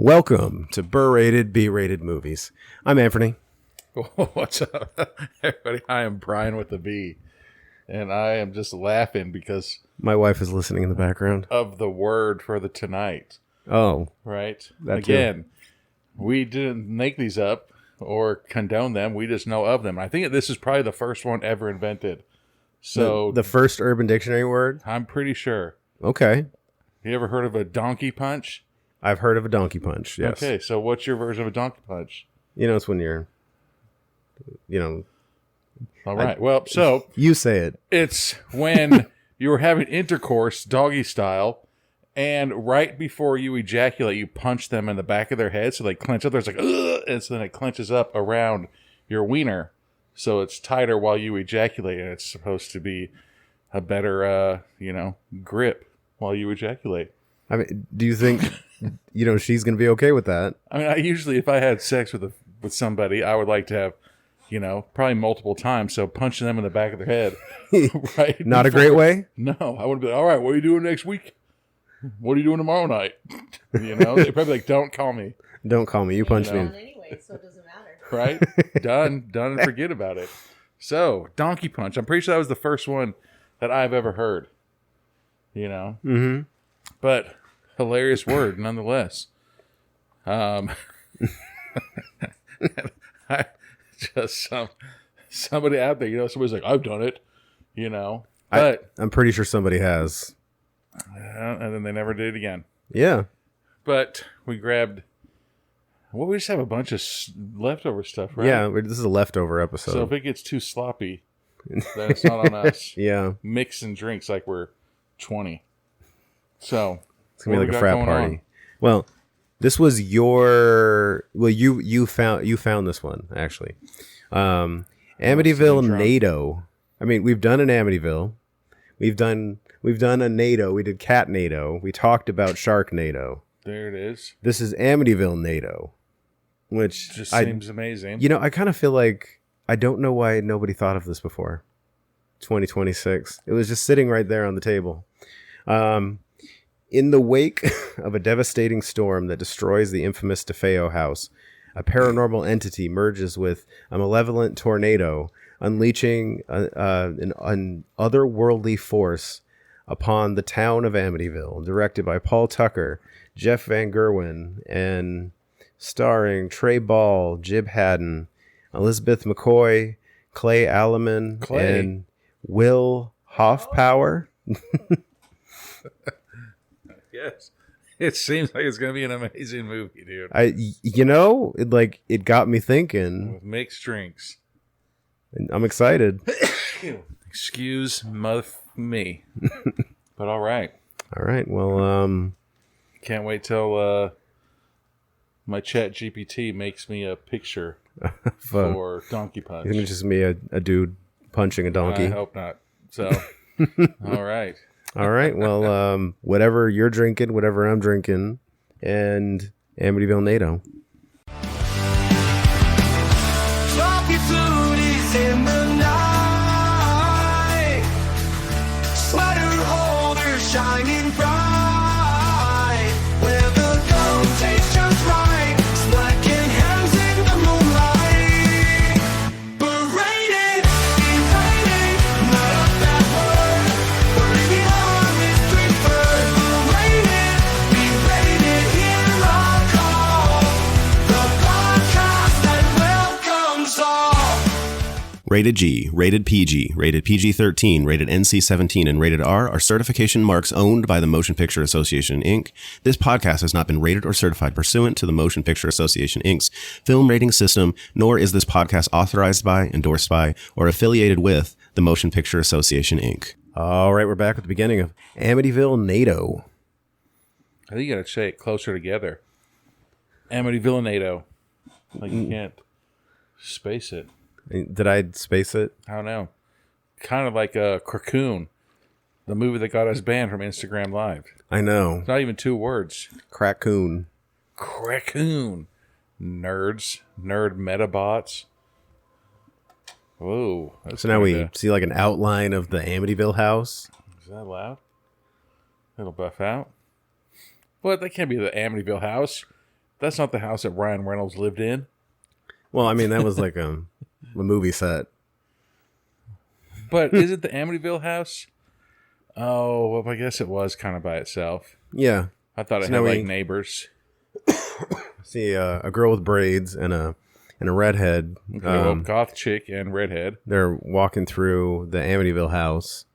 Welcome to Burr-Rated, B-Rated Movies. I'm Anferny. What's up, everybody? I am Brian with the B, and I am just laughing because My wife is listening in the background. of the word for the tonight, Oh, right? That Again, we didn't make these up or condone them. We just know of them. I think this is probably the first one ever invented. So the first Urban Dictionary word? I'm pretty sure. Okay. You ever heard of a donkey punch? I've heard of a donkey punch, yes. Okay, so what's your version of a donkey punch? You know, it's when you're, All right. Well, so you say it. it's when you were having intercourse, doggy style, and right before you ejaculate, you punch them in the back of their head, so they clench up. There's like, ugh, and so then it clenches up around your wiener, so it's tighter while you ejaculate, and it's supposed to be a better, grip while you ejaculate. I mean, do you think, she's going to be okay with that? I mean, I usually, if I had sex with somebody, I would like to have, probably multiple times. So punching them in the back of their head, right? Not a great way? No, I would be like, all right, what are you doing next week? What are you doing tomorrow night? They're probably like, don't call me. Don't call me. You punch me. Anyway, so it doesn't matter. Right? Done, and forget about it. So, donkey punch. I'm pretty sure that was the first one that I've ever heard. Mm-hmm. But hilarious word nonetheless. Just somebody out there, somebody's like, I've done it, but I'm pretty sure somebody has. and then they never did it again. Yeah. But we grabbed, we just have a bunch of leftover stuff, right? Yeah, this is a leftover episode. So if it gets too sloppy, then it's not on us. Yeah. Mixing drinks like we're 20. So it's gonna be like a frat party. Well, this was you found this one actually. Amityvillenado. I mean, we've done an Amityville. We've done a NATO. We did Catnado. We talked about Sharknado. There it is. This is Amityvillenado, which just seems amazing. I kind of feel like I don't know why nobody thought of this before. 2026. It was just sitting right there on the table. In the wake of a devastating storm that destroys the infamous DeFeo house, a paranormal entity merges with a malevolent tornado, unleashing an otherworldly force upon the town of Amityville. Directed by Paul Tucker, Jeff Van Gerwen, and starring Trey Ball, Jib Haddan, Elizabeth McCoy, Aleman, and Will Hoffpauir. Yes. It seems like it's going to be an amazing movie, dude. It got me thinking. With mixed drinks. I'm excited. Excuse me. But all right. All right. Well, can't wait till my chat GPT makes me a picture for Donkey Punch. You think it's just me, a dude punching a donkey? I hope not. So, all right. All right. Well, whatever you're drinking, whatever I'm drinking, and Amityvillenado. Sloppy fluties in the night, sweater holders shining bright, where the gum tastes just right, slacking hands in the moonlight. Berated, berated, not a bad word. Bring it on, mystery bird. Berated, berated, hear our call. The podcast that welcomes all. Rated G, rated PG, rated PG-13, rated NC-17, and rated R are certification marks owned by the Motion Picture Association, Inc. This podcast has not been rated or certified pursuant to the Motion Picture Association, Inc.'s film rating system, nor is this podcast authorized by, endorsed by, or affiliated with the Motion Picture Association, Inc. All right. We're back at the beginning of Amityvillenado. I think you got to say it closer together. Amityvillenado. Like you can't space it. Did I space it? I don't know. Kind of like a Cocoon, the movie that got us banned from Instagram Live. I know. It's not even 2 words. Crackoon. Crackoon. Nerds. Nerd metabots. Whoa. So now we see like an outline of the Amityville house. Is that loud? It'll buff out. What? That can't be the Amityville house. That's not the house that Ryan Reynolds lived in. Well, I mean, that was like a movie set. But is it the Amityville house? Oh, well, I guess it was kind of by itself. Yeah. I thought it had like neighbors. See a girl with braids and a redhead. Goth chick and redhead. They're walking through the Amityville house,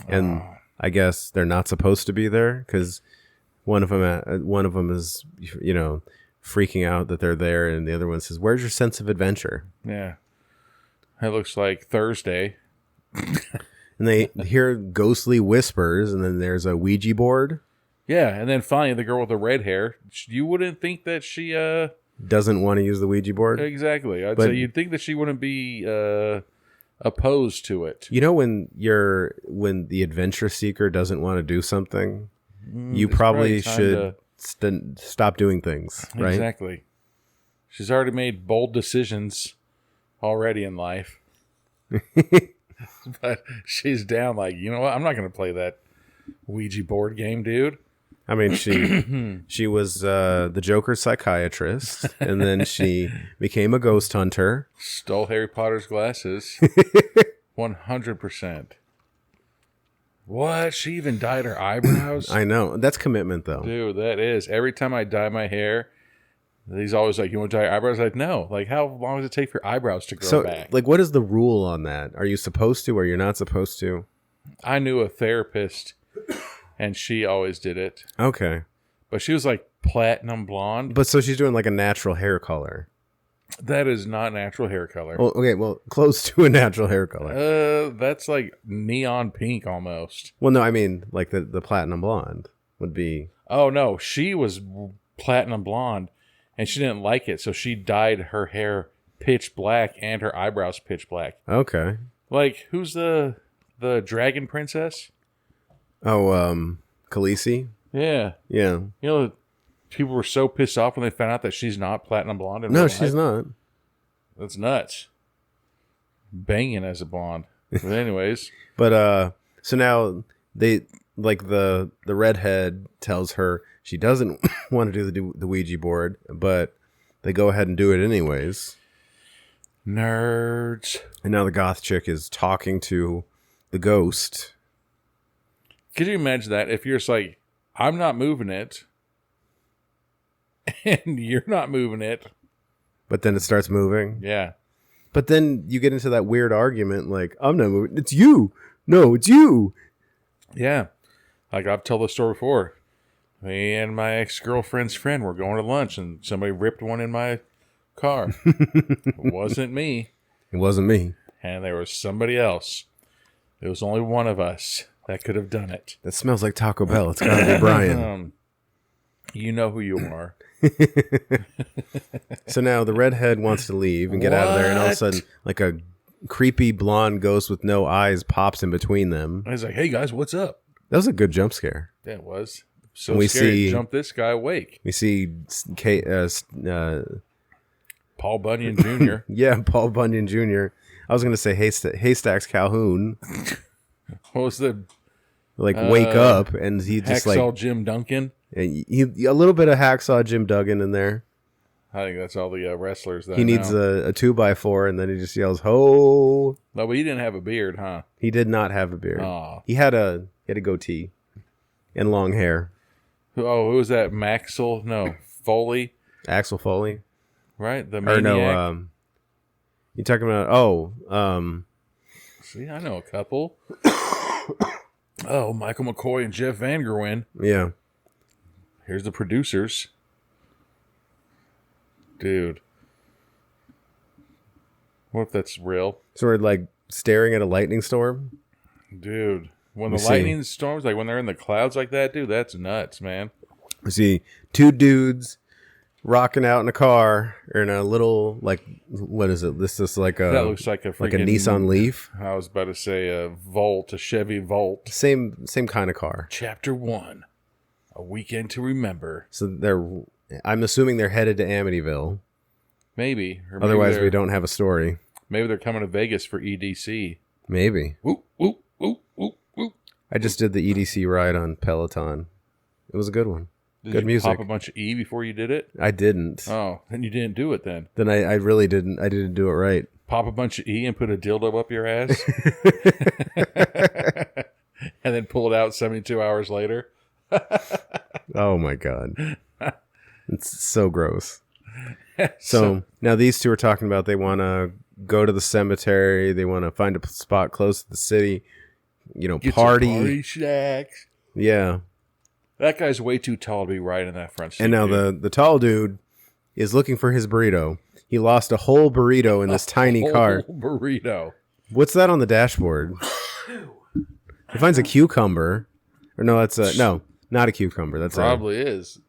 and I guess they're not supposed to be there because one of them is, you know, freaking out that they're there, and the other one says, "Where's your sense of adventure?" Yeah, it looks like Thursday. And they hear ghostly whispers, and then there's a Ouija board. Yeah, and then finally the girl with the red hair. You wouldn't think that she doesn't want to use the Ouija board. Exactly. I'd say you'd think that she wouldn't be opposed to it. You know, when the adventure seeker doesn't want to do something, you probably should stop doing things, right? Exactly. She's already made bold decisions already in life. But she's down like, you know what? I'm not going to play that Ouija board game, dude. I mean, she was the Joker's psychiatrist, and then she became a ghost hunter. Stole Harry Potter's glasses. 100%. What? She even dyed her eyebrows? I know. That's commitment, though. Dude, that is. Every time I dye my hair, he's always like, you want to dye your eyebrows? I'm like, no. Like, how long does it take for your eyebrows to grow back? Like, what is the rule on that? Are you supposed to or you're not supposed to? I knew a therapist, and she always did it. Okay. But she was like platinum blonde. But so she's doing like a natural hair color. That is not natural hair color. Well, okay, well, close to a natural hair color. That's like neon pink almost. Well, no, I mean, like the platinum blonde would be... Oh, no, she was platinum blonde, and she didn't like it, so she dyed her hair pitch black and her eyebrows pitch black. Okay. Like, who's the dragon princess? Oh, Khaleesi? Yeah. Yeah. You know, people were so pissed off when they found out that she's not platinum blonde. No, she's not. That's nuts. Banging as a blonde. But anyways. But, so now they, like the redhead tells her she doesn't want to do the Ouija board, but they go ahead and do it anyways. Nerds. And now the goth chick is talking to the ghost. Could you imagine that if you're just like, I'm not moving it, and you're not moving it. But then it starts moving. Yeah. But then you get into that weird argument like, I'm not moving. It's you. No, it's you. Yeah. Like I've told the story before. Me and my ex-girlfriend's friend were going to lunch, and somebody ripped one in my car. It wasn't me. It wasn't me. And there was somebody else. There was only one of us that could have done it. That smells like Taco Bell. It's got to be Brian. You know who you are. So now the redhead wants to leave and get out of there, and all of a sudden, like a creepy blonde ghost with no eyes pops in between them. I was like, hey guys, what's up? That was a good jump scare. Yeah, it was. So And we scary see- to jump this guy awake. We see Paul Bunyan Jr. yeah, Paul Bunyan Jr. I was going to say Haystacks Calhoun. What was the Like, wake up, and he just Hacksaw like... Jim Duncan? a little bit of Hacksaw Jim Duggan in there. I think that's all the wrestlers that He needs a 2x4, and then he just yells, "Ho!" No, but he didn't have a beard, huh? He did not have a beard. Aw. He had a goatee and long hair. Oh, who was that? Maxwell? No, Foley, Axel Foley. right? The Or maniac. no, you talking about? See, I know a couple. Oh, Michael McCoy and Jeff Van Gerwen. Yeah. Here's the producers. Dude. What if that's real? So we're like staring at a lightning storm. Dude. When Let the me see. lightning storms, like when they're in the clouds like that, dude, that's nuts, man. We see two dudes rocking out in a car or in a little, like, what is it? This is like That looks like a freaking... like a Nissan Leaf. I was about to say a Volt, a Chevy Volt. Same kind of car. Chapter 1. A weekend to remember. So I'm assuming they're headed to Amityville. Maybe. Or maybe Otherwise, we they're- don't have a story. Maybe they're coming to Vegas for EDC. Maybe. Whoop, whoop, whoop, whoop, whoop. I just did the EDC ride on Peloton. It was a good one. Did Good you music. pop a bunch of E before you did it? I didn't. Oh, then you didn't do it then. Then I really didn't. I didn't do it right. Pop a bunch of E and put a dildo up your ass? And then pull it out 72 hours later? Oh my god. It's so gross. So now these two are talking about they want to go to the cemetery. They want to find a spot close to the city. You know, Get party. some party shacks. Yeah. That guy's way too tall to be riding in that front seat. And now dude. the tall dude is looking for his burrito. He lost a whole burrito in this tiny Whole car. burrito. What's that on the dashboard? He finds a cucumber. Or no, that's no, not a cucumber. That's Probably is.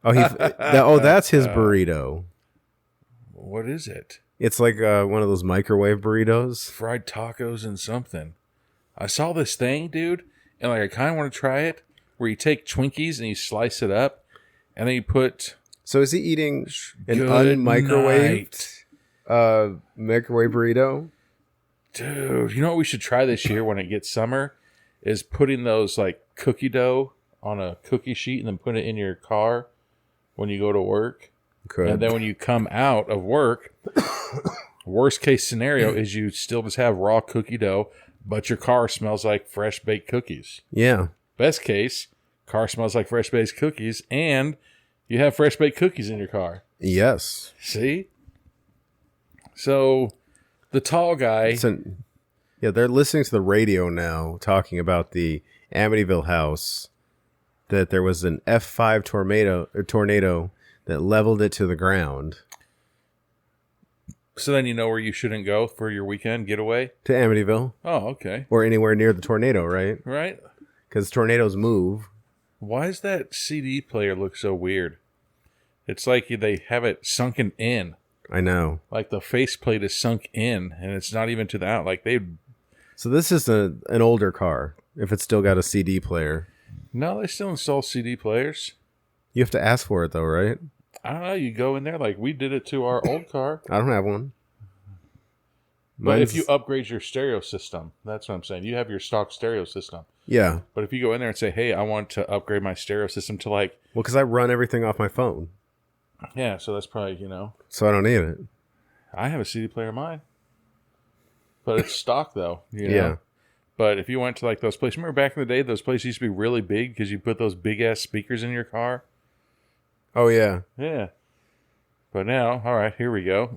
that's his burrito. What is it? It's like one of those microwave burritos. Fried tacos and something. I saw this thing, dude, and like I kind of want to try it. Where you take Twinkies and you slice it up, and then you put. So is he eating an Good unmicrowaved microwave burrito? Dude, you know what we should try this year when it gets summer? Is putting those like cookie dough on a cookie sheet and then put it in your car when you go to work. Could. And then when you come out of work, worst case scenario is you still just have raw cookie dough, but your car smells like fresh baked cookies. Yeah. Best case, car smells like fresh baked cookies, and you have fresh baked cookies in your car. Yes. See? So the tall guy. Yeah, they're listening to the radio now, talking about the Amityville house. That there was an F5 tornado that leveled it to the ground. So then you know where you shouldn't go for your weekend getaway? To Amityville. Oh, okay. Or anywhere near the tornado, right? Right? Because tornadoes move. Why does that CD player look so weird? It's like they have it sunken in. I know. Like the faceplate is sunk in, and it's not even to the out. Like they. So this is an older car, if it's still got a CD player. No, they still install CD players. You have to ask for it, though, right? I don't know. You go in there like we did it to our old car. I don't have one. But if you upgrade your stereo system, that's what I'm saying. You have your stock stereo system. Yeah. But if you go in there and say, hey, I want to upgrade my stereo system to like... Well, because I run everything off my phone. Yeah, so that's probably, So I don't need it. I have a CD player in mine. But it's stock, though. Yeah. But if you went to like those places... Remember back in the day, those places used to be really big because you put those big-ass speakers in your car? Oh, yeah. Yeah. But now, all right, here we go.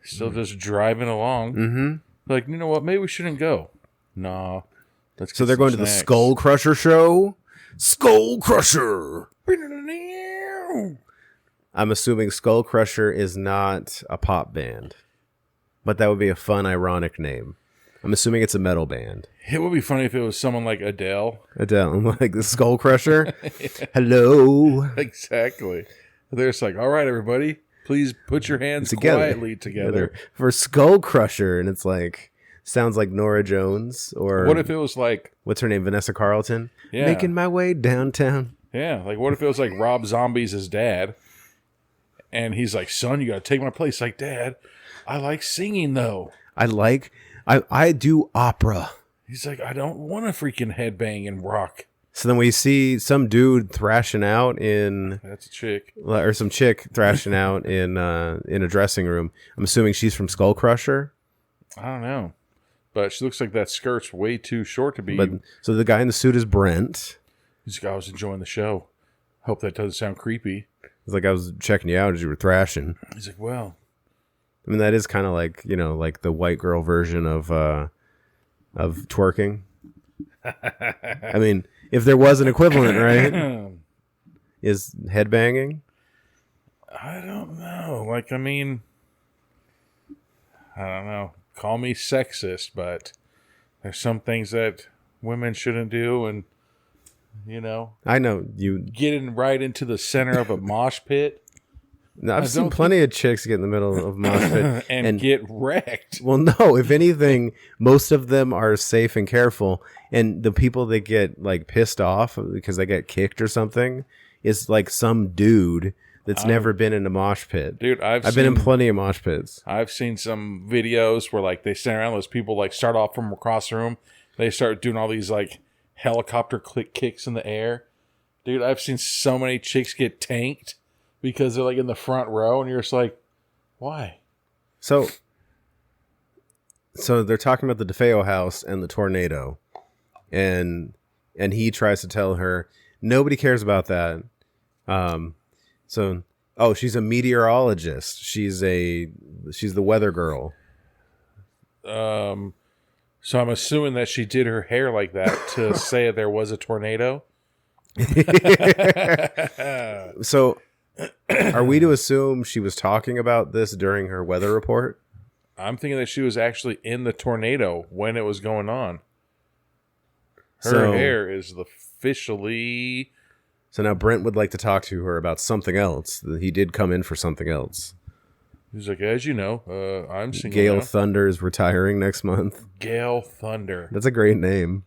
Still just driving along. Mm-hmm. Like, you know what? Maybe we shouldn't go. No. Let's So get they're some going to the snacks. Skull Crusher show? Skull Crusher! I'm assuming Skull Crusher is not a pop band. But that would be a fun, ironic name. I'm assuming it's a metal band. It would be funny if it was someone like Adele. Adele, I'm like the Skull Crusher. Hello. Exactly. They're just like, all right, everybody, please put your hands Together. quietly together. For Skull Crusher, and it's like sounds like Nora Jones or What if it was like, what's her name? Vanessa Carlton. Yeah. Making my way downtown. yeah, like what if it was like Rob Zombie's his dad, and he's like, son, you got to take my place. Like, Dad, I like singing though. I do opera. He's like, I don't want to freaking headbang and rock. So then we see some dude thrashing out in, That's a chick. or some chick thrashing out in a dressing room. I'm assuming she's from Skull Crusher. I don't know. But she looks like that skirt's way too short to be. But so the guy in the suit is Brent. He's like, I was enjoying the show. Hope that doesn't sound creepy. It's like I was checking you out as you were thrashing. He's like, well, I mean, that is kind of like, like the white girl version of twerking. I mean, if there was an equivalent, right? Is headbanging? I don't know. Like, I mean, I don't know. Call me sexist, but there's some things that women shouldn't do, and I know you. getting right into the center of a mosh pit No, I've seen plenty of chicks get in the middle of mosh pit and get wrecked. Well, no. If anything, most of them are safe and careful, and the people that get like pissed off because they get kicked or something is like some dude that's never been in a mosh pit. Dude, I've been in plenty of mosh pits. I've seen some videos where like they stand around, those people like start off from across the room, they start doing all these like helicopter click kicks in the air, Dude, I've seen so many chicks get tanked because they're like in the front row, and you're just like, why? So they're talking about the DeFeo house and the tornado, and he tries to tell her nobody cares about that. She's a meteorologist. She's the weather girl. So I'm assuming that she did her hair like that to say there was a tornado. So, are we to assume she was talking about this during her weather report? I'm thinking that she was actually in the tornado when it was going on. Her So- hair is officially... So now Brent would like to talk to her about something else. He did come in for something else. He's like, as you know, I'm single Gale now. Thunder is retiring next month. Gale Thunder. That's a great name.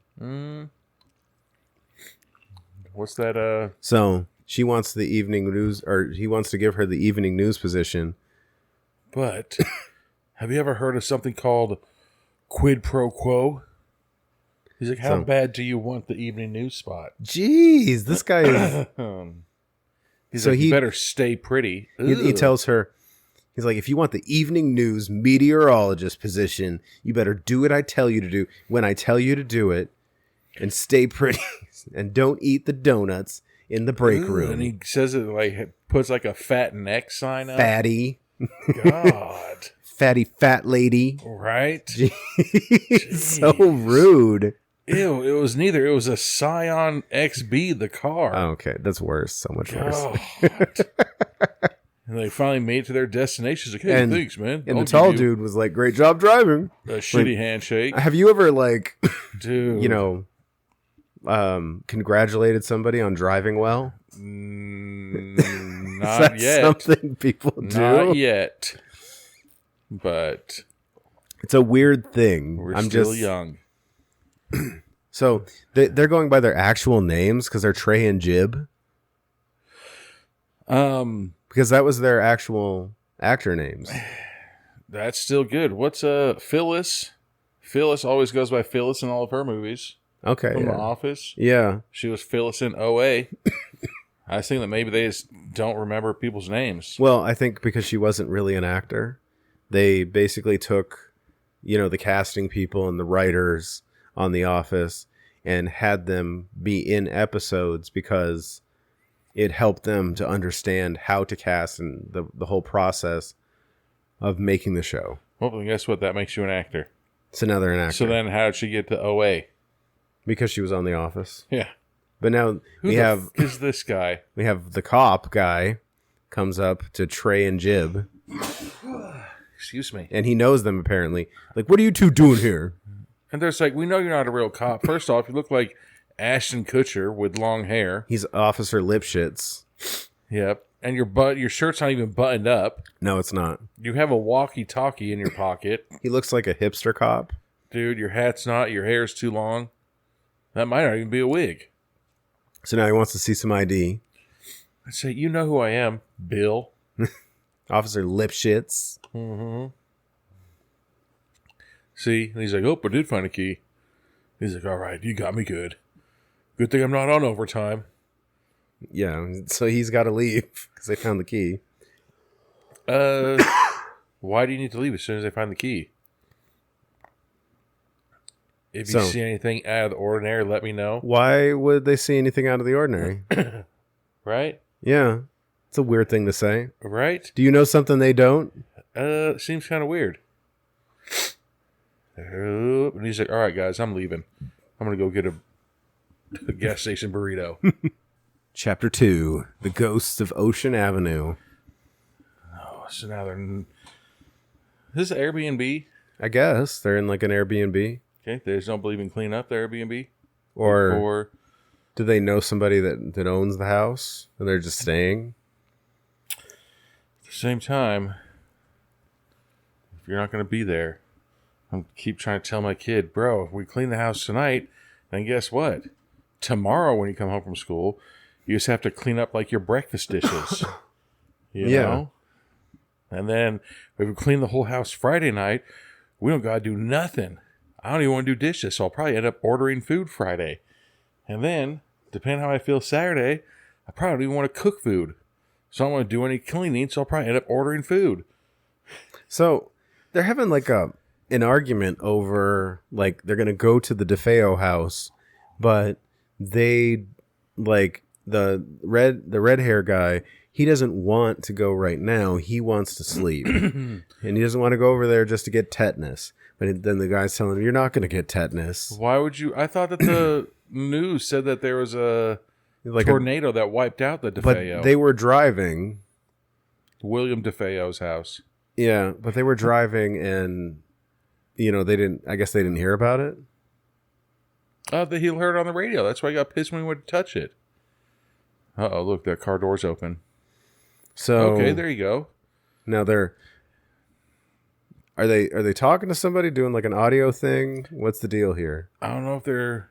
What's that? So she wants the evening news, or he wants to give her the evening news position. But have you ever heard of something called quid pro quo? He's like, how bad do you want the evening news spot? Jeez, this guy is. He's So like, he- you better stay pretty. He Ugh. tells her, he's like, if you want the evening news meteorologist position, you better do what I tell you to do when I tell you to do it, and stay pretty, and don't eat the donuts in the break Ooh, room. and he says it like puts like a fat neck sign up. Fatty, God, fatty, fat lady. right? So rude. Ew, it was neither. It was a Scion XB, the car. Oh, okay, that's worse. So much worse. God. And they finally made it to their destination. He's like, hey, And- thanks, man. And I'll the tall give you dude was like, "Great job driving." a shitty handshake. Have you ever like, Dude. congratulated somebody on driving well? Not Is that yet. something people do? Not yet. But It's a weird thing. we're I'm still just young. So they're going by their actual names because they're Trey and Jib, because that was their actual actor names. That's still good. What's Phyllis? Phyllis always goes by Phyllis in all of her movies. Okay, From The yeah. Office. Yeah. She was Phyllis in OA. I was thinking that maybe they just don't remember people's names. Well, I think because she wasn't really an actor, they basically took, the casting people and the writers on The Office and had them be in episodes because it helped them to understand how to cast and the whole process of making the show. Well, then guess what? That makes you an actor. So now they're an actor So then how did she get to OA? because she was on The Office. Yeah. But now Who we the have is this guy? we have the cop guy comes up to Trey and Jib, Excuse me. and he knows them apparently. Like, what are you two doing here? And there's like, we know you're not a real cop. First off, you look like Ashton Kutcher with long hair. He's Officer Lipschitz. Yep. And your shirt's not even buttoned up. No, it's not. You have a walkie-talkie in your pocket. He looks like a hipster cop. Dude, your hat's not, your hair's too long. That might not even be a wig. So now he wants to see some ID. I say, you know who I am, Bill. Officer Lipschitz. See? And he's like, oh, I did find a key. He's like, all right, you got me good. Good thing I'm not on overtime. Yeah, so he's got to leave because they found the key. Why do you need to leave as soon as they find the key? If you So- see anything out of the ordinary, let me know. Why would they see anything out of the ordinary? Right? Yeah, it's a weird thing to say. Right? Do you know something they don't? Seems kind of weird. And he's like, all right, guys, I'm leaving. I'm going to go get a gas station burrito. Chapter 2, The Ghosts of Ocean Avenue. So now they're... Is this Airbnb? I guess they're in like an Airbnb. Okay, they just don't believe in cleaning up the Airbnb? Or do they know somebody that owns the house and they're just staying? At the same time, if you're not going to be there, I keep trying to tell my kid, bro, if we clean the house tonight, then guess what? Tomorrow when you come home from school, you just have to clean up like your breakfast dishes. You Yeah. know? And then if we clean the whole house Friday night, we don't got to do nothing. I don't even want to do dishes, so I'll probably end up ordering food Friday. And then depending on how I feel Saturday, I probably don't even want to cook food. So I don't want to do any cleaning, so I'll probably end up ordering food. So they're having like an argument over like they're gonna go to the DeFeo house, but they like the red hair guy. He doesn't want to go right now. He wants to sleep, and he doesn't want to go over there just to get tetanus. But then the guy's telling him, "You're not going to get tetanus." Why would you? I thought that the news said that there was a tornado that wiped out the DeFeo. But they were driving. William DeFeo's house. Yeah, but they were driving, and they didn't. I guess they didn't hear about it. He heard it on the radio. That's why he got pissed when he went to touch it. Uh-oh, look, that car door's open. So okay, there you go. Now are they talking to somebody, doing like an audio thing? What's the deal here? I don't know if they're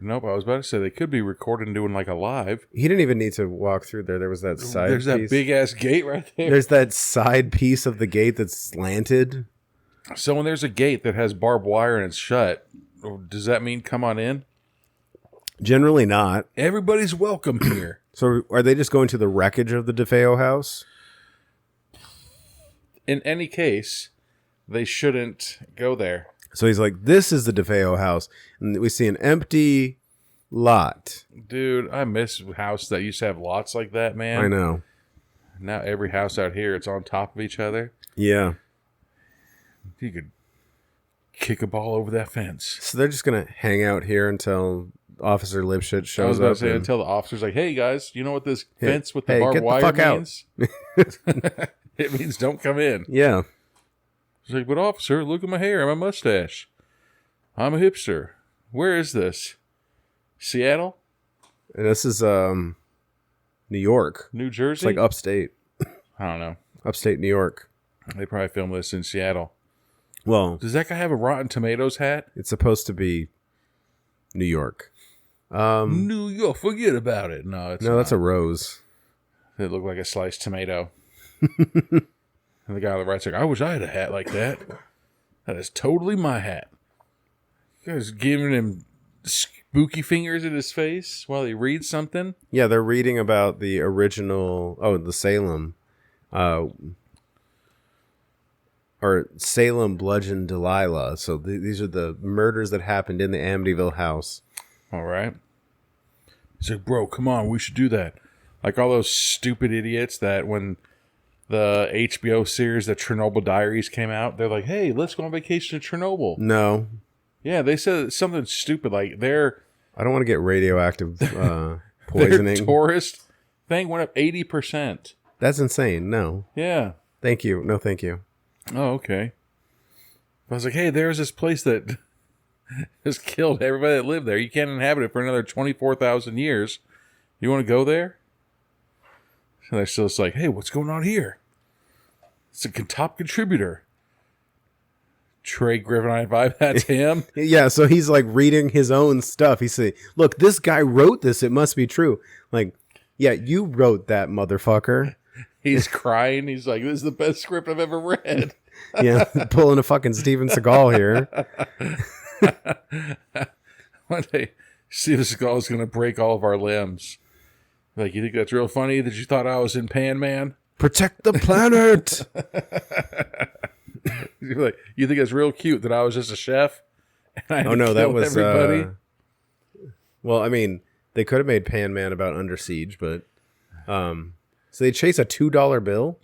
nope, I was about to say they could be recording and doing like a live. He didn't even need to walk through there. There was that side There's piece. that big ass gate right there. There's that side piece of the gate that's slanted. So when there's a gate that has barbed wire and it's shut, does that mean come on in? Generally not. Everybody's welcome here. So are they just going to the wreckage of the DeFeo house? In any case, they shouldn't go there. So he's like, this is the DeFeo house. And we see an empty lot. Dude, I miss a house that used to have lots like that, man. I know. Now every house out here, it's on top of each other. Yeah. You could kick a ball over that fence. So they're just going to hang out here until Officer Lipshit shows I was about up. to say, until the officer's like, hey, guys, you know what this Hey, fence with the hey, barbed get the wire fuck out. means? It means don't come in. Yeah. He's like, but officer, look at my hair and my mustache. I'm a hipster. Where is this? Seattle? And this is New York. New Jersey? It's like upstate. I don't know. Upstate New York. They probably filmed this in Seattle. Well, Does that guy have a Rotten Tomatoes hat? it's supposed to be New York. New York, forget about it. No, it's No, that's a not. rose. It looked like a sliced tomato. And the guy on the right's like, I wish I had a hat like that. That is totally my hat. You guys giving him spooky fingers in his face while he reads something? Yeah, they're reading about the original, the Salem, or Salem Bludgeon Delilah. So these are the murders that happened in the Amityville house. All right. He's like, bro, come on, we should do that. Like all those stupid idiots that when the HBO series, the Chernobyl Diaries came out, they're like, hey, let's go on vacation to Chernobyl. No, Yeah, they said something stupid like their I don't want to get radioactive poisoning. Their tourist thing went up 80%. That's insane. No, Yeah. thank you. No, thank you. Oh, okay. I was like, hey, there's this place that has killed everybody that lived there. You can't inhabit it for another 24,000 years. You want to go there? And they're still just like, hey, what's going on here? It's a top contributor. Trey Griffin, I vibe, that's him. Yeah, so he's like reading his own stuff. He's saying, look, this guy wrote this. It must be true. Like, yeah, you wrote that, motherfucker. He's crying. He's like, this is the best script I've ever read. Yeah, pulling a fucking Steven Seagal here. One day, Steven Seagal is going to break all of our limbs. Like, you think that's real funny that you thought I was in Pan Man? Protect the planet. You're like, you think it's real cute that I was just a chef? And I had to that kill was everybody? Well, I mean, they could have made Pan Man about Under Siege, but so they chase a $2 bill.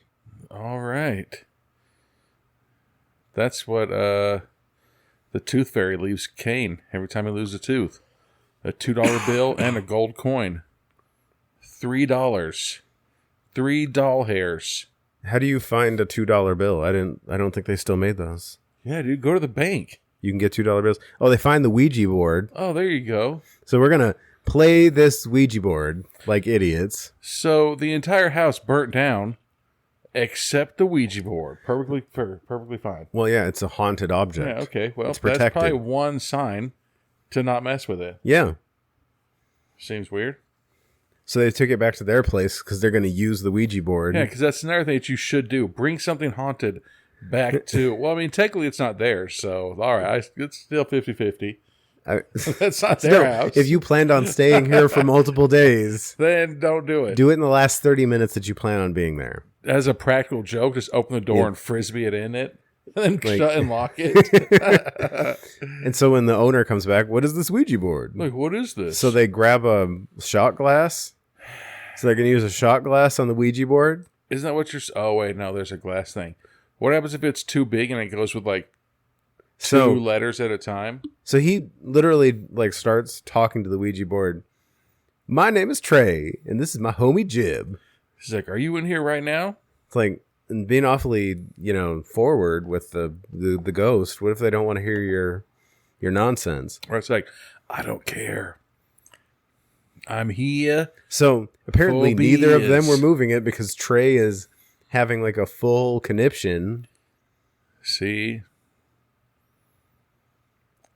All right. That's what the Tooth Fairy leaves Kane every time he loses a tooth. A $2 bill and a gold coin. $3. 3 doll hairs. How do you find a $2 bill? I don't think they still made those. Yeah, dude, go to the bank. You can get $2 bills. Oh, they find the Ouija board. Oh, there you go. So we're gonna play this Ouija board like idiots. So the entire house burnt down except the Ouija board. Perfectly fine. Well, yeah, it's a haunted object. Yeah, okay. Well, It's that's protected. probably one sign to not mess with it. Yeah. Seems weird. So they took it back to their place because they're going to use the Ouija board. Yeah, because that's another thing that you should do. Bring something haunted back to... Well, I mean, technically it's not theirs, so all right, it's still 50-50. That's not their house. If you planned on staying here for multiple days, then don't do it. do it in the last 30 minutes that you plan on being there. As a practical joke, just open the door and frisbee it in it, and then shut and lock it. And so when the owner comes back, what is this Ouija board? Like, what is this? So they grab a shot glass. So they're going to use a shot glass on the Ouija board. Isn't that what you're... Oh, wait, no, there's a glass thing. What happens if it's too big and it goes with, like, two letters at a time? So he literally, like, starts talking to the Ouija board. My name is Trey, and this is my homie Jib. He's like, are you in here right now? It's like, and being awfully, forward with the ghost. What if they don't want to hear your nonsense? Or it's like, I don't care. I'm here. So apparently Phobias. neither of them were moving it because Trey is having like a full conniption. See?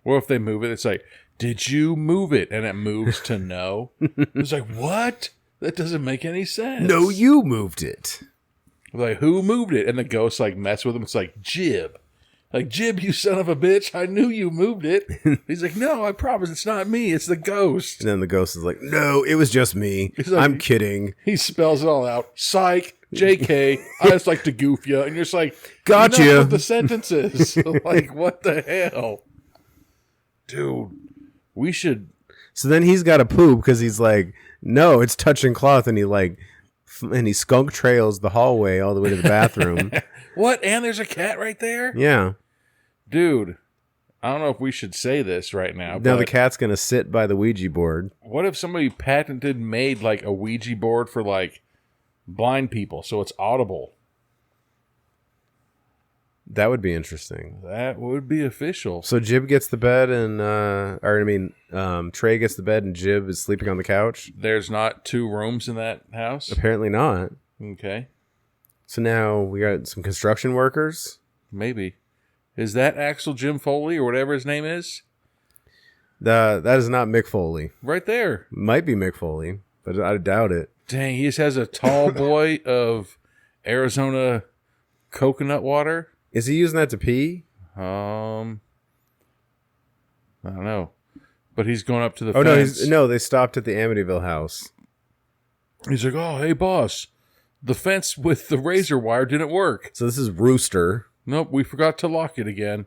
What if they move it? It's like, did you move it? And it moves to no. It's like, what? That doesn't make any sense. No, you moved it. Like, who moved it? And the ghost like mess with him. It's like, Jib. Like, Jib, you son of a bitch. I knew you moved it. He's like, no, I promise it's not me. It's the ghost. And then the ghost is like, no, it was just me. He's like, I'm kidding. He spells it all out. Psych, JK, I just like to goof you. And you're just like, Gotcha. You know what the sentence is. Like, what the hell? Dude, we should... So then he's got to poop because he's like, no, it's touching cloth. And he skunk trails the hallway all the way to the bathroom. What? And there's a cat right there? Yeah. Dude, I don't know if we should say this right now. Now but the cat's going to sit by the Ouija board. what if somebody made like a Ouija board for like blind people so it's audible? That would be interesting. That would be official. So Jib gets the bed and, Trey gets the bed and Jib is sleeping on the couch. There's not 2 rooms in that house? Apparently not. Okay. So now we got some construction workers. Maybe. Is that Axel Jim Foley or whatever his name is? That is not Mick Foley. Right there. Might be Mick Foley, but I doubt it. Dang, he just has a tall boy of Arizona coconut water. Is he using that to pee? I don't know. But he's going up to the Oh, fence. no, they stopped at the Amityville house. He's like, oh, hey, boss. The fence with the razor wire didn't work. So this is Rooster. Nope, we forgot to lock it again.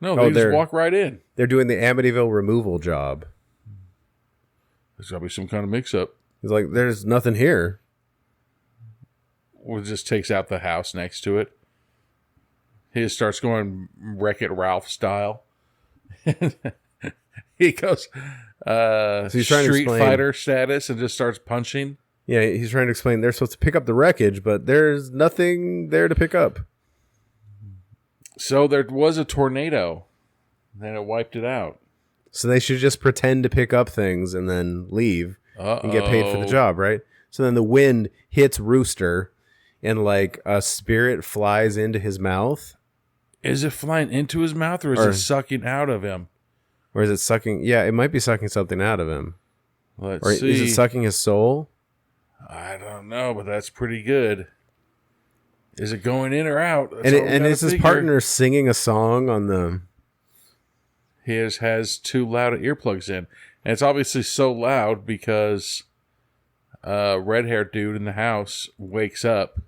No, Oh, they just walk right in. They're doing the Amityville removal job. There's got to be some kind of mix-up. He's like, there's nothing here. Or just takes out the house next to it. He just starts going Wreck-It Ralph style. He goes he's trying to Street explain- Fighter status and just starts punching. Yeah, he's trying to explain they're supposed to pick up the wreckage, but there's nothing there to pick up. So there was a tornado. Then it wiped it out. So they should just pretend to pick up things and then leave and get paid for the job, right? So then the wind hits Rooster and like a spirit flies into his mouth. Is it flying into his mouth or is it sucking out of him? Or is it sucking? Yeah, it might be sucking something out of him. Let's Or see. is it sucking his soul? I don't know, but that's pretty good. Is it going in or out? That's And all we gotta is his figure. partner singing a song on the... He has 2 loud earplugs in. And it's obviously so loud because red-haired dude in the house wakes up.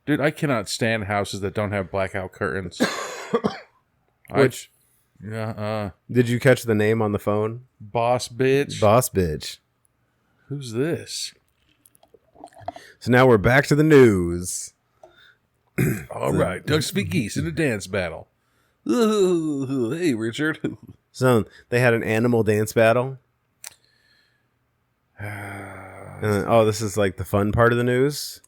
Dude, I cannot stand houses that don't have blackout curtains. Which... Did you catch the name on the phone? Boss bitch. Boss bitch. Who's this? So now we're back to the news. All right, Doug Speakeasy in a dance battle. Ooh, hey, Richard. So they had an animal dance battle. This is like the fun part of the news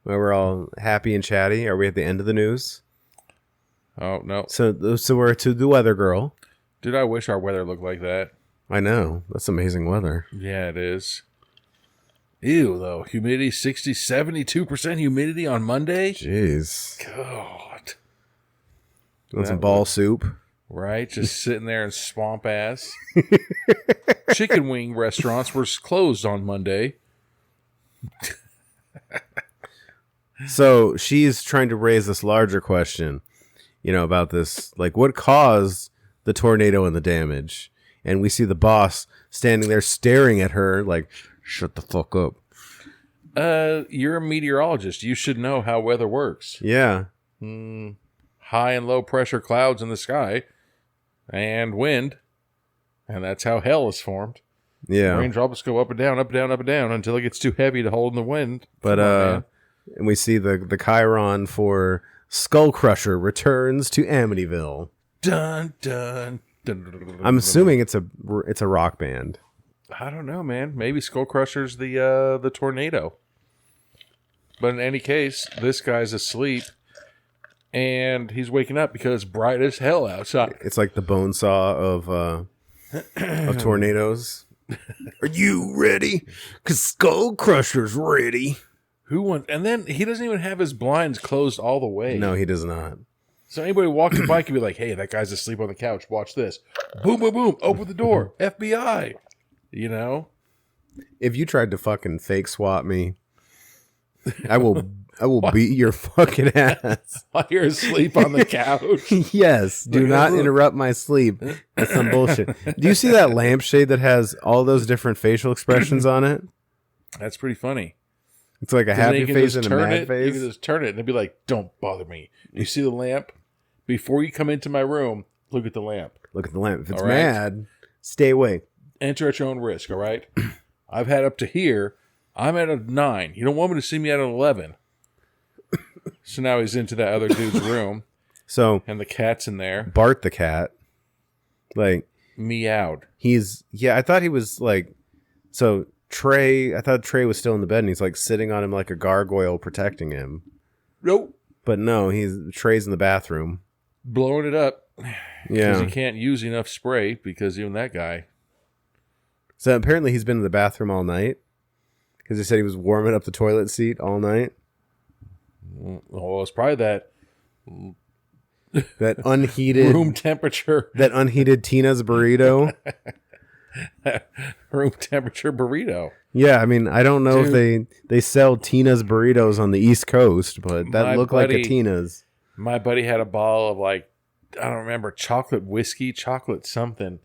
where we're all happy and chatty. Are we at the end of the news? Oh, no. So we're to the weather girl. Dude, I wish our weather looked like that. I know. That's amazing weather. Yeah, it is. Ew, though. Humidity 72% humidity on Monday? Jeez. God. Want some ball soup? Right? Just sitting there in swamp ass. Chicken wing restaurants were closed on Monday. So she's trying to raise this larger question, about this, like what caused the tornado and the damage. And we see the boss standing there staring at her like, shut the fuck up. You're a meteorologist. You should know how weather works. Yeah. High and low pressure clouds in the sky and wind. And that's how hell is formed. Yeah. Raindrops go up and down, up and down, up and down until it gets too heavy to hold in the wind. But Come on, man. and we see the Chiron for Skull Crusher returns to Amityville. Dun, dun, dun, dun, dun, I'm assuming it's a rock band. I don't know, man. Maybe Skull Crusher's the tornado. But in any case, this guy's asleep, and he's waking up because it's bright as hell outside. It's like the bone saw of tornadoes. Are you ready? 'Cause Skull Crusher's ready. Who wants? And then he doesn't even have his blinds closed all the way. No, he does not. So anybody walking by could be like, "Hey, that guy's asleep on the couch. Watch this! Boom, boom, boom! Open the door, FBI!" You know. If you tried to fucking fake swat me, I will beat your fucking ass. While you're asleep on the couch. Yes, do not interrupt my sleep. That's some bullshit. Do you see that lampshade that has all those different facial expressions on it? That's pretty funny. It's like a happy face and a mad You face. can just turn it and it'd be like, "Don't bother me. You see the lamp? Before you come into my room, look at the lamp. Look at the lamp. If it's All right. mad, stay away. Enter at your own risk, all right? I've had up to here. I'm at a 9. You don't want me to see me at an 11. So now he's into that other dude's room, So and the cat's in there. Bart the cat, like Meowed. I thought he was like, so Trey, I thought Trey was still in the bed and he's like sitting on him like a gargoyle protecting him. Nope. But no, Trey's in the bathroom. Blowing it up. Because Yeah. he can't use enough spray because even that guy. So apparently he's been in the bathroom all night because he said he was warming up the toilet seat all night. Well, it's probably that Unheated room temperature. that unheated Tina's burrito. Room temperature burrito. Yeah, I mean, I don't know if they sell Tina's burritos on the East Coast, but that My looked like a buddy- Tina's. My buddy had a bottle of like, I don't remember, chocolate whiskey, chocolate something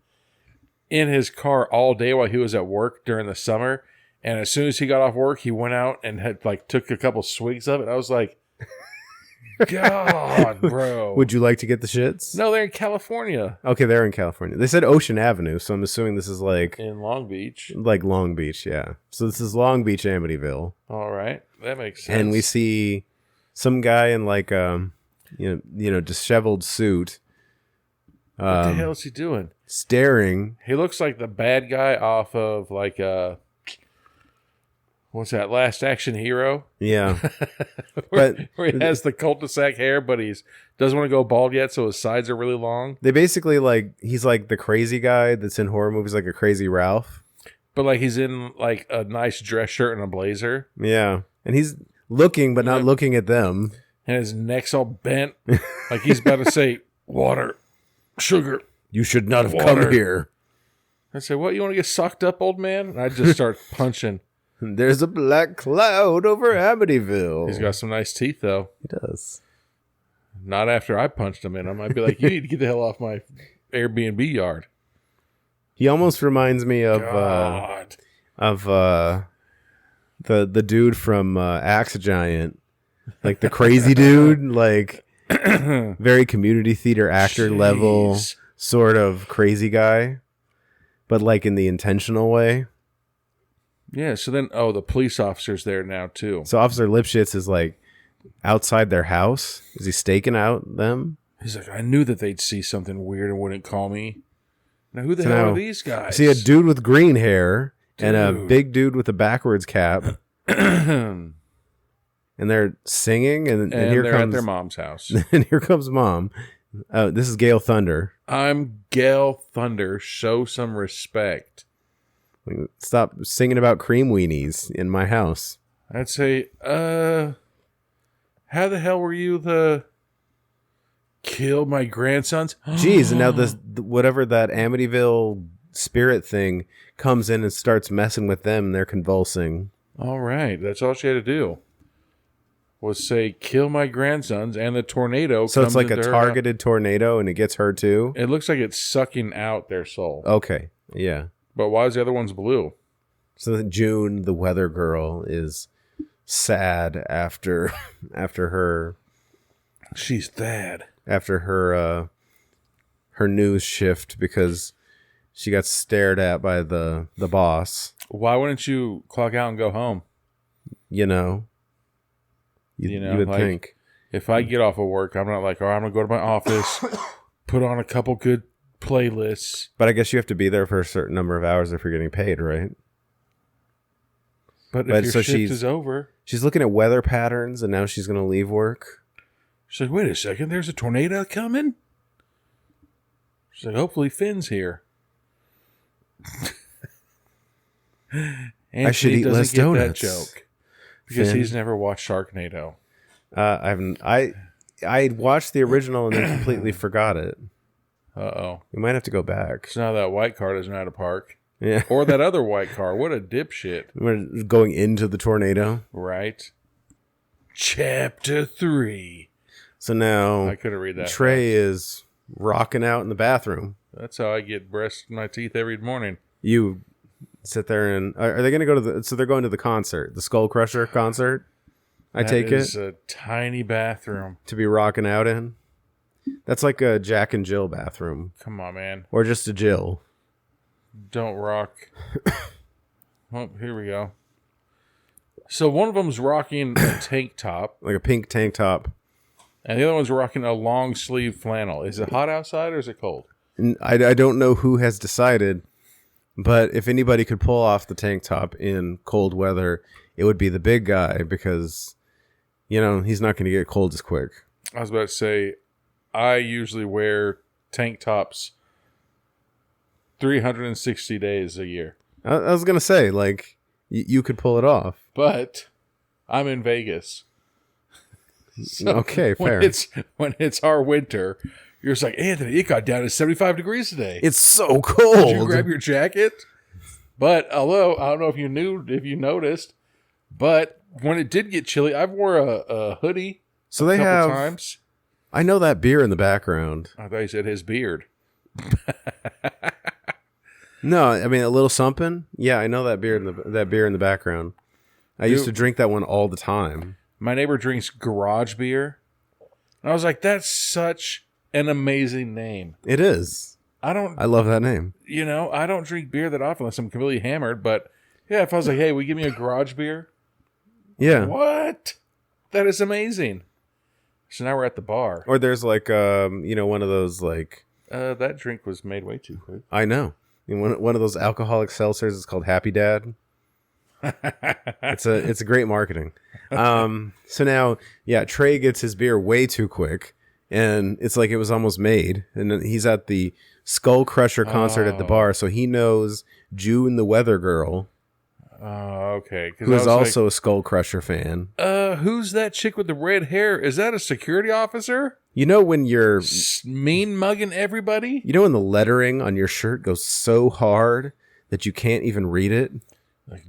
in his car all day while he was at work during the summer. And as soon as he got off work, he went out and had like took a couple swigs of it. I was like, God, bro. Would you like to get the shits? No, they're in California. Okay, they're in California. They said Ocean Avenue, so I'm assuming this is like In Long Beach. Long Beach, yeah. So this is Long Beach, Amityville. All right. That makes sense. And we see some guy in like disheveled suit. What the hell is he doing? Staring. He looks like the bad guy off of like what's that? Last Action Hero? Yeah. where he has the cul-de-sac hair, but he doesn't want to go bald yet, so his sides are really long. They basically he's like the crazy guy that's in horror movies, like a Crazy Ralph. But like he's in like a nice dress shirt and a blazer, Yeah. And he's looking, but not looking at them. and his neck's all bent, like he's about to say, "Water, sugar." You should not have Water. come here. I say, "What? You want to get sucked up, old man?" And I just start punching. There's a black cloud over Amityville. He's got some nice teeth, though. He does. Not after I punched him in him. I'd be like, "You need to get the hell off my Airbnb yard." He almost reminds me of God. The dude from Axe Giant, like the crazy dude, like very community theater actor Jeez. level sort of crazy guy, but like in the intentional way. Yeah. So then, the police officer's there now too. So Officer Lipschitz is like outside their house. Is he staking out them? He's like, "I knew that they'd see something weird and wouldn't call me." Now, who the So hell now- are these guys? I see a dude with green hair and a Dude. big dude with a backwards cap, and they're singing, and and here they're at comes their mom's house. and here comes Mom. This is Gale Thunder. I'm Gale Thunder. Show some respect. Stop singing about cream weenies in my house. I'd say, how the hell were you the kill my grandsons? Jeez, and now whatever that Amityville spirit thing comes in and starts messing with them, and they're convulsing. All right, that's all she had to do. was say, kill my grandsons, and the tornado So it's comes like a into her targeted tornado, and it gets her too? It looks like it's sucking out their soul. Okay, yeah. But why is the other one's blue? So that June, the weather girl, is sad after her She's bad. after her news shift because she got stared at by the boss. Why wouldn't you clock out and go home? You know, you would like, think. If I get off of work, I'm not like, all right, I'm going to go to my office, put on a couple good playlists. But I guess you have to be there for a certain number of hours if you're getting paid, right? But if your shift is over. She's looking at weather patterns, and now she's going to leave work. She's like, wait a second, there's a tornado coming? She's like, hopefully Finn's here. I should eat less donuts. That joke because Finn. he's never watched Sharknado. I watched the original and then completely forgot it. Uh-oh. We might have to go back. So now that white car doesn't know how to park. Yeah. Or that other white car. What a dipshit. We're going into the tornado. Right. Chapter 3. So now I couldn't read that. Trey is rocking out in the bathroom. That's how I get brush my teeth every morning. You sit there and are they going to go to so they're going to the concert, the Skull Crusher concert? I take it. It's a tiny bathroom. To be rocking out in. That's like a Jack and Jill bathroom. Come on, man. Or just a Jill. Don't rock. Oh, here we go. So one of them's rocking a tank top. Like a pink tank top. And the other one's rocking a long sleeve flannel. Is it hot outside or is it cold? I don't know who has decided, but if anybody could pull off the tank top in cold weather, it would be the big guy because, he's not going to get cold as quick. I was about to say, I usually wear tank tops 360 days a year. I was going to say, like, you could pull it off. But I'm in Vegas. So okay, fair. When it's our winter, you're just like, Anthony, it got down to 75 degrees today. It's so cold. Did you grab your jacket? But although I don't know if you noticed, but when it did get chilly, I've wore a hoodie. So they couple have times. I know that beer in the background. I thought you said his beard. No, I mean a little something. Yeah, I know that beer in the background. I used to drink that one all the time. My neighbor drinks garage beer. And I was like, that's such an amazing name. It is. I love that name. I don't drink beer that often unless I'm completely hammered. But yeah, if I was like, hey, will you give me a garage beer? Yeah. What? That is amazing. So now we're at the bar. Or there's like, one of those like. That drink was made way too quick. I know. One of those alcoholic seltzers is called Happy Dad. It's a great marketing. So now, yeah, Trey gets his beer way too quick, and it's like it was almost made. And then he's at the Skull Crusher concert at the bar, so he knows June the Weather Girl. Okay. Who is also a Skull Crusher fan. Who's that chick with the red hair? Is that a security officer? When you're mean mugging everybody? when the lettering on your shirt goes so hard that you can't even read it? Like,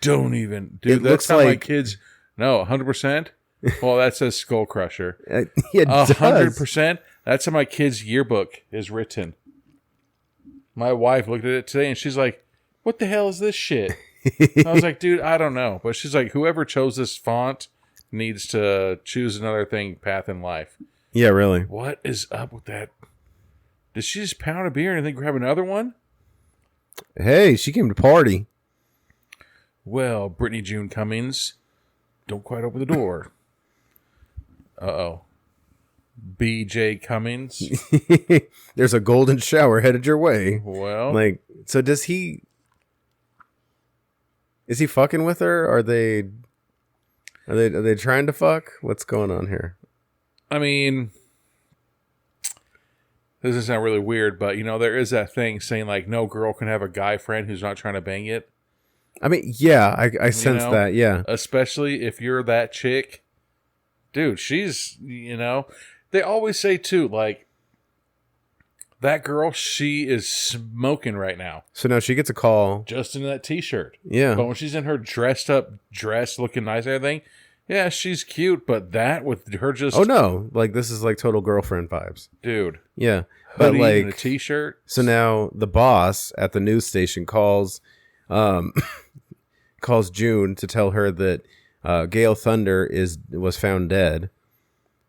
don't even. Dude, It that's looks how like my kids. No, 100%. Well, that says Skull Crusher. Yeah, it does. 100%. That's how my kid's yearbook is written. My wife looked at it today and she's like, what the hell is this shit? I was like, dude, I don't know. But she's like, whoever chose this font needs to choose another path in life. Yeah, really. What is up with that? Did she just pound a beer and then grab another one? Hey, she came to party. Well, Brittany June Cummings, don't quite open the door. Uh-oh. BJ Cummings. There's a golden shower headed your way. Well. So does he... Is he fucking with her? Are they trying to fuck? What's going on here? I mean, this is not really weird, but there is that thing saying like no girl can have a guy friend who's not trying to bang it. I mean, yeah, I sense that, yeah. Especially if you're that chick. Dude, she's, they always say too, like, that girl, she is smoking right now. So now she gets a call. Just in that t-shirt. Yeah. But when she's in her dressed up dress, looking nice and everything, Yeah, she's cute, but that with her just... Oh, no. Like, this is like total girlfriend vibes. Dude. Yeah. But Hoodie like... and a t-shirt. So now the boss at the news station calls June to tell her that Gale Thunder was found dead.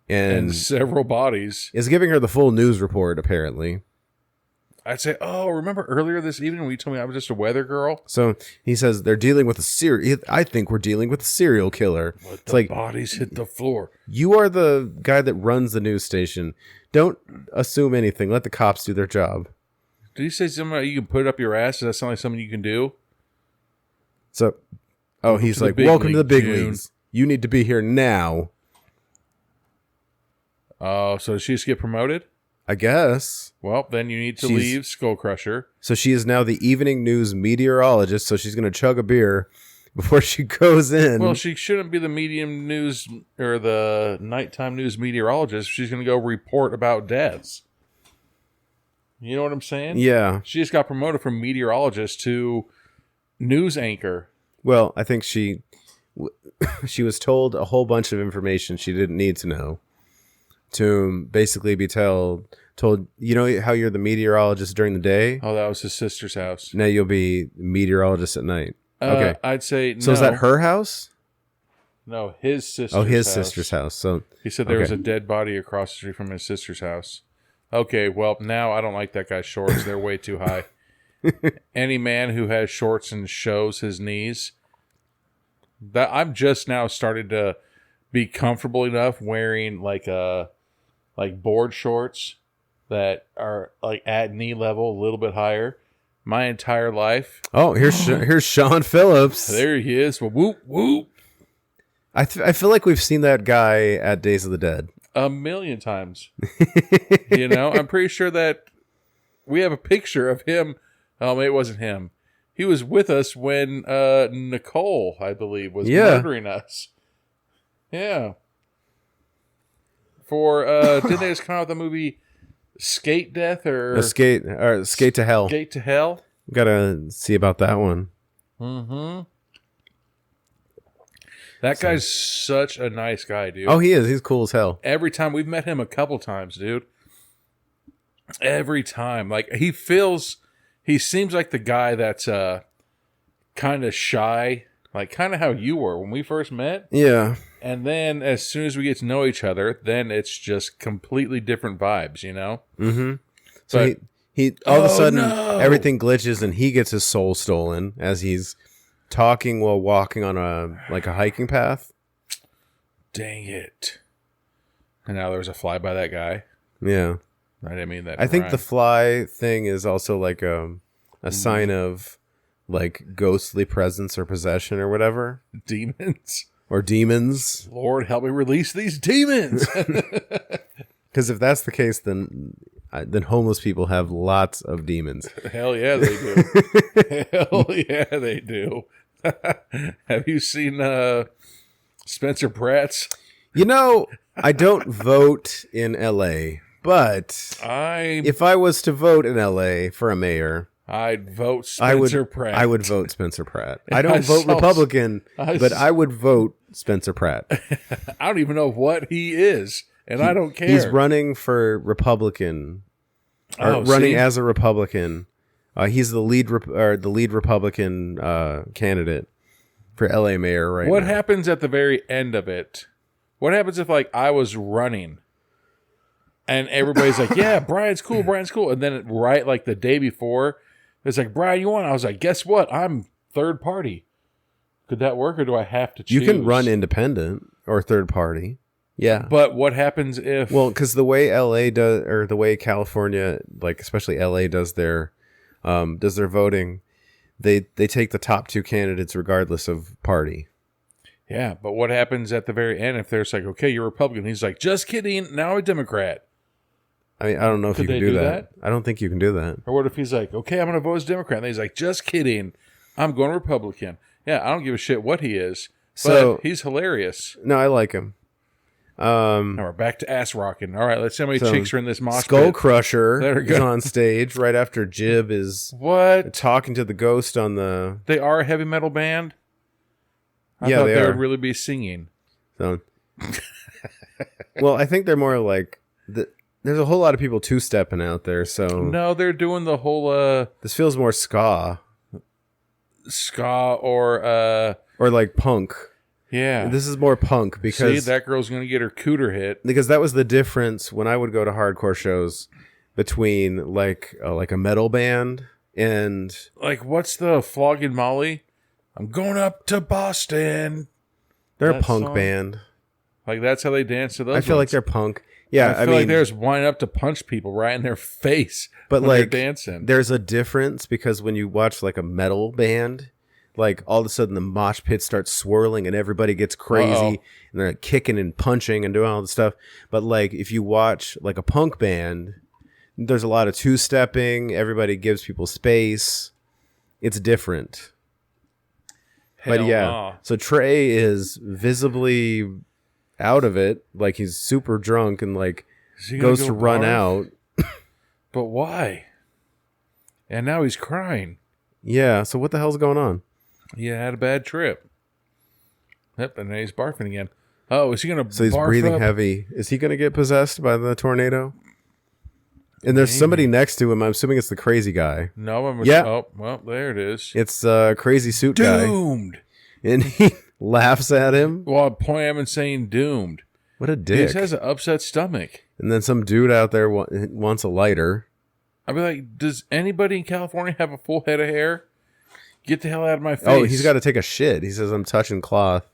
And several bodies. Is giving her the full news report, apparently. I'd say, oh, remember earlier this evening when you told me I was just a weather girl? So he says they're dealing with I think we're dealing with a serial killer. But the bodies hit the floor. You are the guy that runs the news station. Don't assume anything. Let the cops do their job. Did you say something about you can put it up your ass? Does that sound like something you can do? So, he's like, welcome to the big leagues. You need to be here now. Oh, so did she just get promoted? I guess. Well, then you need to leave Skull Crusher. So she is now the evening news meteorologist, so she's going to chug a beer before she goes in. Well, she shouldn't be the medium news or the nighttime news meteorologist. She's going to go report about deaths. You know what I'm saying? Yeah. She just got promoted from meteorologist to news anchor. Well, I think she was told a whole bunch of information she didn't need to know. To basically be told, you know how you're the meteorologist during the day? Oh, that was his sister's house. Now you'll be meteorologist at night. Okay. I'd say So is that her house? No, his sister's house. Oh, his house. sister's house. So he said there was a dead body across the street from his sister's house. Okay, well, now I don't like that guy's shorts. They're way too high. Any man who has shorts and shows his knees, that I'm just now started to be comfortable enough wearing like board shorts that are like at knee level, a little bit higher. My entire life. Oh, here's Sean Phillips. There he is. Well, whoop whoop. I feel like we've seen that guy at Days of the Dead 1,000,000 times. You know, I'm pretty sure that we have a picture of him. Oh, it wasn't him. He was with us when Nicole, I believe, was murdering us. Yeah. Didn't they just come out with the movie Skate Death or Skate to Hell? Skate to Hell. Gotta see about that one. Mm-hmm. That guy's such a nice guy, dude. Oh, he is. He's cool as hell. Every time we've met him a couple times, dude. Every time, like he seems like the guy that's kind of shy, like kind of how you were when we first met. Yeah. And then as soon as we get to know each other, then it's just completely different vibes, you know? Mm-hmm. So he all of a sudden everything glitches and he gets his soul stolen as he's talking while walking on a hiking path. Dang it. And now there's a fly by that guy. Yeah. I didn't mean that. I think the fly thing is also like a sign of like ghostly presence or possession or whatever. Demons. Or demons. Lord, help me release these demons. Because if that's the case, then homeless people have lots of demons. Hell yeah, they do. Hell yeah, they do. Have you seen Spencer Pratt's? You know, I don't vote in L.A., but if I was to vote in L.A. for a mayor, I'd vote Spencer Pratt. I would vote Spencer Pratt. I don't vote Republican, but I would vote Spencer Pratt. I don't even know what he is, and I don't care. He's running for Republican, running as a Republican. He's the lead Republican candidate for LA mayor right now. What happens at the very end of it? What happens if I was running and everybody's like, yeah, Brian's cool, and then right the day before, it's like, Brian, you won. I was like, guess what? I'm third party. Could that work, or do I have to choose? You can run independent or third party. Yeah. But what happens if... Well, because the way LA does, or the way California, especially LA does their voting, they take the top two candidates regardless of party. Yeah, but what happens at the very end if there's like, okay, you're Republican. He's like, just kidding. Now I'm a Democrat. I mean, I don't know if you can do that. I don't think you can do that. Or what if he's like, okay, I'm going to vote as Democrat. And then he's like, just kidding. I'm going Republican. Yeah, I don't give a shit what he is. But he's hilarious. No, I like him. Now we're back to ass rocking. All right, let's see how many chicks are in this mosh Skull pit. Crusher is on stage right after Jib is talking to the ghost on the... They are a heavy metal band? I thought they would really be singing. So, well, I think they're more like there's a whole lot of people two-stepping out there. So No, they're doing the whole this feels more ska or like punk. yeah. This is more punk See, because that girl's gonna get her cooter hit. that was the difference when I would go to hardcore shows between like a metal band and Like, what's the Flogging Molly? I'm going up to Boston. they're a That punk song? band. Like, that's how they dance to those. I feel like ones. they're punk. Yeah, I feel like there's winding up to punch people right in their face, but when they're like dancing. there's a difference because when you watch like a metal band, like all of a sudden the mosh pit starts swirling and everybody gets crazy Uh-oh. and they're like, kicking and punching and doing all this stuff. But like if you watch like a punk band, there's a lot of two-stepping. Everybody gives people space. It's different. But Hell yeah, no. so Trey is visibly out of it. Like he's super drunk and like Is he gonna goes go to run barf? out. But why? And now he's crying. Yeah. So what the hell's going on? He had a bad trip. Yep, and then he's barfing again. Oh, is he gonna? So he's barf breathing up? heavy. Is he going to get possessed by the tornado? And there's somebody next to him. I'm assuming it's the crazy guy. No, Yeah. Oh, well, there it is. It's crazy suit Doomed. guy. And he laughs at him. Well, I point at him and saying doomed. What a He dick. just has an upset stomach. And then some dude out there wants a lighter. I'd be like, does anybody in California have a full head of hair? Get the hell out of my face. Oh, he's got to take a shit. He says, I'm touching cloth.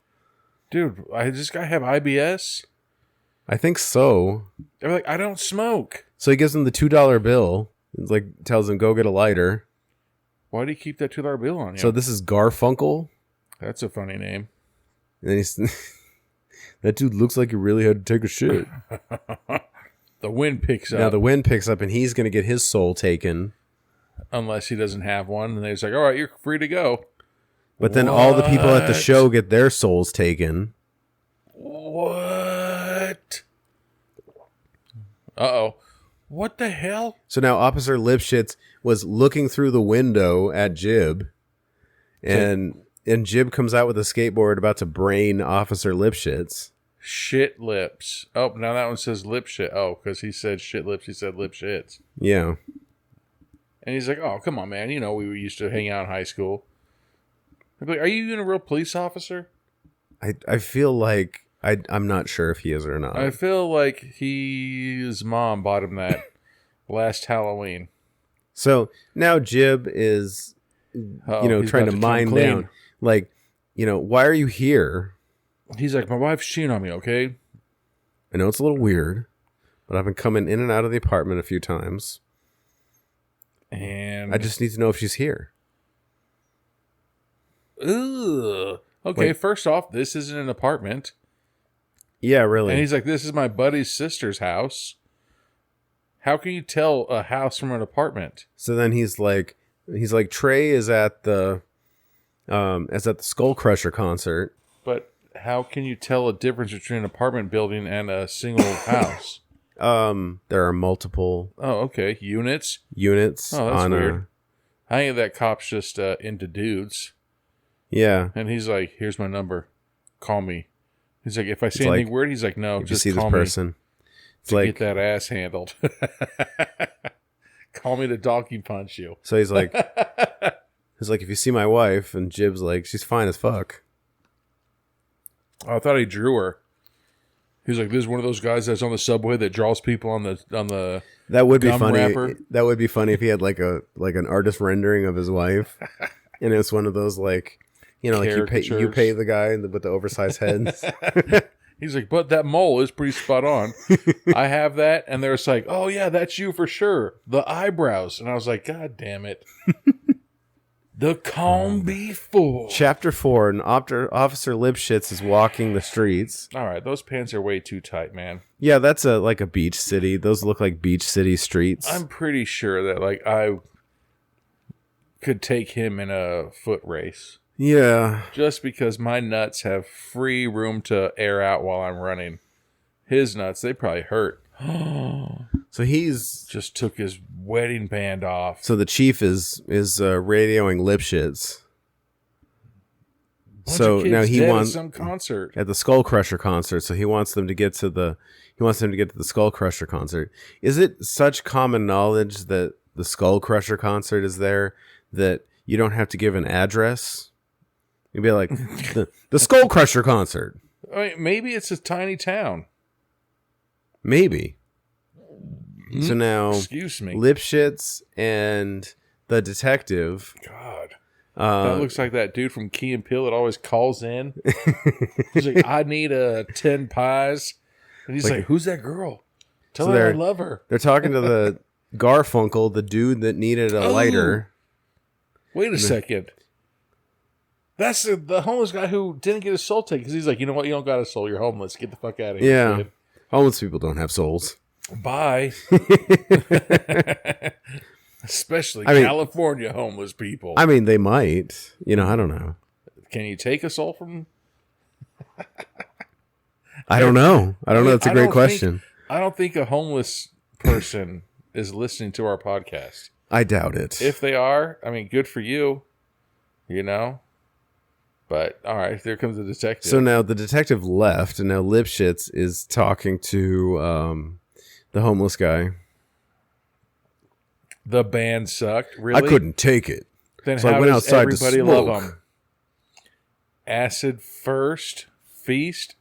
Dude, does this guy have IBS? I think so. They're like, I don't smoke. So he gives him the $2 bill. It's like tells him, go get a lighter. Why do you keep that $2 bill on you? So this is Garfunkel. That's a funny name. And then he's that dude looks like he really had to take a shit. The wind picks up. Now the wind picks up and he's going to get his soul taken. Unless he doesn't have one. And they're just like, all right, you're free to go. But then all the people at the What? show get their souls taken. What? Uh-oh. What the hell? So now Officer Lipschitz was looking through the window at Jib. And Jib comes out with a skateboard about to brain Officer Lipschitz. Shit lips. Oh, now that one says lip shit. Oh, because he said shit lips, he said lip shits. Yeah. And he's like, oh, come on, man. You know, we used to hang out in high school. I'd be like, are you even a real police officer? I feel like I'm not sure if he is or not. I feel like his mom bought him that last Halloween. So now Jib is, Uh-oh, he's trying about to come mine clean. down. Like, why are you here? He's like, my wife's cheating on me, okay? I know it's a little weird, but I've been coming in and out of the apartment a few times. And I just need to know if she's here. ugh. Okay, Like- first off, this isn't an apartment. Yeah, really. And he's like, this is my buddy's sister's house. How can you tell a house from an apartment? So then he's like, Trey is at the Skull Crusher concert. But how can you tell a difference between an apartment building and a single house? There are multiple Oh, okay. Units? units Oh, that's on weird. I think that cop's just into dudes. yeah. And he's like, here's my number. Call me. He's like, if I say It's anything like, weird, he's like, no, If you just see this call person, it's me to like get that ass handled. Call me to donkey punch you. so he's like if you see my wife, and Jib's like, she's fine as fuck. Oh, I thought he drew her. He's like, this is one of those guys that's on the subway that draws people on the. That would be Gum funny. wrapper. That would be funny if he had like an artist rendering of his wife, and it's one of those like like you Caricatures. pay the guy with the oversized heads. He's like, but that mole is pretty spot on. I have that, and they're just like, oh yeah, that's you for sure. The eyebrows, and I was like, God damn it. The calm before. Chapter 4, and Officer Lipschitz is walking the streets. All right, those pants are way too tight, man. Yeah, that's like a beach city. Those look like beach city streets. I'm pretty sure that like I could take him in a foot race. Yeah. Just because my nuts have free room to air out while I'm running. His nuts, they probably hurt. So he's Just took his wedding band off. so the chief is radioing Lipschitz. So now he wants some concert at the Skull Crusher concert. So he wants them to get to the Skull Crusher concert. Is it such common knowledge that the Skull Crusher concert is there that you don't have to give an address? You'd be like the Skull Crusher concert. I mean, maybe it's a tiny town. Maybe. So now, excuse me, Lipschitz and the detective. God. That looks like that dude from Key and Peele that always calls in. He's like, I need 10 pies. And he's like, who's that girl? Tell her I love her. They're talking to the Garfunkel, the dude that needed a lighter. Wait a second. That's the homeless guy who didn't get his soul taken because he's like, you know what? You don't got a soul. You're homeless. Get the fuck out of here. Yeah. Kid. Homeless people don't have souls. Bye. Especially California homeless people. I mean, they might. I don't know. Can you take a soul from... I don't know. That's a great question. I don't think a homeless person is listening to our podcast. I doubt it. If they are, I mean, good for you. But, all right, there comes the detective. So now the detective left, and now Lipschitz is talking to the homeless guy. The band sucked. Really? I couldn't take it. Then so how I went does outside everybody to love smoke. them? Acid first, feast.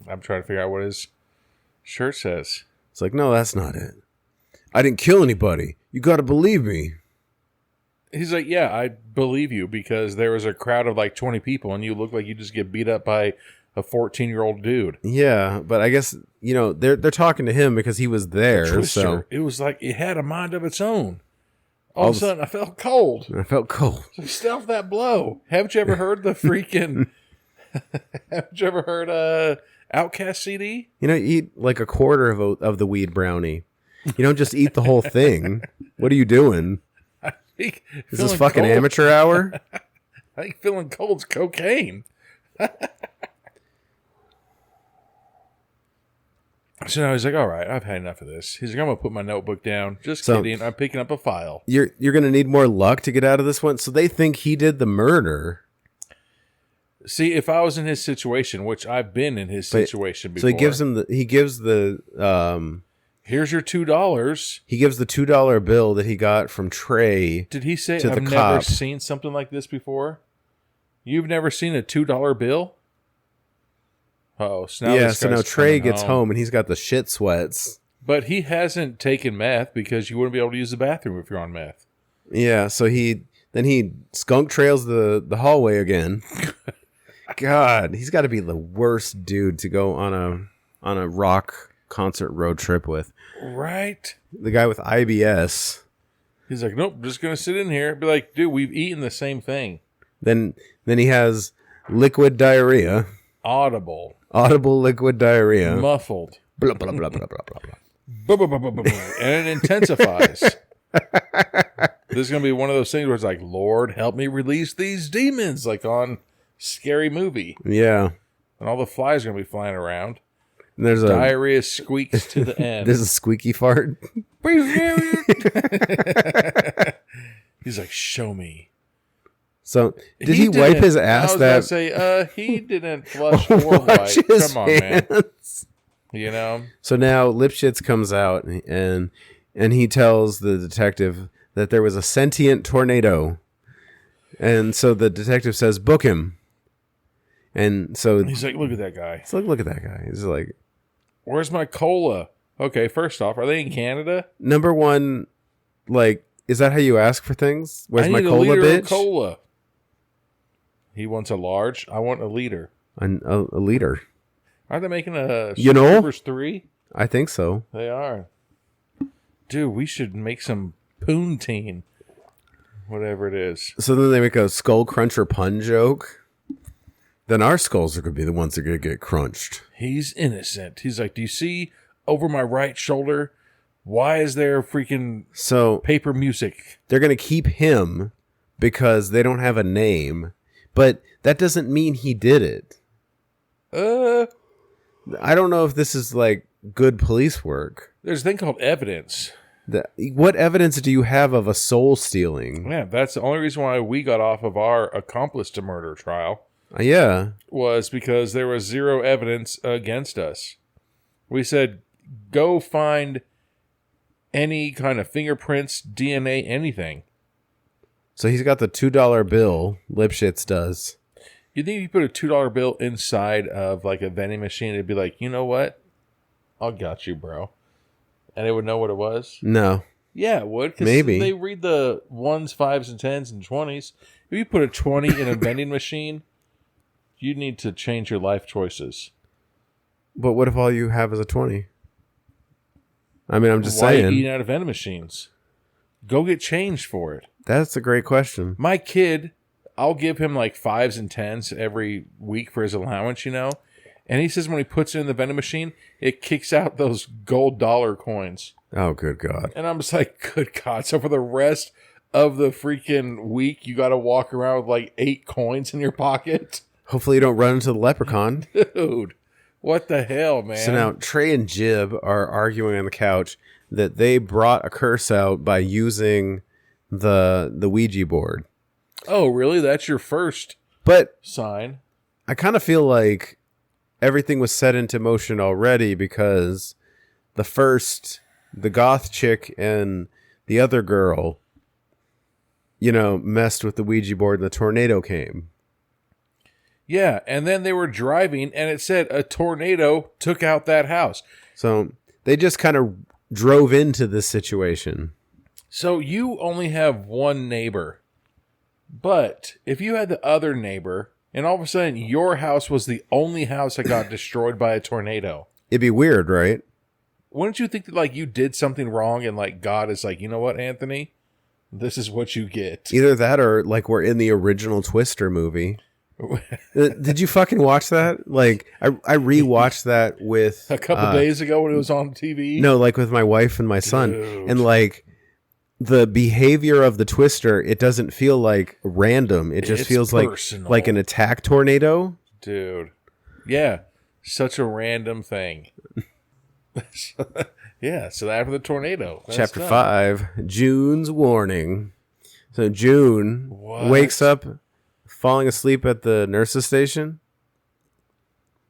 I'm trying to figure out what his shirt says. It's like, no, that's not it. I didn't kill anybody. You got to believe me. He's like, yeah, I believe you because there was a crowd of like 20 people and you look like you just get beat up by a 14-year-old dude. Yeah, but I guess, they're talking to him because he was there. Twister. So it was like it had a mind of its own. All of a sudden, I felt cold. So stuff that blow. Haven't you ever heard the freaking... Haven't you ever heard Outcast CD? Eat like a quarter of the weed brownie. You don't just eat the whole thing. What are you doing? Is this fucking cold. amateur hour? I think feeling cold's cocaine. So now he's like, all right, I've had enough of this. He's like, I'm going to put my notebook down. Just kidding. I'm picking up a file. You're going to need more luck to get out of this one. So they think he did the murder. See, if I was in his situation, which I've been in his situation before. So he gives him here's your $2. He gives the $2 bill that he got from Trey. Did he say, to I've the never cop. seen something like this before? You've never seen a $2 bill? Oh, so now so now Trey gets home and he's got the shit sweats. But he hasn't taken meth because you wouldn't be able to use the bathroom if you're on meth. Yeah, so he skunk trails the hallway again. God, he's got to be the worst dude to go on a rock concert road trip with. Right? The guy with IBS. He's like, nope, just going to sit in here. Be like, dude, we've eaten the same thing. Then he has liquid diarrhea. Audible liquid diarrhea. Muffled. Blah, blah, blah, blah, blah, blah, blah. And it intensifies. This is going to be one of those things where it's like, Lord, help me release these demons, like on Scary Movie. Yeah. And all the flies are going to be flying around. And there's diarrhea squeaks to the end. There's a squeaky fart. He's like, show me. So, did he wipe his ass? I was going to say, he didn't flush or wipe. Come on, hands. man. So now Lipschitz comes out and he tells the detective that there was a sentient tornado. And so the detective says, book him. And so he's like, look at that guy. So look at that guy. He's like, where's my cola? Okay, first off, are they in Canada? Number one, like, is that how you ask for things? Where's my cola, a liter bitch? Of cola. He wants a large. I want a liter. A liter. Aren't they making a Troopers 3? I think so. They are. Dude, we should make some poontine. Whatever it is. So then they make a skull cruncher pun joke. Then our skulls are going to be the ones that are going to get crunched. He's innocent. He's like, do you see over my right shoulder? Why is there freaking paper music? They're going to keep him because they don't have a name. But that doesn't mean he did it. I don't know if this is like good police work. There's a thing called evidence. What evidence do you have of a soul stealing? Yeah, that's the only reason why we got off of our accomplice to murder trial. Yeah. Was because there was zero evidence against us. We said, go find any kind of fingerprints, DNA, anything. So he's got the $2 bill, Lipschitz does. You think if you put a $2 bill inside of like a vending machine, it'd be like, you know what? I'll got you, bro. And it would know what it was? No. Yeah, it would. 'Cause maybe. They read the 1s, 5s, and 10s, and 20s. If you put a 20 in a vending machine, you need to change your life choices. But what if all you have is a 20? I mean, I'm just Why are you saying. eating out of vending machines? Go get changed for it. That's a great question. My kid, I'll give him like 5s and 10s every week for his allowance, you know? And he says when he puts it in the vending machine, it kicks out those gold dollar coins. Oh, good God. And I'm just like, good God. So for the rest of the freaking week, you got to walk around with like 8 coins in your pocket? Hopefully you don't run into the leprechaun. Dude, what the hell, man? So now Trey and Jib are arguing on the couch that they brought a curse out by using the Ouija board. Oh, really? That's your first But sign? I kind of feel like everything was set into motion already because the goth chick and the other girl, messed with the Ouija board and the tornado came. Yeah, and then they were driving, and it said a tornado took out that house. So they just kind of drove into this situation. So you only have one neighbor. But if you had the other neighbor, and all of a sudden your house was the only house that got destroyed by a tornado, It'd be weird, right? wouldn't you think that like you did something wrong and like God is like, you know what, Anthony? This is what you get. Either that or like we're in the original Twister movie. Did you fucking watch that? Like, I rewatched that with A couple days ago when it was on TV? No, like with my wife and my son, Dude. and like the behavior of the Twister, it doesn't feel like random. It just It's feels personal. like an attack tornado. Dude. Yeah. Such a random thing. Yeah, so after the tornado. That's Chapter done. 5, June's warning. So June What? wakes up falling asleep at the nurse's station.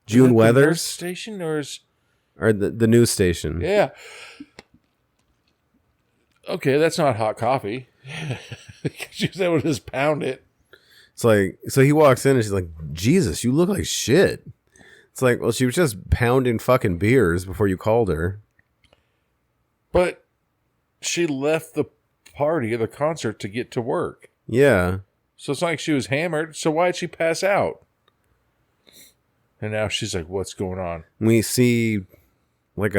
June Is it the nurse Weathers, station or is or the news station. yeah. Okay, that's not hot coffee. She said we'll just pound it. It's like, so he walks in and she's like, Jesus, you look like shit. It's like, well, she was just pounding fucking beers before you called her. But she left the party or the concert to get to work. Yeah. So it's not like she was hammered. So why did she pass out? And now she's like, what's going on? We see like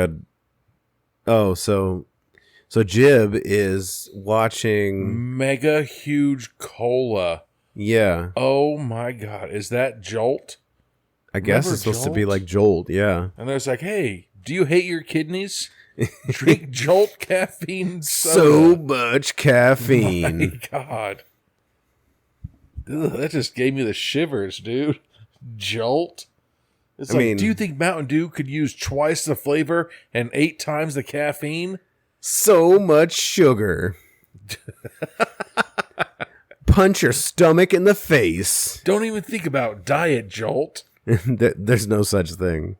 so Jib is watching. Mega huge cola. Yeah. Oh my God. Is that Jolt? I guess Remember it's supposed to be Jolt? like Jolt. Yeah. And there's like, hey, do you hate your kidneys? Drink Jolt caffeine So soda. much caffeine. My God. Ugh, that just gave me the shivers, dude. Jolt. It's I like, mean- do you think Mountain Dew could use twice the flavor and 8 times the caffeine? So much sugar. Punch your stomach in the face. Don't even think about Diet Jolt. There's no such thing.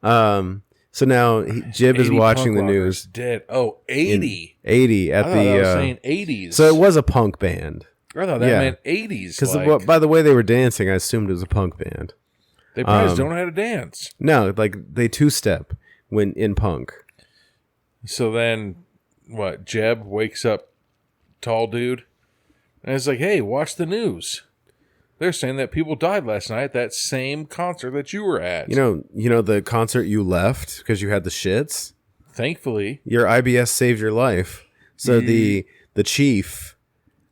So now Jib is 80 watching the punk rockers news. Dead. Oh, 80. 80 at I thought I was the. saying 80s. So it was a punk band. I thought that yeah. meant 80s. Because Like, by the way they were dancing, I assumed it was a punk band. they probably just don't know how to dance. No, like they two-step when in punk. So then, what? Jeb wakes up, tall dude, and it's like, "Hey, watch the news. They're saying that people died last night at that same concert that you were at." You know the concert you left because you had the shits. Thankfully, Your IBS saved your life. So the chief,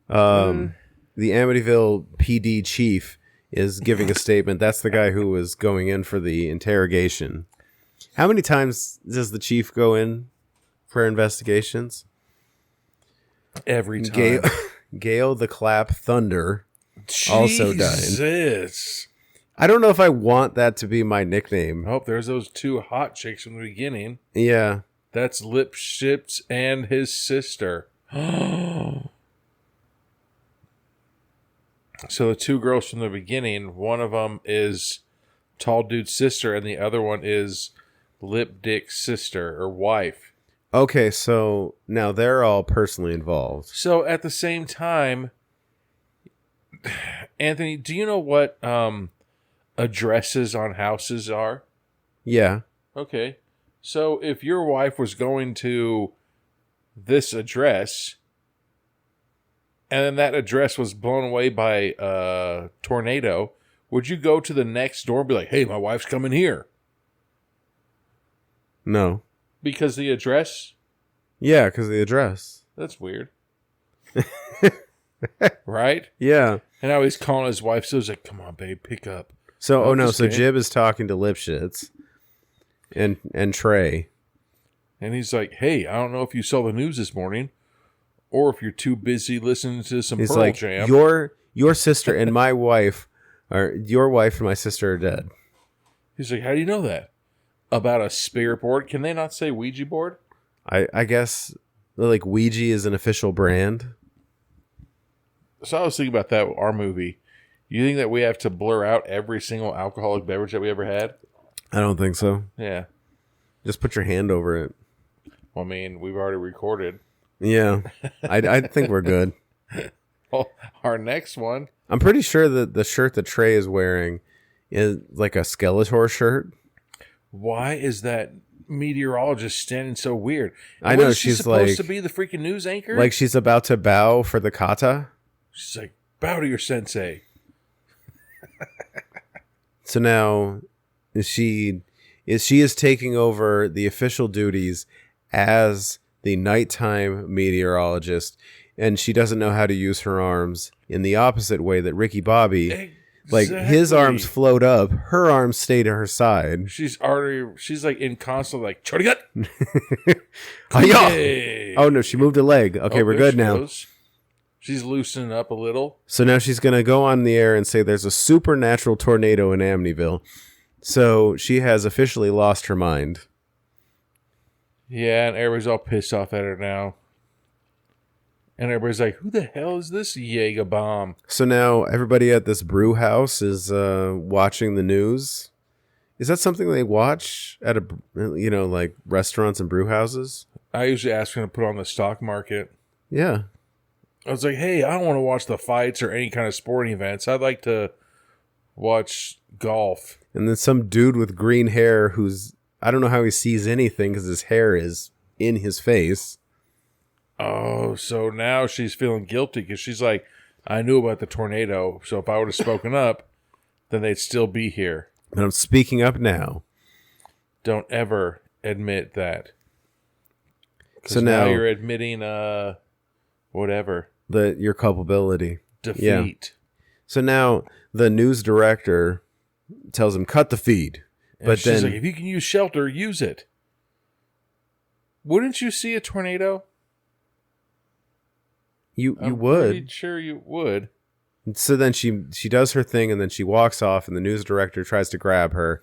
the Amityville PD chief, is giving a statement. That's the guy who was going in for the interrogation. How many times does the chief go in for investigations? every time. Gale the Clap Thunder also died. Jesus. I don't know if I want that to be my nickname. Oh, there's those 2 hot chicks from the beginning. Yeah. That's Lipschitz and his sister. So the two girls from the beginning, one of them is Tall Dude's sister, and the other one is Lip Dick's sister or wife. Okay, so now they're all personally involved. So at the same time, Anthony, do you know what addresses on houses are? Yeah. Okay. So if your wife was going to this address, and then that address was blown away by a tornado, would you go to the next door and be like, hey, my wife's coming here? No. Because the address? Yeah, because the address. That's weird. Right? Yeah. And now he's calling his wife, so he's like, come on, babe, pick up. So, I'm no, just so kidding. Jib is talking to Lipschitz and Trey. And he's like, hey, I don't know if you saw the news this morning, or if you're too busy listening to some He's Pearl like, Jam. your sister and my wife, or your wife and my sister are dead. He's like, how do you know that? About a spirit board? Can they not say Ouija board? I guess, like, Ouija is an official brand. So I was thinking about that, our movie. You think that we have to blur out every single alcoholic beverage that we ever had? I don't think so. Yeah. Just put your hand over it. Well, I mean, we've already recorded. Yeah. I think we're good. Well, our next one. I'm pretty sure that the shirt that Trey is wearing is like a Skeletor shirt. Why is that meteorologist standing so weird? I know, What, is she she's supposed like- to be the freaking news anchor? Like she's about to bow for the kata. She's like, bow to your sensei. So now she is taking over the official duties as the nighttime meteorologist, and she doesn't know how to use her arms in the opposite way that Ricky Bobby, like his Exactly. arms float up, her arms stay to her side. She's like in constant like chody gut. Hi-ya! Hey. Oh no, she moved a leg. Okay, Oh, we're there good she now. goes. She's loosening up a little. So now she's going to go on the air and say there's a supernatural tornado in Amityville. So she has officially lost her mind. Yeah, and everybody's all pissed off at her now. And everybody's like, who the hell is this Jaeger bomb? So now everybody at this brew house is watching the news. Is that something they watch at like restaurants and brew houses? I usually ask them to put on the stock market. Yeah. I was like, hey, I don't want to watch the fights or any kind of sporting events. I'd like to watch golf. And then some dude with green hair I don't know how he sees anything because his hair is in his face. Oh, so now she's feeling guilty because she's like, I knew about the tornado, so if I would have spoken up, then they'd still be here. And I'm speaking up now. Don't ever admit that. So now now you're admitting whatever. your culpability. Defeat. So now the news director tells him, cut the feed. And But she's then like, if you can use shelter, use it. Wouldn't you see a tornado? you I'm would. pretty sure you would. So then she does her thing and then she walks off and the news director tries to grab her.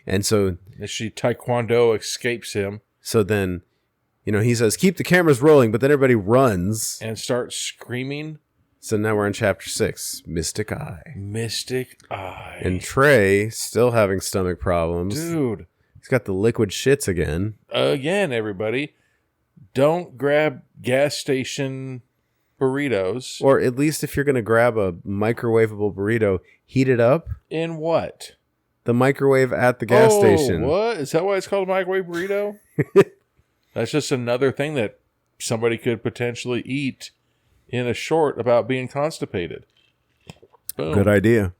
And so And she taekwondo escapes him then, he says, keep the cameras rolling, but then everybody runs. and starts screaming, So now we're in chapter 6, Mystic Eye. Mystic Eye. And Trey, still having stomach problems. Dude, He's got the liquid shits again. again, everybody, don't grab gas station burritos. Or at least if you're going to grab a microwavable burrito, heat it up. In what? The microwave at the gas station. What? Is that why it's called a microwave burrito? That's just another thing that somebody could potentially eat in a short about being constipated. Boom. Good idea.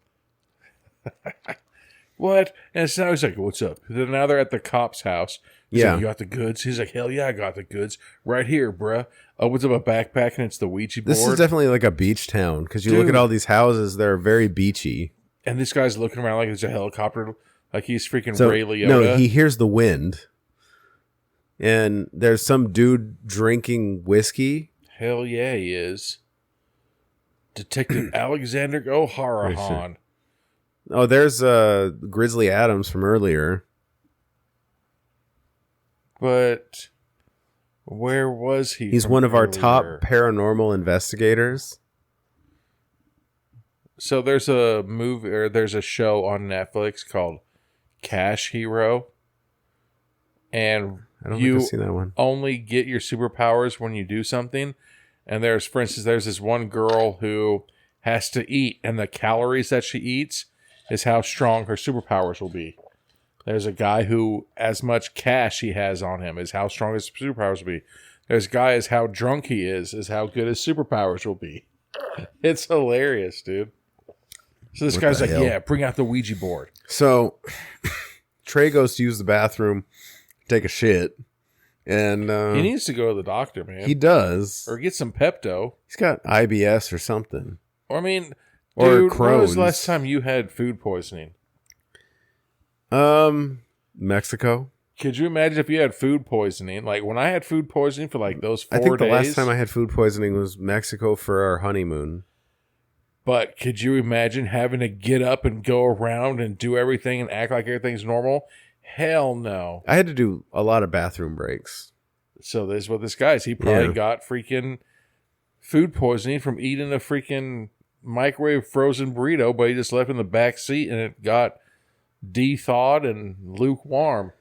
What? And so now he's like, what's up? Now they're at the cop's house. He's Yeah. like, you got the goods? He's like, hell yeah, I got the goods. Right here, bruh. Opens up a backpack and it's the Ouija board. This is definitely like a beach town because you look Dude. at all these houses, they're very beachy. And this guy's looking around like there's a helicopter, like he's freaking So, Ray Liotta. no, he hears the wind. And there's some dude drinking whiskey. Hell yeah, he is. Detective Alexander O'Harahan. Oh, there's Grizzly Adams from earlier. But Where was he? He's from one of our earlier? top paranormal investigators. So there's a movie or there's a show on Netflix called Cash Hero, and I don't think I've seen that one. only get your superpowers when you do something. And for instance, there's this one girl who has to eat, and the calories that she eats is how strong her superpowers will be. There's a guy who, as much cash he has on him, is how strong his superpowers will be. There's a guy as how drunk he is how good his superpowers will be. It's hilarious, dude. So this guy's like, yeah, bring out the Ouija board. So Trey goes to use the bathroom, take a shit, and He needs to go to the doctor, man. he does. Or get some Pepto. He's got IBS or something. Or, I mean, Or dude, when was Crohn's. the last time you had food poisoning? Mexico. Could you imagine if you had food poisoning? Like, when I had food poisoning for, like, those 4 I think the days. last time I had food poisoning was Mexico for our honeymoon. But could you imagine having to get up and go around and do everything and act like everything's normal? Hell no. I had to do a lot of bathroom breaks. So this is what this guy is. He probably Yeah. got freaking food poisoning from eating a freaking microwave frozen burrito, but he just left in the back seat and it got de-thawed and lukewarm.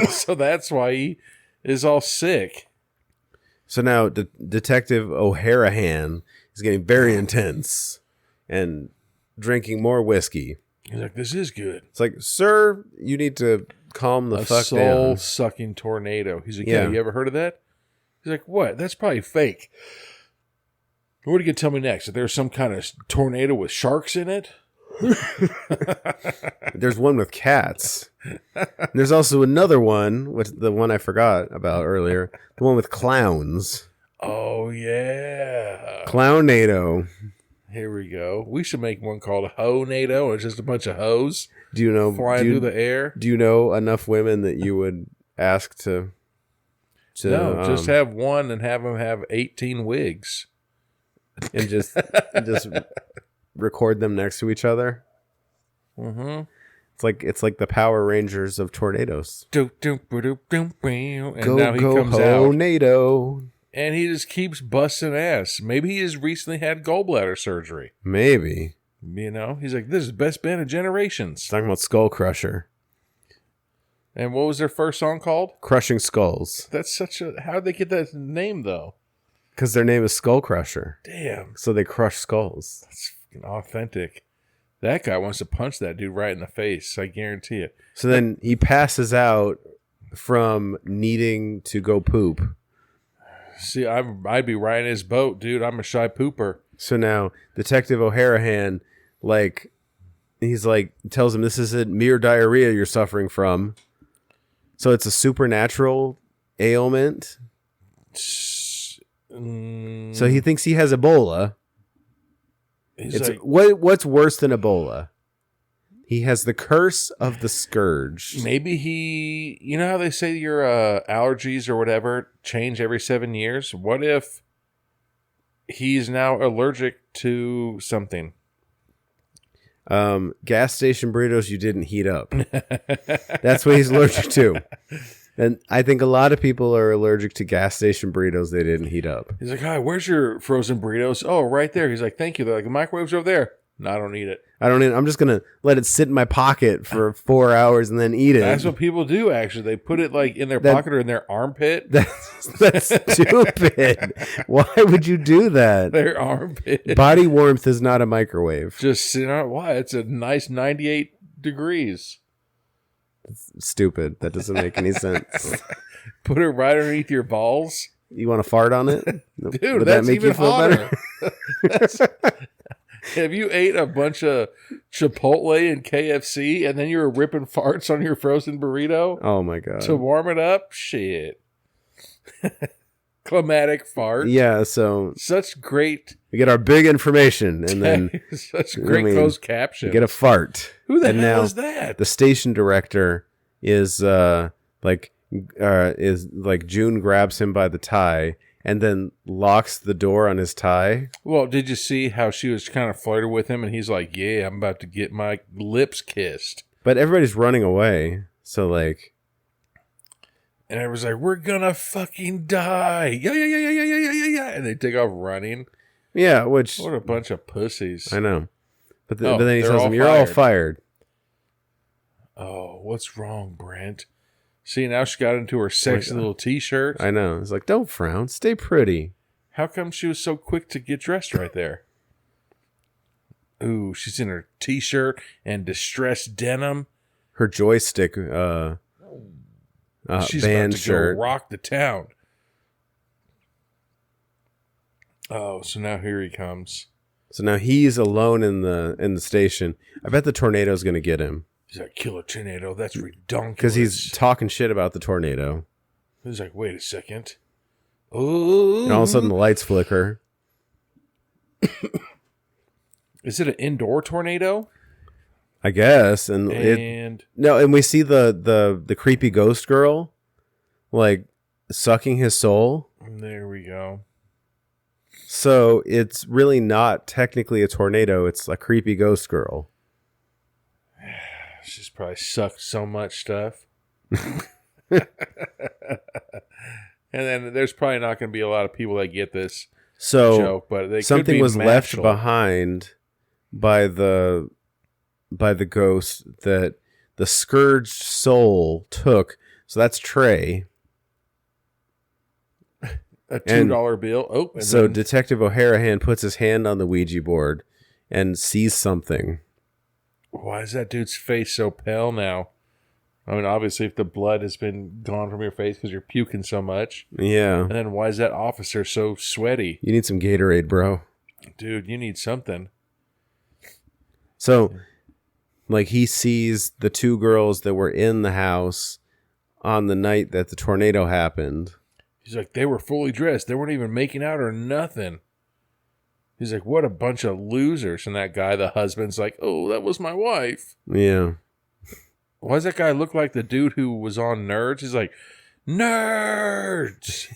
So that's why he is all sick. So now Detective O'Harahan is getting very intense and drinking more whiskey. He's like, this is good. It's like, sir, you need to calm the A fuck down. soul-sucking tornado. He's like, yeah, you ever heard of that? He's like, what? That's probably fake. What are you going to tell me next? That there's some kind of tornado with sharks in it? There's one with cats. There's also another one, the one I forgot about earlier, the one with clowns. Oh, yeah. Clownado. Here we go. We should make one called Ho-nado. It's just a bunch of hoes Do you know? flying do you, through the air. do you know enough women that you would ask to No, just have one and have them have 18 wigs. and just record them next to each other? Mm-hmm. It's like the Power Rangers of tornadoes. And now he Go comes out. Ho-nado. And he just keeps busting ass. Maybe he has recently had gallbladder surgery. Maybe. You know, he's like, this is the best band of generations. Talking about Skull Crusher. And what was their first song called? Crushing Skulls. That's such a... How'd they get that name, though? Because their name is Skull Crusher. Damn. So they crush skulls. That's fucking authentic. That guy wants to punch that dude right in the face. I guarantee it. So then he passes out from needing to go poop. See, I'd be right in his boat, dude. I'm a shy pooper. So now Detective O'Harahan, tells him this isn't mere diarrhea you're suffering from. So it's a supernatural ailment. So he thinks he has Ebola. He's It's like, what's worse than Ebola? He has the curse of the scourge. maybe he... You know how they say your allergies or whatever change every 7 years? What if he's now allergic to something? Gas station burritos you didn't heat up. That's what he's allergic to. And I think a lot of people are allergic to gas station burritos they didn't heat up. He's like, hi, where's your frozen burritos? Oh, right there. He's like, thank you. They're like, the microwave's over there. No, I don't need it. I'm just going to let it sit in my pocket for 4 hours and then eat it. That's what people do, actually. They put it like in their pocket or in their armpit. That's stupid. Why would you do that? Their armpit. Body warmth is not a microwave. Just sitting on why? It's a nice 98 degrees. Stupid. That doesn't make any sense. Put it right underneath your balls. You want to fart on it? Dude, Would that's that make even you feel hotter. better? Have you ate a bunch of Chipotle and KFC and then you were ripping farts on your frozen burrito Oh my god. to warm it up? Shit. Climatic fart. Yeah, so Such great, we get our big information and then such great we closed caption. get a fart. Who the and hell now is that? The station director is June grabs him by the tie and then locks the door on his tie. Well, did you see how she was kind of flirting with him and he's like, yeah, I'm about to get my lips kissed. But everybody's running away. So And everyone's like, we're gonna fucking die. Yeah. And they take off running. Yeah, which... What a bunch of pussies. I know. But Oh, then he they're tells all him, you're all fired. Oh, what's wrong, Brent? See, now she got into her sexy little t-shirt. I know. It's like, don't frown. Stay pretty. How come she was so quick to get dressed right there? Ooh, she's in her t-shirt and distressed denim. Her joystick She's band about to shirt. go rock the town. Oh, so now here he comes. So now he's alone in the station. I bet the tornado's going to get him. He's like, kill a tornado. That's redonkulous. Because he's talking shit about the tornado. He's like, wait a second. Oh. And all of a sudden the lights flicker. Is it an indoor tornado? I guess. And we see the creepy ghost girl like sucking his soul. There we go. So it's really not technically a tornado. It's a creepy ghost girl. She's probably sucked so much stuff. And then there's probably not going to be a lot of people that get this joke, but they something could be was left Mashal. behind by the ghost that the scourged soul took. So that's Trey. A $2 bill. Oh, and so then, Detective O'Harahan puts his hand on the Ouija board and sees something. why is that dude's face so pale now? I mean, obviously, if the blood has been gone from your face because you're puking so much. Yeah. And then why is that officer so sweaty? You need some Gatorade, bro. Dude, you need something. So, like, he sees the two girls that were in the house on the night that the tornado happened. He's like, they were fully dressed. They weren't even making out or nothing. He's like, what a bunch of losers. And that guy, the husband's like, oh, that was my wife. Yeah. Why does that guy look like the dude who was on Nerds? He's like, nerds.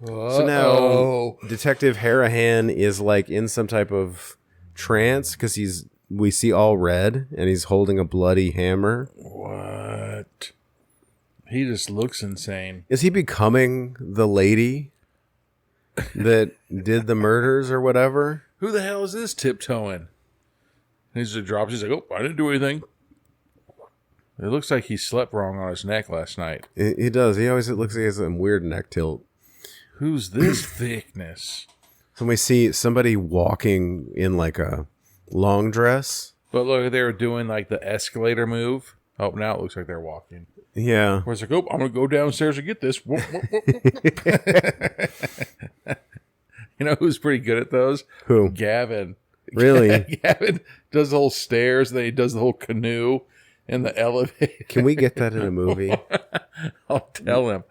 So now Detective Harahan is like in some type of trance because we see all red and he's holding a bloody hammer. What? He just looks insane. Is he becoming the lady that did the murders or whatever? Who the hell is this tiptoeing? He just drops. He's like, oh, I didn't do anything. It looks like he slept wrong on his neck last night. He does. He always looks like he has a weird neck tilt. Who's this thickness? So we see somebody walking in like a long dress. But look, they were doing like the escalator move. Oh, now it looks like they're walking. Yeah. Where it's like, oh, I'm going to go downstairs and get this. Whoop, whoop, whoop. You know who's pretty good at those? Who? Gavin. Really? Gavin does the whole stairs, and then he does the whole canoe and the elevator. Can we get that in a movie? I'll tell him.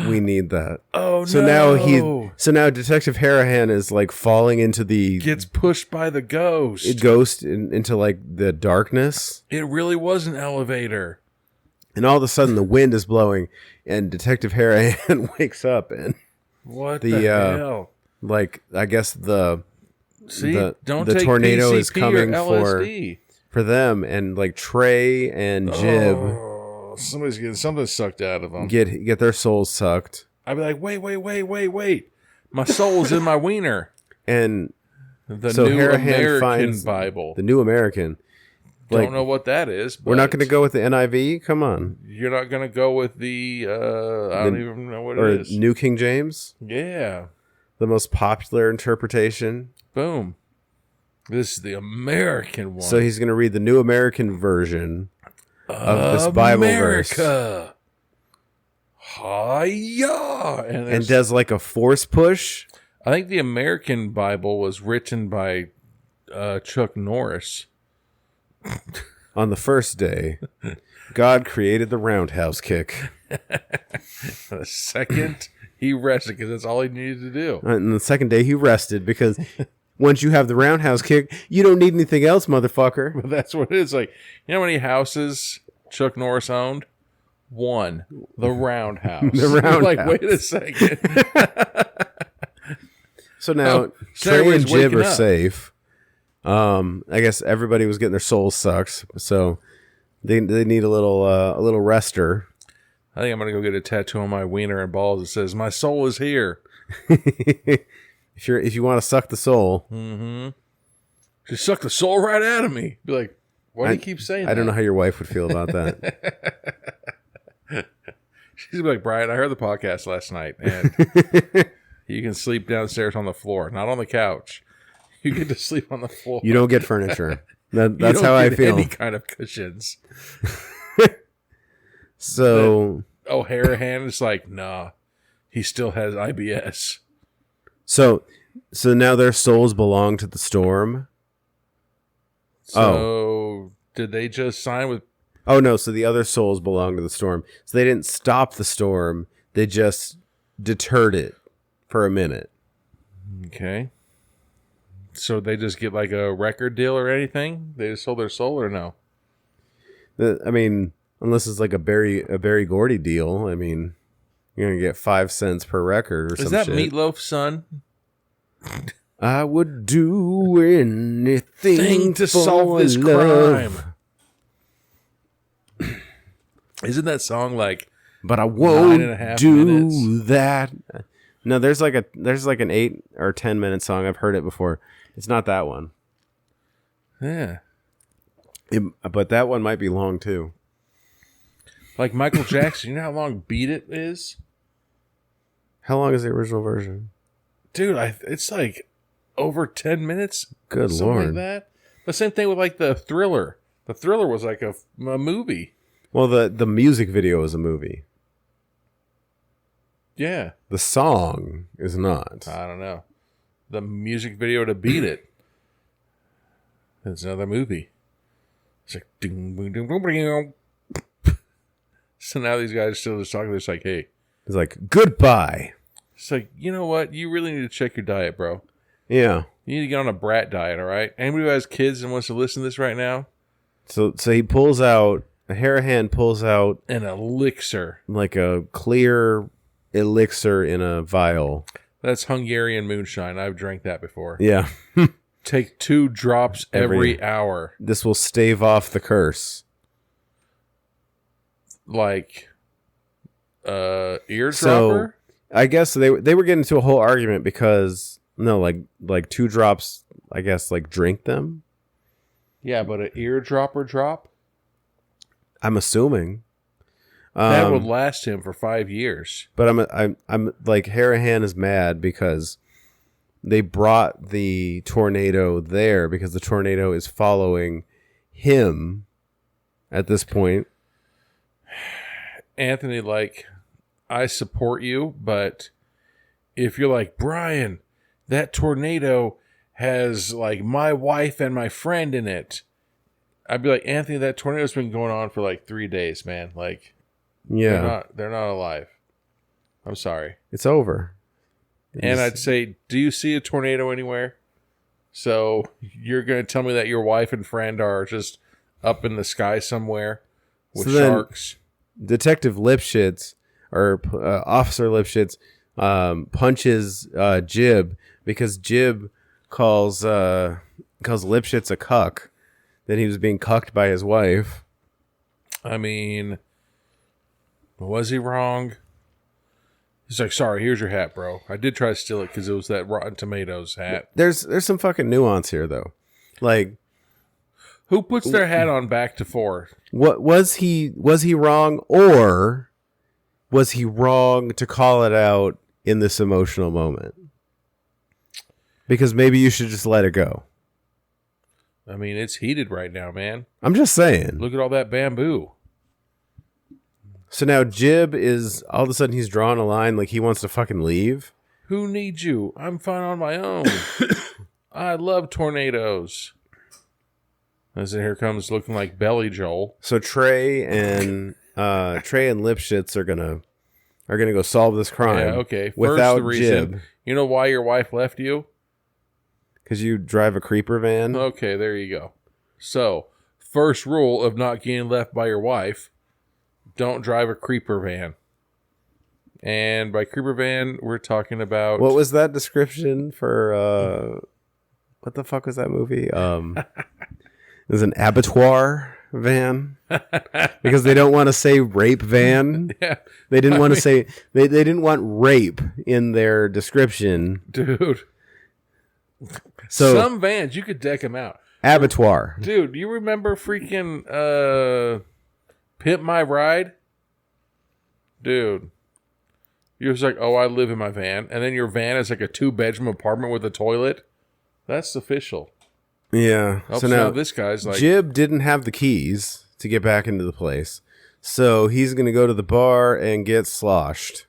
We need that. Oh, So no. now Detective Harahan is like falling into the Gets pushed by the ghost. ghost into like the darkness. It really was an elevator. And all of a sudden the wind is blowing and Detective Harahan wakes up and What The, the hell? like I guess the Don't the take tornado PCP is coming or LSD. for them and like Trey and Jib Oh, somebody's getting something sucked out of them. get their souls sucked. I'd be like, wait. My soul's in my wiener. And The so New Harahan American finds Bible. the New American. Don't know what that is. We're not but going to go with the NIV. Come on, You're not going to go with the, I don't even know what or it is. New King James, Yeah. the most popular interpretation. Boom. This is the American one. So he's going to read the New American version of this Bible verse America. Hi-ya. And and does like a force push. I think the American Bible was written by Chuck Norris. On the first day, God created the roundhouse kick. The second, he rested because that's all he needed to do. And the second day, he rested because once you have the roundhouse kick, you don't need anything else, motherfucker. But that's what it is. Like, you know how many houses Chuck Norris owned? One. The roundhouse. The roundhouse. Like, wait a second. So now so Trey and everybody's Jib waking are up. safe. I guess everybody was getting their souls sucked, so they need a little rester. I think I'm going to go get a tattoo on my wiener and balls that says, "My soul is here." If you want to suck the soul. Just suck the soul right out of me. Be like, why do you keep saying that? I don't know how your wife would feel about that. She's like, Brian, I heard the podcast last night, and you can sleep downstairs on the floor, not on the couch. You get to sleep on the floor. You don't get furniture. That's you don't how I get feel. Any kind of cushions. So, O'Harahan is like, nah, he still has IBS. So now their souls belong to the storm. So did they just sign with? Oh no! So the other souls belong to the storm. So they didn't stop the storm. They just deterred it for a minute. Okay. So they just get like a record deal or anything? They just sold their soul or no? I mean, unless it's like a Barry Gordy deal. I mean, you're gonna get 5 cents per record or something. Is that Meatloaf's son? I would do anything to for solve this love. crime. Isn't that song like? But I 9.5 won't do minutes? that. No, there's like an 8 or 10 minute song. I've heard it before. It's not that one. Yeah. But that one might be long too. Like Michael Jackson. You know how long Beat It is? How long is the original version? Dude, it's like over 10 minutes. Good something Lord. like that. The same thing with like the Thriller. The Thriller was like a movie. Well, the music video is a movie. Yeah. The song is not. I don't know. The music video to Beat It. It's another movie. It's like ding, boom, ding, boom, boom. So now these guys are still just talking. They're just like, hey. It's like, goodbye. It's like, you know what? You really need to check your diet, bro. Yeah. You need to get on a brat diet, all right? Anybody who has kids and wants to listen to this right now? So he pulls out, Harahan pulls out An elixir. like a clear elixir in a vial. That's Hungarian moonshine. I've drank that before. Yeah. Take 2 drops every hour. This will stave off the curse. Like, eardropper? So I guess they were getting into a whole argument because like 2 drops, I guess, like drink them. Yeah, but an eardropper drop? I'm assuming. That would last him for 5 years. But I'm like, Harahan is mad because they brought the tornado there because the tornado is following him at this point. Anthony, like, I support you, but if you're like, Brian, that tornado has like my wife and my friend in it, I'd be like, Anthony, that tornado's been going on for like 3 days, man. Like, Yeah. they're not alive. I'm sorry. It's over. And I'd say, do you see a tornado anywhere? So you're going to tell me that your wife and friend are just up in the sky somewhere with sharks? Detective Lipschitz, or Officer Lipschitz, punches Jib because Jib calls Lipschitz a cuck. That he was being cucked by his wife. I mean, was he wrong? He's like, sorry, here's your hat, bro. I did try to steal it because it was that Rotten Tomatoes hat. There's some fucking nuance here, though. Like, who puts their hat on back to 4? what was he wrong, or was he wrong to call it out in this emotional moment? Because maybe you should just let it go. I mean, it's heated right now, man. I'm just saying. Look at all that bamboo. So now Jib is, all of a sudden he's drawing a line like he wants to fucking leave. Who needs you? I'm fine on my own. I love tornadoes. As here comes looking like Belly Joel. So Trey and Lipschitz are gonna go solve this crime. Yeah, okay. First, without the reason, Jib. you know why your wife left you? Because you drive a creeper van. Okay, there you go. So, first rule of not getting left by your wife: don't drive a creeper van. And by creeper van, we're talking about... What was that description for, what the fuck was that movie? It was an abattoir. van because they don't want to say rape van. Yeah. They didn't want to say they didn't want rape in their description. Dude. So some vans, you could deck them out. abattoir. Dude, you remember freaking Pimp My Ride? Dude. You're just like, oh, I live in my van. And then your van is like a 2-bedroom apartment with a toilet. That's official. Yeah. Oh, so now this guy's like... Jib didn't have the keys to get back into the place. So he's going to go to the bar and get sloshed.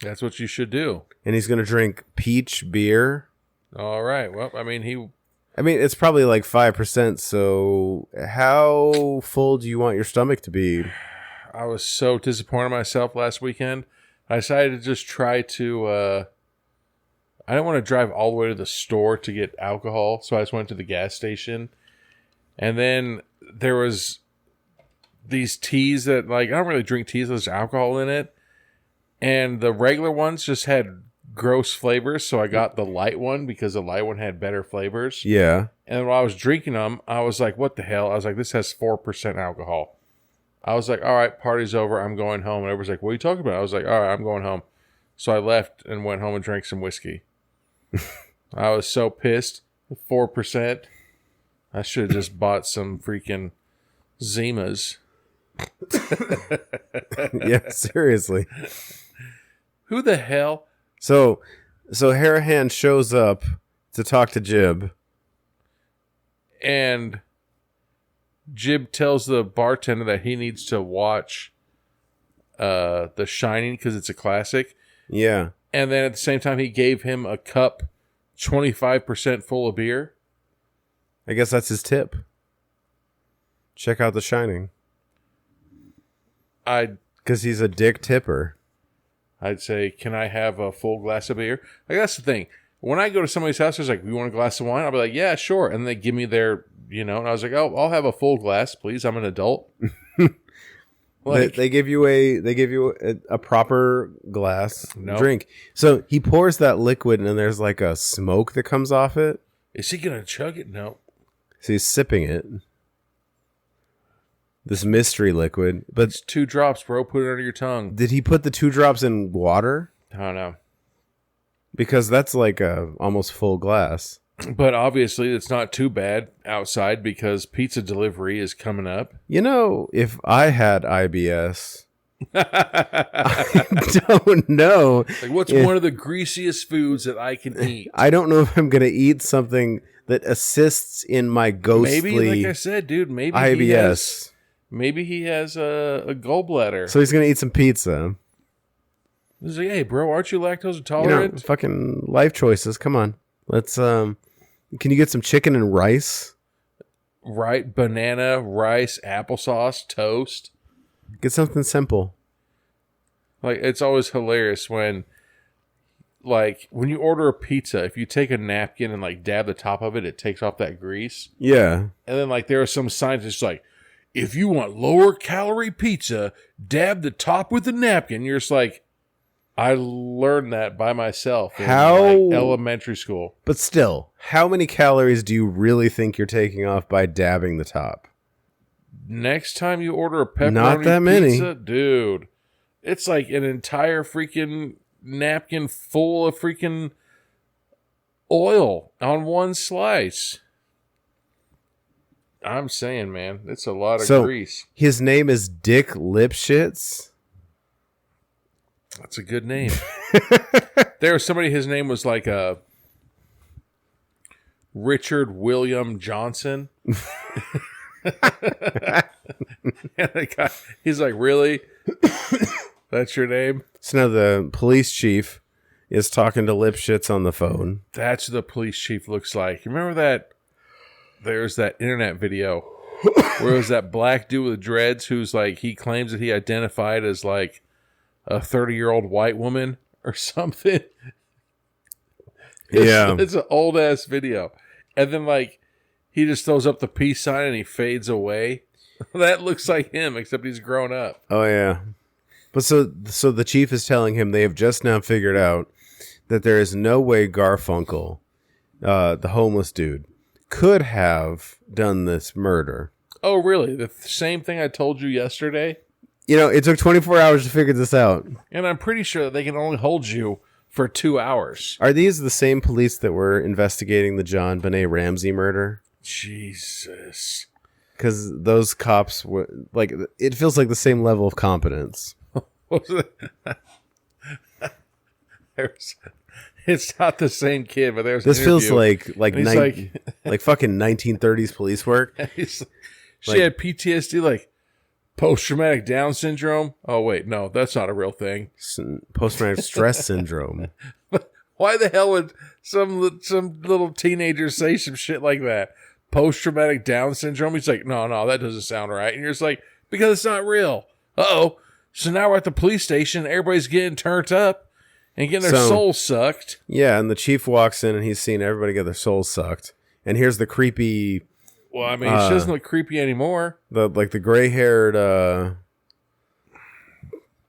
That's what you should do. And he's going to drink peach beer. All right. Well, I mean, it's probably like 5%. So how full do you want your stomach to be? I was so disappointed in myself last weekend. I decided to just try to... I didn't want to drive all the way to the store to get alcohol, so I just went to the gas station. And then there was these teas that, like, I don't really drink teas, there's alcohol in it. And the regular ones just had gross flavors, so I got the light one because the light one had better flavors. Yeah. And while I was drinking them, I was like, what the hell? I was like, this has 4% alcohol. I was like, all right, party's over, I'm going home. And everyone's like, what are you talking about? I was like, all right, I'm going home. So I left and went home and drank some whiskey. I was so pissed. 4%. I should have just bought some freaking Zimas. Yeah, seriously. Who the hell? So Harahan shows up to talk to Jib. And Jib tells the bartender that he needs to watch The Shining because it's a classic. Yeah. And then at the same time, he gave him a cup 25% full of beer. I guess that's his tip. Check out The Shining. Because he's a dick tipper. I'd say, can I have a full glass of beer? Like, that's the thing. When I go to somebody's house, there's like, you want a glass of wine? I'll be like, yeah, sure. And they give me their, and I was like, oh, I'll have a full glass, please. I'm an adult. Like, they give you a proper glass drink. So he pours that liquid and there's like a smoke that comes off it. Is he going to chug it? No. So he's sipping it. This mystery liquid. But it's 2 drops, bro. Put it under your tongue. Did he put the 2 drops in water? I don't know. Because that's like a almost full glass. But obviously, it's not too bad outside because pizza delivery is coming up. If I had IBS, I don't know. Like, what's one of the greasiest foods that I can eat? I don't know if I'm going to eat something that assists in my ghostly maybe, like I said, dude, maybe IBS. Maybe he has a gallbladder. So he's going to eat some pizza. He's like, hey, bro, aren't you lactose intolerant? Fucking life choices. Come on. Let's, can you get some chicken and rice? Right. Banana, rice, applesauce, toast. Get something simple. Like, it's always hilarious when you order a pizza, if you take a napkin and, like, dab the top of it, it takes off that grease. Yeah. And then, like, there are some scientists like, if you want lower calorie pizza, dab the top with a napkin. You're just like, I learned that by myself in elementary school. But still, how many calories do you really think you're taking off by dabbing the top? Next time you order a pepperoni Not that pizza, many. dude, it's like an entire freaking napkin full of freaking oil on one slice. I'm saying, man, it's a lot of grease. His name is Dick Lipschitz. That's a good name. There was somebody, his name was like Richard William Johnson. And the guy, he's like, really? That's your name? So now the police chief is talking to Lipschitz on the phone. That's what the police chief looks like. You remember that? There's that internet video where it was that black dude with dreads who's like, he claims that he identified as like a 30-year-old white woman or something. Yeah. It's an old ass video. And then like he just throws up the peace sign and he fades away. That looks like him, except he's grown up. Oh yeah. But so the chief is telling him they have just now figured out that there is no way Garfunkel, the homeless dude, could have done this murder. Oh, really? The same thing I told you yesterday? It took 24 hours to figure this out. And I'm pretty sure that they can only hold you for 2 hours. Are these the same police that were investigating the John Benet Ramsey murder? Jesus. Because those cops were like, it feels like the same level of competence. What was it? It's not the same kid, but there's This feels like he's like fucking 1930s police work. She had PTSD, like post-traumatic Down syndrome. Oh, wait, no, that's not a real thing. Post-traumatic stress syndrome. Why the hell would some little teenager say some shit like that? Post-traumatic Down syndrome? He's like, no, that doesn't sound right. And you're just like, because it's not real. Uh-oh. So now we're at the police station. Everybody's getting turned up and getting their souls sucked. Yeah, and the chief walks in and he's seen everybody get their souls sucked. And here's the creepy... Well, I mean, she doesn't look creepy anymore. The gray-haired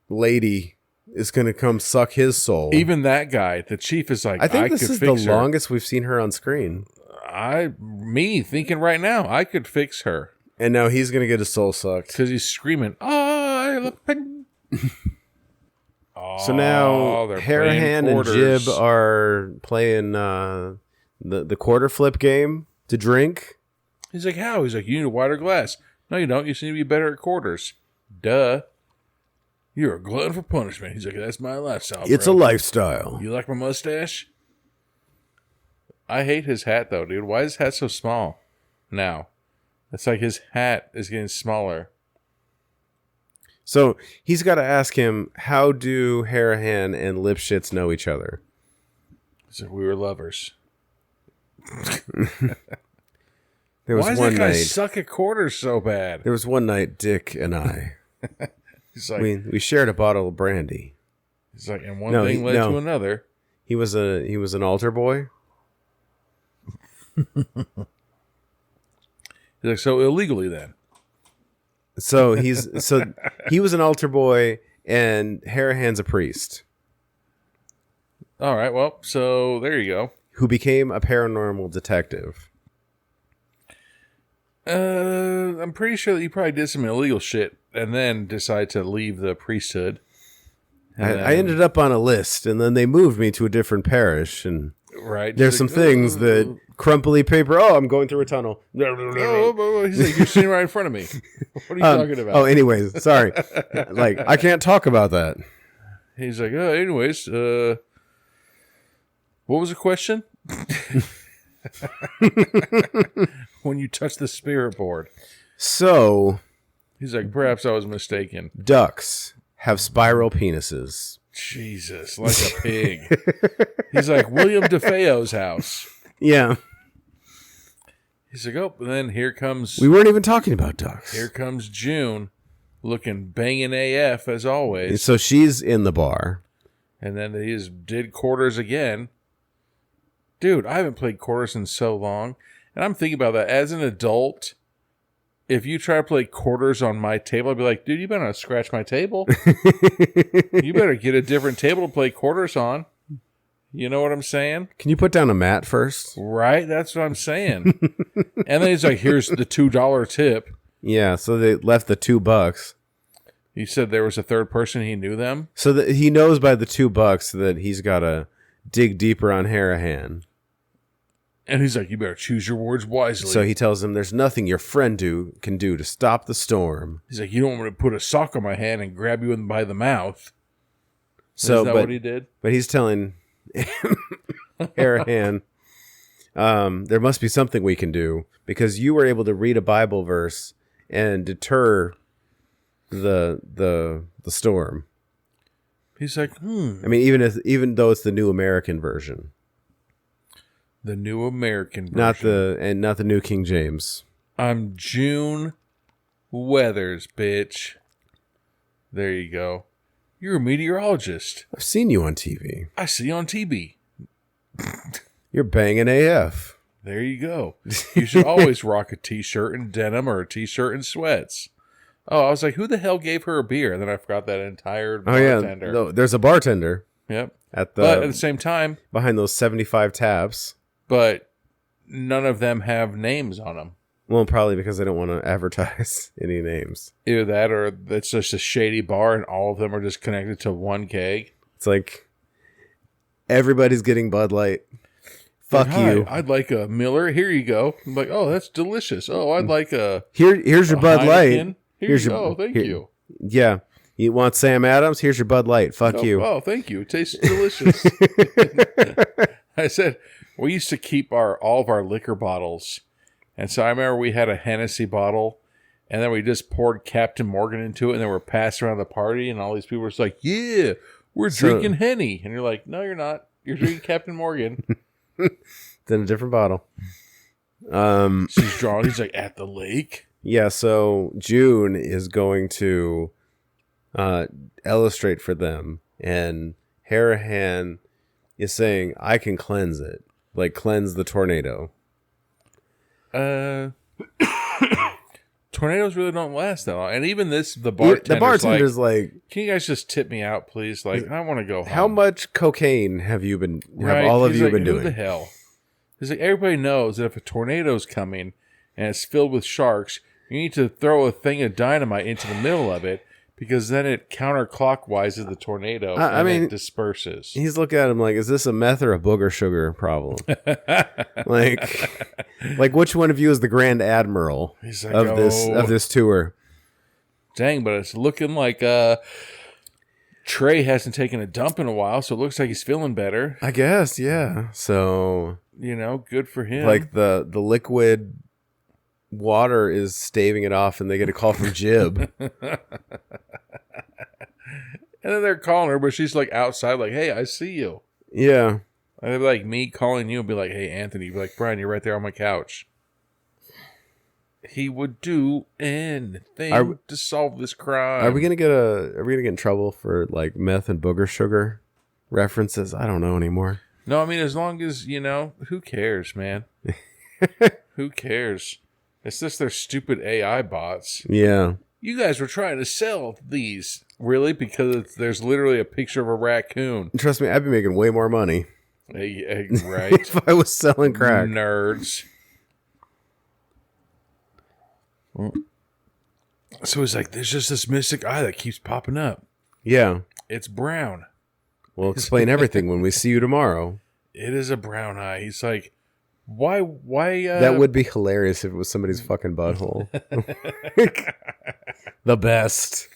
lady is going to come suck his soul. Even that guy, the chief, is like, I think this could is fix the her. longest we've seen her on screen. Me thinking right now, I could fix her. And now he's going to get his soul sucked. Because he's screaming, I love pen. So now they're Harahan playing and quarters. Jib are playing the quarter flip game to drink. He's like, how? He's like, you need a wider glass. No, you don't. You seem to be better at quarters. Duh. You're a glutton for punishment. He's like, that's my lifestyle, It's bro. a lifestyle. You like my mustache? I hate his hat, though, dude. Why is his hat so small now? It's like his hat is getting smaller. So he's got to ask him, how do Harahan and Lipschitz know each other? He's like, we were lovers. There was Why does one that guy night. suck at quarters so bad? There was one night, Dick and I. He's like, we shared a bottle of brandy. he's like, and one No, thing led to another. He was an altar boy. He's like, so illegally then. So he was an altar boy, and Harahan's a priest All right, well, so there you go. who became a paranormal detective. I'm pretty sure that you probably did some illegal shit and then decided to leave the priesthood. I ended up on a list, and then they moved me to a different parish, and Right. there's some things that crumply paper. Oh, I'm going through a tunnel. Oh, he's like, you're sitting right in front of me. What are you talking about? Oh, anyways, sorry. Like, I can't talk about that. He's like, oh, anyways, what was the question? When you touch the spirit board. So, He's like, perhaps I was mistaken. ducks have spiral penises. Jesus, like a pig. He's like, William DeFeo's house. Yeah. He's like, oh, and then here comes We weren't even talking about ducks. June, looking banging AF as always. So she's in the bar. And then he just did quarters again. Dude, I haven't played quarters in so long. And I'm thinking about that. As an adult, if you try to play quarters on my table, I'd be like, dude, you better not scratch my table. You better get a different table to play quarters on. You know what I'm saying? Can you put down a mat first? Right? That's what I'm saying. And then he's like, here's the $2 tip. Yeah, so they left the $2. He said there was a third person, he knew them. So that he knows by the $2 that he's got to dig deeper on Harahan. And he's like, you better choose your words wisely. So he tells him there's nothing your friend can do to stop the storm. He's like, you don't want me to put a sock on my hand and grab you by the mouth. So, Is that but, what he did? But he's telling Harahan, there must be something we can do because you were able to read a Bible verse and deter the storm. He's like, I mean, even though it's the New American version, the New American version. not the New King James. I'm June Weathers, bitch. There you go. You're a meteorologist. I've seen you on TV. I see you on TV. You're banging AF. There you go. You should always rock a t-shirt and denim or a t-shirt and sweats. Oh, I was like, who the hell gave her a beer? And then I forgot that entire bartender. Oh yeah, no, there's a bartender. Yep. But at the same time, behind those 75 tabs. but none of them have names on them. Well, probably because I don't want to advertise any names. Either that or it's just a shady bar and all of them are just connected to one keg. It's like everybody's getting Bud Light. Fuck Hi, you. I'd like a Miller. Here you go. I'm like, oh, that's delicious. Oh, I'd like a Here's your Bud Heineken. Light. Here's your, oh, thank you. Yeah. You want Sam Adams? Here's your Bud Light. Fuck you. Oh, thank you. It tastes delicious. I said, we used to keep all of our liquor bottles. And so I remember we had a Hennessy bottle, and then we just poured Captain Morgan into it, and then we're passing around the party, and all these people were just like, yeah, we're drinking Henny. And you're like, no, you're not. You're drinking Captain Morgan. Then a different bottle. She's drawing. He's like, at the lake? Yeah, so June is going to illustrate for them, and Harahan is saying, I can cleanse it. Like, cleanse the tornado. Tornadoes really don't last that long. And even the bartender's like, can you guys just tip me out, please? Like, I want to go home. How much cocaine have all of He's you like, been who doing? the hell? He's like, everybody knows that if a tornado's coming and it's filled with sharks, you need to throw a thing of dynamite into the middle of it because then it counterclockwise the tornado and it disperses. He's looking at him like, is this a meth or a booger sugar problem? like which one of you is the Grand Admiral He's like, of this tour? Dang, but it's looking like Trey hasn't taken a dump in a while, so it looks like he's feeling better. I guess, yeah. So, good for him. like the liquid water is staving it off, and they get a call from Jib. And then they're calling her, but she's like outside, like, hey, I see you. Yeah. It'd be like me calling you and be like, hey, Anthony. You'd be like, Brian, you're right there on my couch. He would do anything to solve this crime. Are we gonna get in trouble for like meth and booger sugar references? I don't know anymore. No, I mean, as long as, who cares, man? Who cares? It's just their stupid AI bots. Yeah. You guys were trying to sell these. Really? Because there's literally a picture of a raccoon. Trust me, I'd be making way more money. Right. If I was selling crack. Nerds. So he's like, there's just this mystic eye that keeps popping up. Yeah. It's brown. We'll explain everything when we see you tomorrow. It is a brown eye. He's like, why? That would be hilarious if it was somebody's fucking butthole. The best.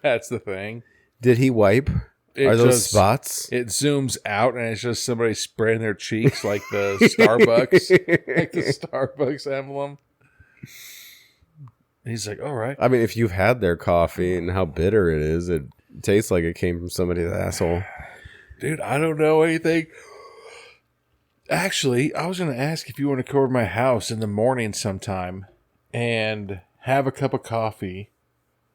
That's the thing. Did he wipe? Are those spots? It zooms out and it's just somebody spraying their cheeks like the Starbucks emblem. He's like, all right. I mean, if you've had their coffee and how bitter it is, it tastes like it came from somebody's asshole. Dude, I don't know anything. Actually, I was going to ask if you want to come over to my house in the morning sometime and have a cup of coffee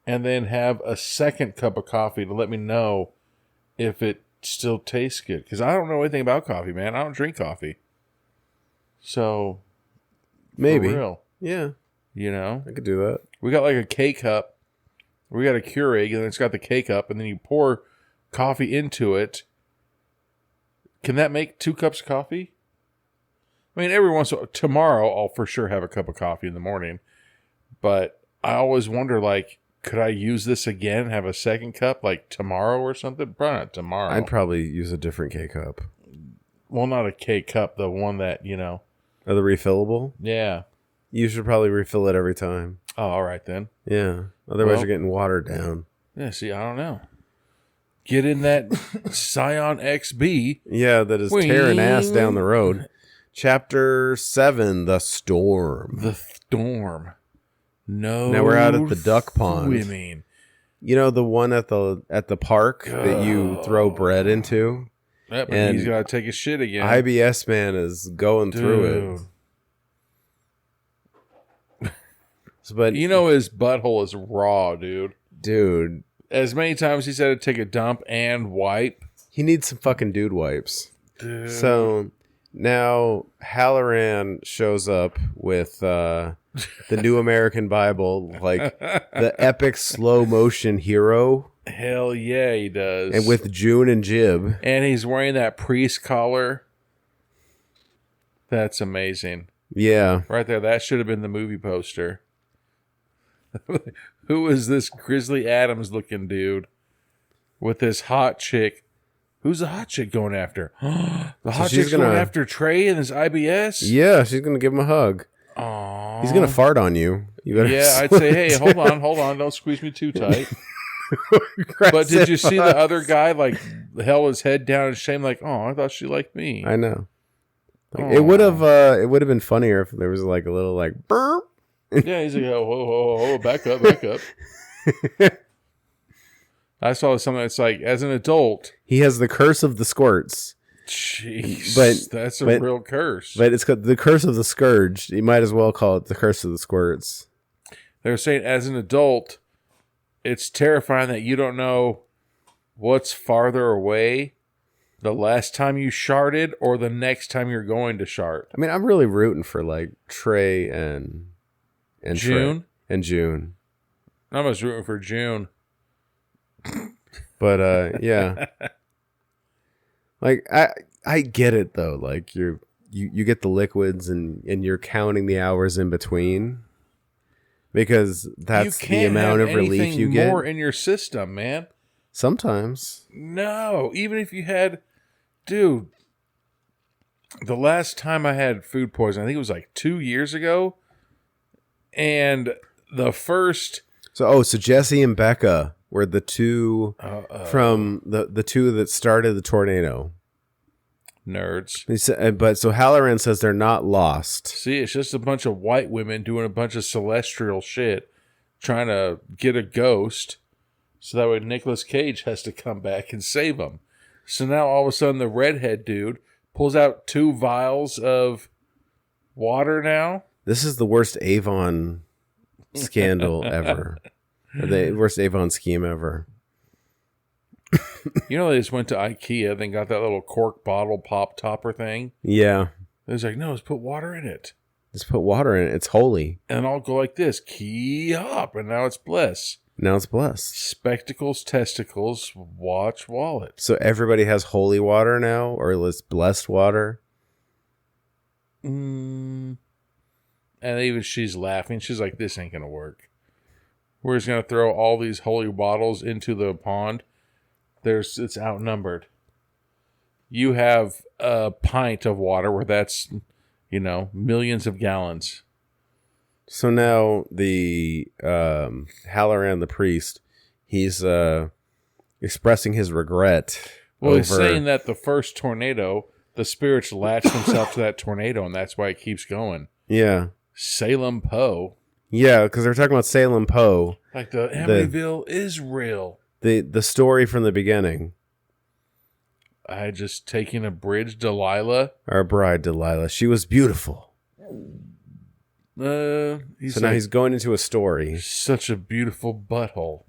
and then have a second cup of coffee to let me know if it still tastes good. Because I don't know anything about coffee, man. I don't drink coffee. So, maybe. For real. Yeah. I could do that. We got like a K-cup. We got a Keurig, and it's got the K-cup, and then you pour coffee into it. Can that make 2 cups of coffee? I mean, every once in a while, tomorrow I'll for sure have a cup of coffee in the morning. But I always wonder, like, could I use this again and have a second cup, like, tomorrow or something? Probably not tomorrow. I'd probably use a different K-cup. Well, not a K-cup, the one that, Oh, the refillable? Yeah. You should probably refill it every time. Oh, all right then. Yeah. Otherwise, you're getting watered down. Yeah, see, I don't know. Get in that Scion XB. Yeah, that is tearing ass down the road. Chapter 7, The Storm. The Storm. No. Now we're out at the duck pond. Swimming. The one at the park that you throw bread into? Yeah, but he's got to take his shit again. IBS man is going through it. But his butthole is raw, dude. Dude. As many times he said to take a dump and wipe. He needs some fucking dude wipes. Dude. So now Halloran shows up with the New American Bible, like the epic slow motion hero. Hell yeah, he does. And with June and Jib. And he's wearing that priest collar. That's amazing. Yeah. Right there. That should have been the movie poster. Who is this Grizzly Adams looking dude with this hot chick? Who's the hot chick going after? The hot chick's going after Trey and his IBS? Yeah, she's going to give him a hug. Aww. He's going to fart on you. Yeah, I'd say, hey, hold on. Don't squeeze me too tight. But did you see the other guy, like, held his head down in shame, like, oh, I thought she liked me. I know. Like, it would have been funnier if there was, like, a little, like, burp. Yeah, he's like, oh, back up. I saw something that's like, as an adult, he has the curse of the squirts. Jeez, but that's a real curse. But it's called the curse of the scourge. You might as well call it the curse of the squirts. They're saying, as an adult, it's terrifying that you don't know what's farther away, the last time you sharted or the next time you're going to shart. I mean, I'm really rooting for like Trey and June. June. I was rooting for June. But yeah. Like I get it though. Like you get the liquids and you're counting the hours in between because that's the amount of relief you get. More in your system, man. Sometimes. No, even if you had, dude. The last time I had food poisoning, I think it was like 2 years ago, and the first. So Jesse and Becca were the two from the two that started the tornado. Nerds. But so Halloran says they're not lost. See, it's just a bunch of white women doing a bunch of celestial shit, trying to get a ghost, so that way Nicolas Cage has to come back and save them. So now all of a sudden the redhead dude pulls out 2 vials of water now. This is the worst Avon scandal ever. Or the worst Avon scheme ever. You know, they just went to IKEA, then got that little cork bottle pop topper thing. Yeah. It was like, no, let's put water in it. Just put water in it. It's holy. And I'll go like this. Key hop. And now it's bless. Now it's blessed. Spectacles, testicles, watch, wallet. So everybody has holy water now? Or it's blessed water? And even she's laughing. She's like, this ain't going to work. We're just going to throw all these holy bottles into the pond. It's outnumbered. You have a pint of water where that's, millions of gallons. So now the Halloran the priest, he's expressing his regret. Well, he's saying that the first tornado, the spirits latched themselves to that tornado, and that's why it keeps going. Yeah. Salem Poe. Yeah, because they're talking about Salem Poe. Like the Amityville is real. The story from the beginning. I had just taken a bridge, Delilah. Our bride, Delilah. She was beautiful. So now he's going into a story. Such a beautiful butthole.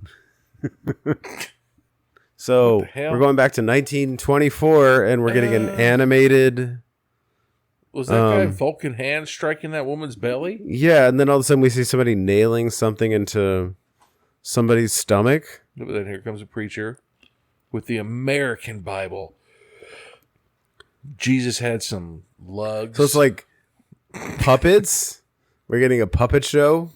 So we're going back to 1924, and we're getting an animated. Was that guy Vulcan hand striking that woman's belly? Yeah, and then all of a sudden we see somebody nailing something into somebody's stomach. But then here comes a preacher with the American Bible. Jesus had some lugs. So it's like puppets. We're getting a puppet show.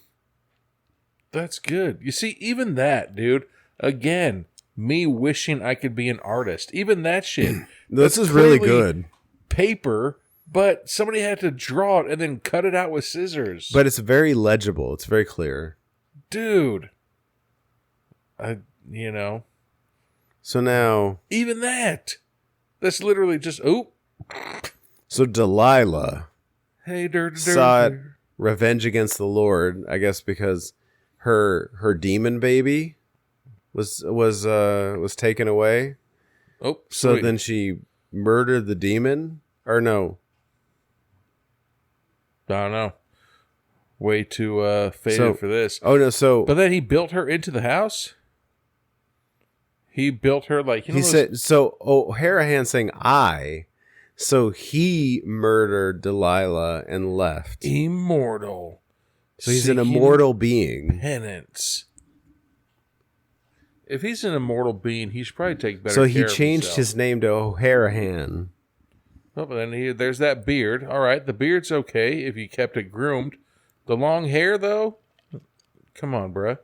That's good. You see, even that, dude. Again, me wishing I could be an artist. Even that shit. This is really good. Paper, but somebody had to draw it and then cut it out with scissors. But it's very legible. It's very clear. Dude. So now. Even that. That's literally just, So Delilah. Hey, sought revenge against the Lord, I guess, because her demon baby was taken away. Oh, so then she murdered the demon, or no? I don't know. Way too faded for this. Oh no! But then he built her into the house. He built her like he said. So O'Harahan saying I. So he murdered Delilah and left. Immortal. So he's an immortal being. Penance. If he's an immortal being, he should probably take better care So of he changed himself. his name to O'Harahan. Oh, but then there's that beard. All right, the beard's okay if you kept it groomed. The long hair, though? Come on, bruh.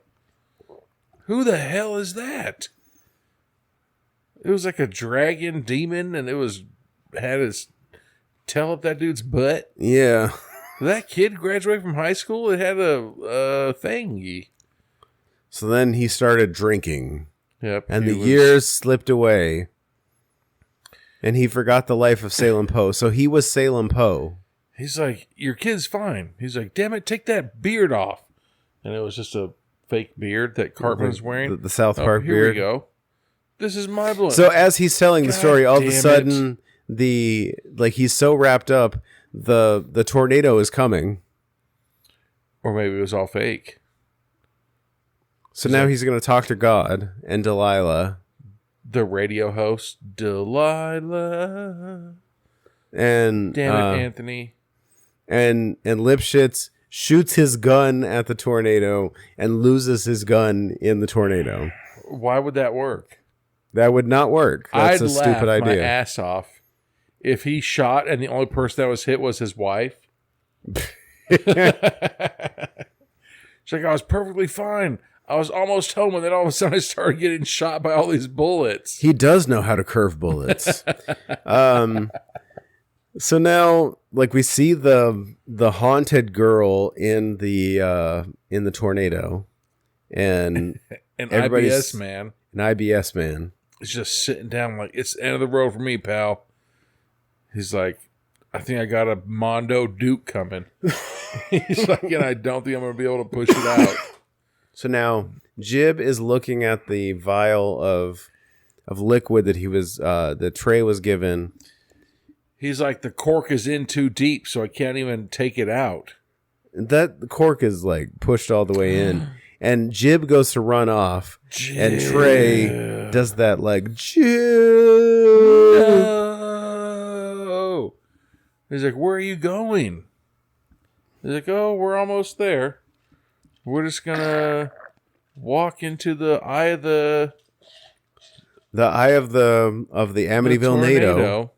Who the hell is that? It was like a dragon demon, and had his tail up that dude's butt. Yeah. Did that kid graduate from high school? It had a thingy. So then he started drinking. Yep. And the years slipped away. And he forgot the life of Salem Poe. So he was Salem Poe. He's like, your kid's fine. He's like, damn it, take that beard off. And it was just a fake beard that Cartman was wearing. The South Park here beard. Here we go. This is my blood. So as he's telling the story, all of a damn sudden, he's so wrapped up, the tornado is coming. Or maybe it was all fake. So now he's going to talk to God and Delilah. The radio host, Delilah. And Damn it, Anthony. And Lipschitz shoots his gun at the tornado and loses his gun in the tornado. Why would that work? That would not work. That's I'd a stupid laugh my idea. ass off if he shot and the only person that was hit was his wife. She's like, I was perfectly fine. I was almost home, and then all of a sudden I started getting shot by all these bullets. He does know how to curve bullets. So now, we see the haunted girl in the tornado, and An everybody's- IBS man an IBS man. is just sitting down like, it's the end of the road for me, pal. He's like, I think I got a Mondo Duke coming. He's like, and I don't think I'm going to be able to push it out. So now Jib is looking at the vial of liquid that that Trey was given. He's like, the cork is in too deep, so I can't even take it out. The cork is pushed all the way in, and Jib goes to run off, and Trey does that Jib. No. He's like, where are you going? He's like, oh, we're almost there. We're just gonna walk into the eye of the Amityvillenado.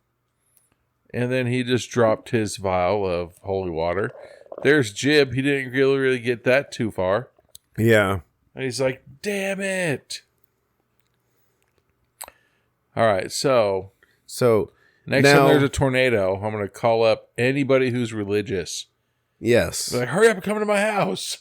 And then he just dropped his vial of holy water. There's Jib. He didn't really get that too far. Yeah. And he's like, damn it. All right, so next now, time there's a tornado, I'm going to call up anybody who's religious. Yes. Be like, hurry up and come to my house.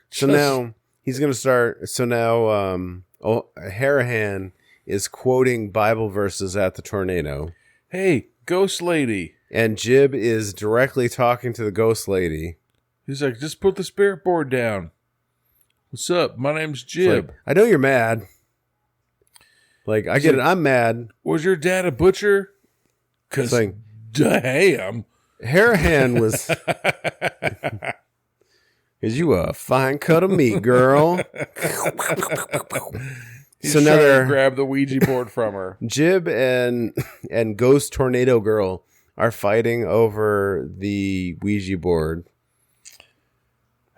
So now he's going to start. So now Harahan is quoting Bible verses at the tornado. Hey, ghost lady. And Jib is directly talking to the ghost lady. He's like, just put the spirit board down. What's up? My name's Jib. I know you're mad. I get it. I'm mad. Was your dad a butcher? Because, damn. Harahan was... Is you a fine cut of meat, girl? He's So now trying to they're... grab the Ouija board from her. Jib and Ghost Tornado Girl are fighting over the Ouija board.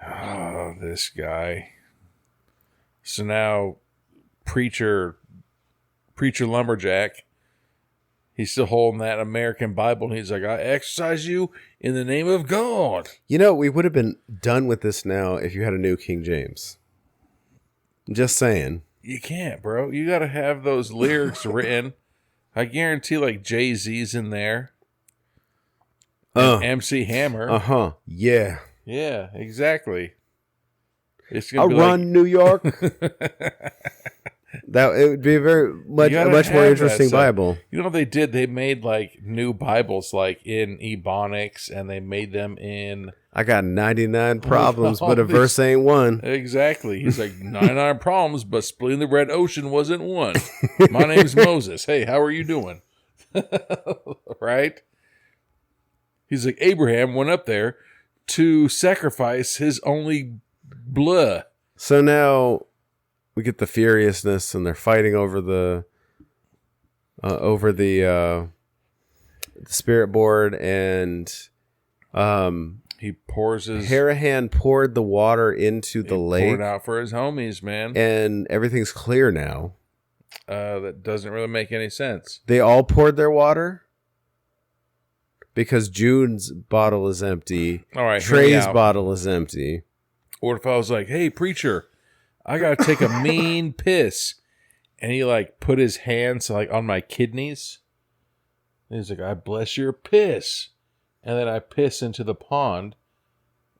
Oh, this guy. So now, Preacher Lumberjack, he's still holding that American Bible, and he's like, I exercise you in the name of God. You know, we would have been done with this now if you had a new King James. Just saying. You can't, bro. You got to have those lyrics written. I guarantee, Jay-Z's in there. MC Hammer. Uh-huh. Yeah. Yeah, exactly. It's I'll gonna be run New York. That it would be a much more interesting Bible. You know what they did? They made new Bibles in Ebonics, and they made them in. I got 99 problems, but a verse ain't one. Exactly. He's like 99 problems, but splitting the Red Ocean wasn't one. My name's Moses. Hey, how are you doing? Right? He's like, Abraham went up there to sacrifice his only blood. So now we get the furiousness, and they're fighting over the spirit board, and he pours his Harahan poured the water into the lake. Poured out for his homies, man. And everything's clear now. That doesn't really make any sense. They all poured their water? because June's bottle is empty. All right, hear me Trey's out. bottle is empty. What if I was like, hey, preacher, I got to take a mean piss. And he like put his hands like on my kidneys. And he's like, I bless your piss. And then I piss into the pond.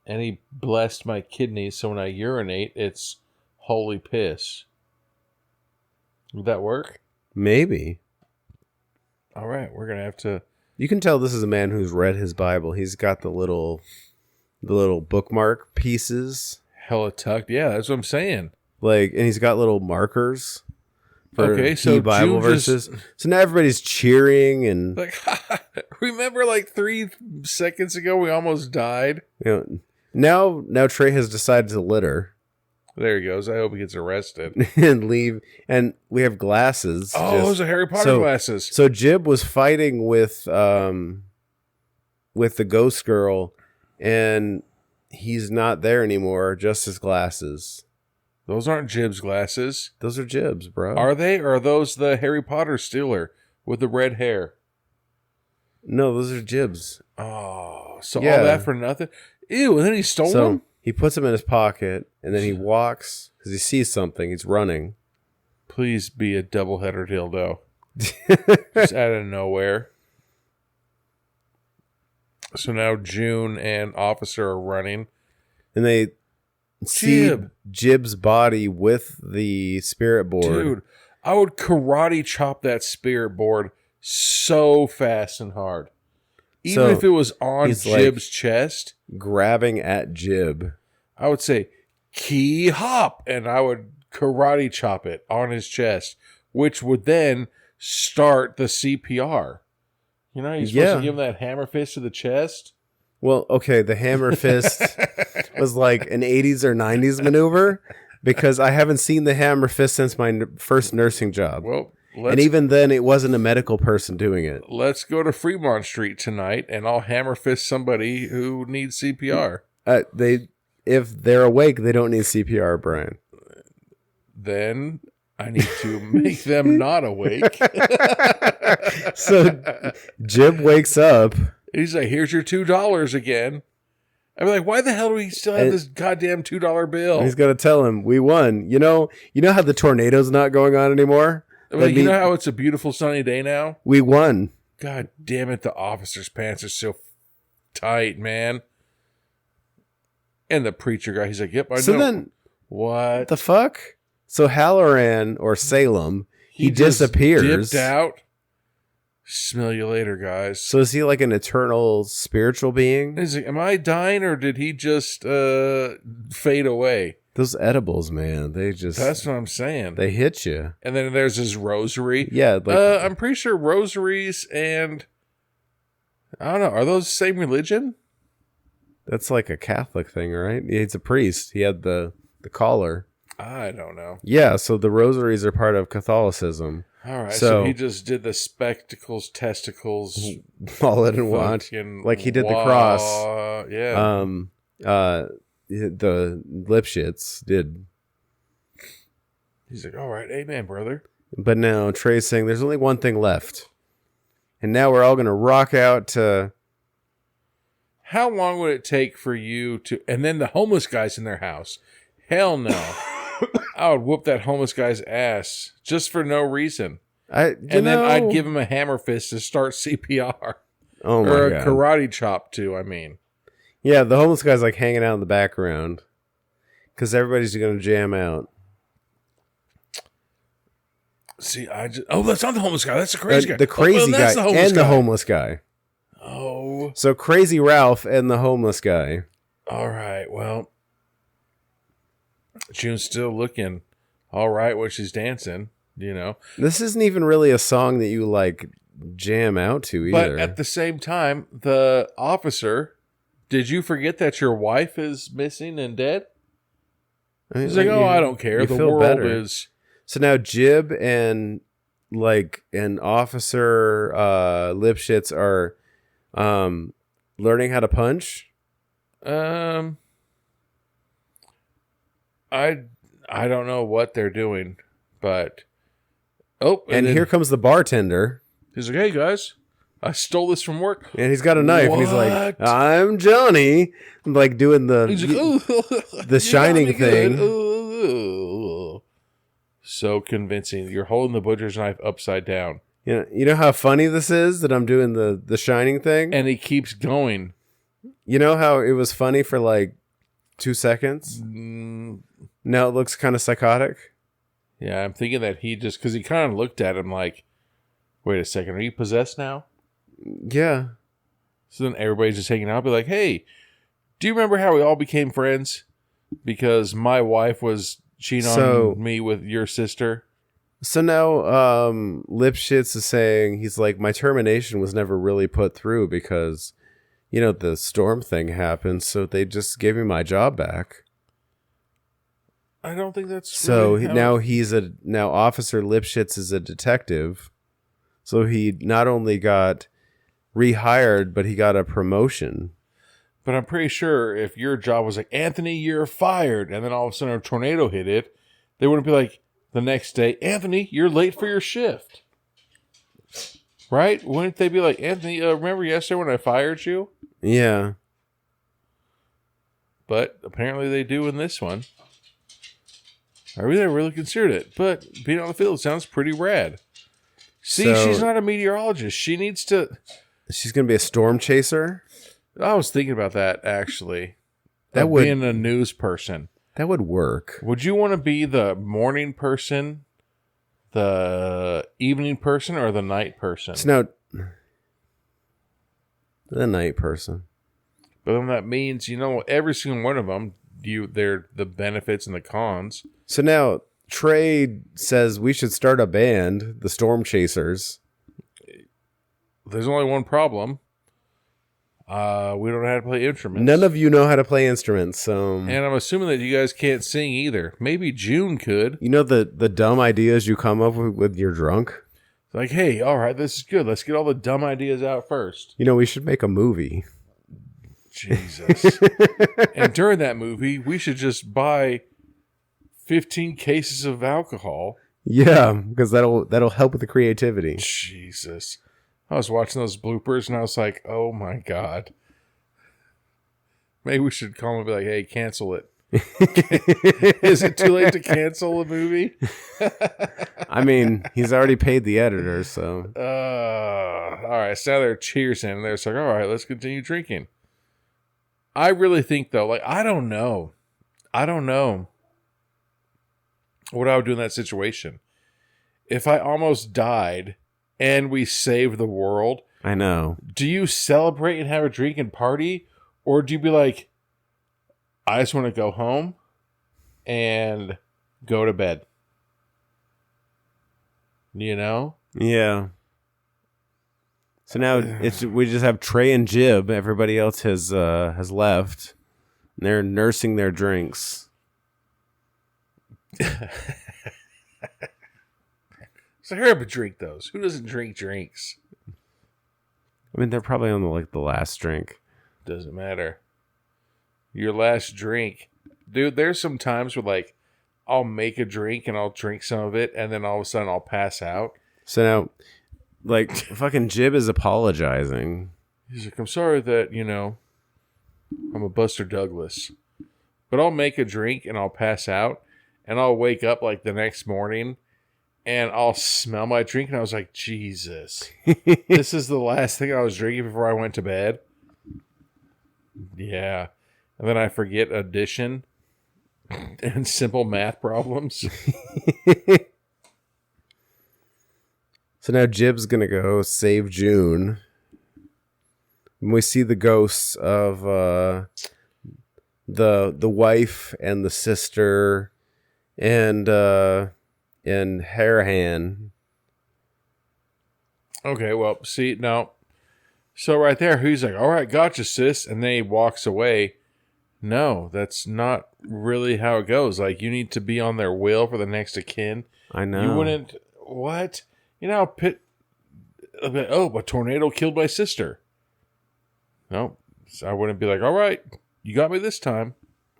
And he blessed my kidneys. So when I urinate, it's holy piss. Would that work? Maybe. All right, we're going to have to. You can tell this is a man who's read his Bible. He's got the little bookmark pieces. Hella tucked. Yeah, that's what I'm saying. And he's got little markers for Okay, key so Bible June just- verses. So now everybody's cheering and Like, remember like 3 seconds ago we almost died? now Trey has decided to litter There he goes. I hope he gets arrested. and leave. And we have glasses. Oh, those are Harry Potter glasses. So Jib was fighting with the ghost girl, and he's not there anymore. Just his glasses. Those aren't Jib's glasses. Those are Jib's, bro. Are they? Or are those the Harry Potter stealer with the red hair? No, those are Jib's. Oh, so Yeah. all that for nothing? Ew, and then he stole them? He puts them in his pocket, and then he walks because he sees something. He's running. Please be a doubleheader dildo. Just out of nowhere. So now June and Officer are running. And they see Jib. Jib's body with the spirit board. Dude, I would karate chop that spirit board so fast and hard. Even So, if it was on he's Jib's chest, grabbing at Jib. I would say, key hop, and I would karate chop it on his chest, which would then start the CPR. You know, you're supposed to give him that hammer fist to the chest. Well, okay, the hammer fist was like an 80s or 90s maneuver because I haven't seen the hammer fist since my first nursing job. Well, and even then, it wasn't a medical person doing it. let's go to Fremont Street tonight, and I'll hammer fist somebody who needs CPR. If they're awake, they don't need CPR, Brian. Then I need to make them not awake. So Jib wakes up. He's like, here's your $2 again. I'm like, why the hell do we still have this goddamn $2 bill? And he's got to tell him, we won. You know how the tornado's not going on anymore? I'm like, you know how it's a beautiful sunny day now? We won. God damn it, the officer's pants are so tight, man. And the preacher guy, he's like, yep, I know. So then, what? the fuck? So Halloran, or Salem, he just disappears. dipped out. Smell you later, guys. So is he like an eternal spiritual being? He's like, am I dying or did he just fade away? Those edibles, man, they just... That's what I'm saying. They hit you. And then there's his rosary. Yeah. I'm pretty sure rosaries and... I don't know. Are those the same religion? That's like a Catholic thing, right? He's a priest. He had the collar. I don't know. Yeah, so the rosaries are part of Catholicism. All right, So- so he just did the spectacles, testicles, All in one. fucking Like he did the cross. Yeah. The lip shits did. He's like, all right, amen, brother. But now Trey's saying there's only one thing left. And now we're all going to rock out to... How long would it take for you to... And then the homeless guy's in their house. Hell no. I would whoop that homeless guy's ass just for no reason. Then I'd give him a hammer fist to start CPR. Oh my Or a God. karate chop, too, I mean. Yeah, the homeless guy's like hanging out in the background. Because everybody's going to jam out. See, Oh, that's not the homeless guy. That's the crazy guy. The crazy that's guy and the homeless guy. Oh. So Crazy Ralph and the homeless guy. All right, well... June's still looking all right when she's dancing, you know. This isn't even really a song that you like jam out to either. But at the same time, the officer, did you forget that your wife is missing and dead? He's like, I don't care. The world is... So now Jib and Officer Lipschitz are learning how to punch. I don't know what they're doing, but... Oh, And then here comes the bartender. he's like, hey, guys, I stole this from work. And he's got a knife, and he's like, What? I'm Johnny. Like doing He's like, "Ooh, the you Shining got me good. thing. Ooh." So convincing. You're holding the butcher's knife upside down. You know how funny this is that I'm doing the Shining thing? And he keeps going. You know how it was funny for like 2 seconds? Now it looks kind of psychotic. Yeah, I'm thinking that he just, because he kind of looked at him like, wait a second, are you possessed now? Yeah. So then everybody's just hanging out, be like, hey, do you remember how we all became friends? Because my wife was cheating on me with your sister. So now Lipschitz is saying, he's like, my termination was never really put through because, you know, the storm thing happened, so they just gave me my job back. I don't think that's so. Really Now Officer Lipschitz is a detective, so he not only got rehired, but he got a promotion. But I'm pretty sure if your job was like, Anthony, you're fired, and then all of a sudden a tornado hit it, they wouldn't be like the next day, Anthony, you're late for your shift. Right? Wouldn't they be like, Anthony, remember yesterday when I fired you? Yeah. But apparently they do in this one. I really considered it, but being on the field sounds pretty rad. See, she's not a meteorologist. She needs to... She's going to be a storm chaser? I was thinking about that, actually. That would... Being a news person. That would work. Would you want to be the morning person, the evening person, or the night person? So now... The night person. But then that means, you know, every single one of them, they're the benefits and the cons. So now, Trey says we should start a band, the Storm Chasers. There's only one problem. We don't know how to play instruments. None of you know how to play instruments, so... And I'm assuming that you guys can't sing either. Maybe June could. You know the dumb ideas you come up with when you're drunk? Like, hey, all right, this is good. Let's get all the dumb ideas out first. You know, we should make a movie. Jesus. And during that movie, we should just buy 15 cases of alcohol. Yeah, because that'll help with the creativity. Jesus. I was watching those bloopers and I was like, oh my God. Maybe we should call him and be like, hey, cancel it. Is it too late to cancel a movie? I mean, he's already paid the editor, so. All right, so now they're cheersing and they're like, all right, let's continue drinking. I really think, though, like, I don't know what I would do in that situation. If I almost died and we saved the world. I know. Do you celebrate and have a drink and party? Or do you be like, I just want to go home and go to bed? You know? Yeah. So now we just have Trey and Jib. Everybody else has left. They're nursing their drinks. So hurry up and drink those. Who doesn't drink drinks? I mean, they're probably on the last drink. Doesn't matter. Your last drink. Dude, there's some times where, like, I'll make a drink and I'll drink some of it, and then all of a sudden I'll pass out. So now, like, fucking Jib is apologizing. He's like, I'm sorry that, you know, I'm a Buster Douglas. But I'll make a drink and I'll pass out, and I'll wake up, like, the next morning, and I'll smell my drink, and I was like, Jesus. This is the last thing I was drinking before I went to bed? Yeah. And then I forget addition and simple math problems. So now Jib's going to go save June. And we see the ghosts of the wife and the sister and Harahan. Okay, well, see, no. So right there, he's like, all right, gotcha, sis. And then he walks away. No, that's not really how it goes. Like, you need to be on their will for the next of kin. I know. You wouldn't, what? You know, a tornado killed my sister. No, I wouldn't be like, all right, you got me this time.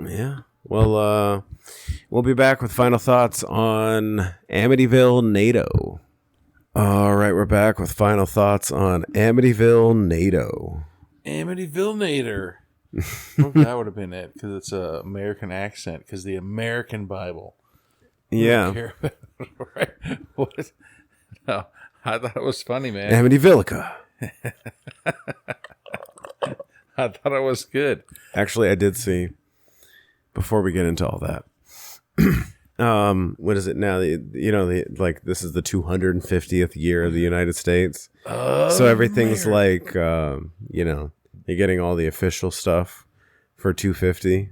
Yeah. Well, we'll be back with final thoughts on Amityvillenado. All right, we're back with final thoughts on Amityvillenado. Amityvillenator. Well, that would have been it, because it's an American accent, because the American Bible. Yeah. Care about it, right? What? No, I thought it was funny, man. Amityvillica. I thought it was good. Actually, I did see, before we get into all that, what is it now? This is the 250th year of the United States. So everything's like, you're getting all the official stuff for 250.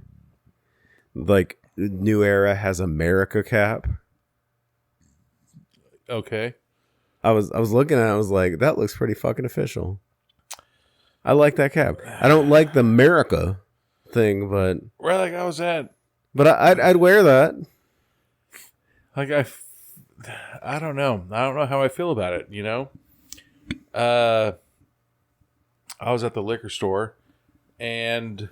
Like, New Era has America cap. Okay. I was looking at it, I was like, that looks pretty fucking official. I like that cap. I don't like the America thing, but Right, like I was at, but I'd wear that. like I don't know. I don't know how I feel about it, I was at the liquor store, and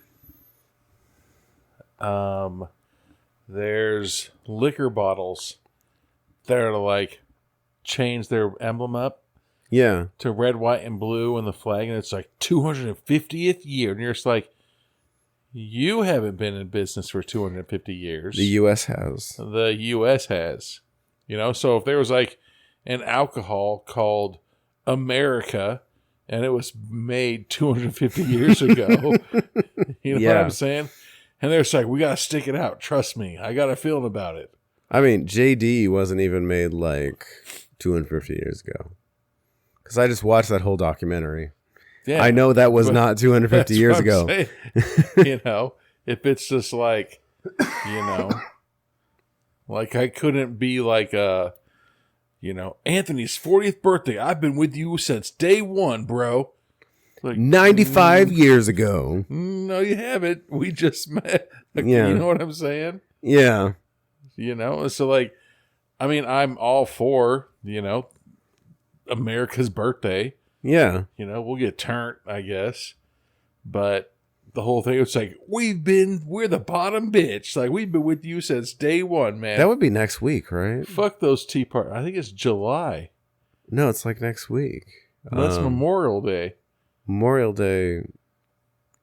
there's liquor bottles that are like change their emblem up Yeah. to red, white, and blue and the flag, and it's like 250th year, and you're just like, you haven't been in business for 250 years. The U.S. has. The U.S. has. So if there was like an alcohol called America, and it was made 250 years ago, you know what I'm saying? And they're just like, we got to stick it out. Trust me. I got a feeling about it. I mean, JD wasn't even made like 250 years ago. Because I just watched that whole documentary. Yeah, I know that was not 250 that's years what I'm ago. saying. If it's just like, like I couldn't be like, Anthony's 40th birthday. I've been with you since day one, bro. Like 95 years ago. No, you haven't. We just met. Like, Yeah. You know what I'm saying? Yeah. So like, I mean, I'm all for, America's birthday. Yeah. We'll get turned, I guess. But the whole thing, it's like, we're the bottom bitch. Like, we've been with you since day one, man. That would be next week, right? Fuck those tea parties. I think it's July. No, it's like next week. That's Memorial Day. Memorial Day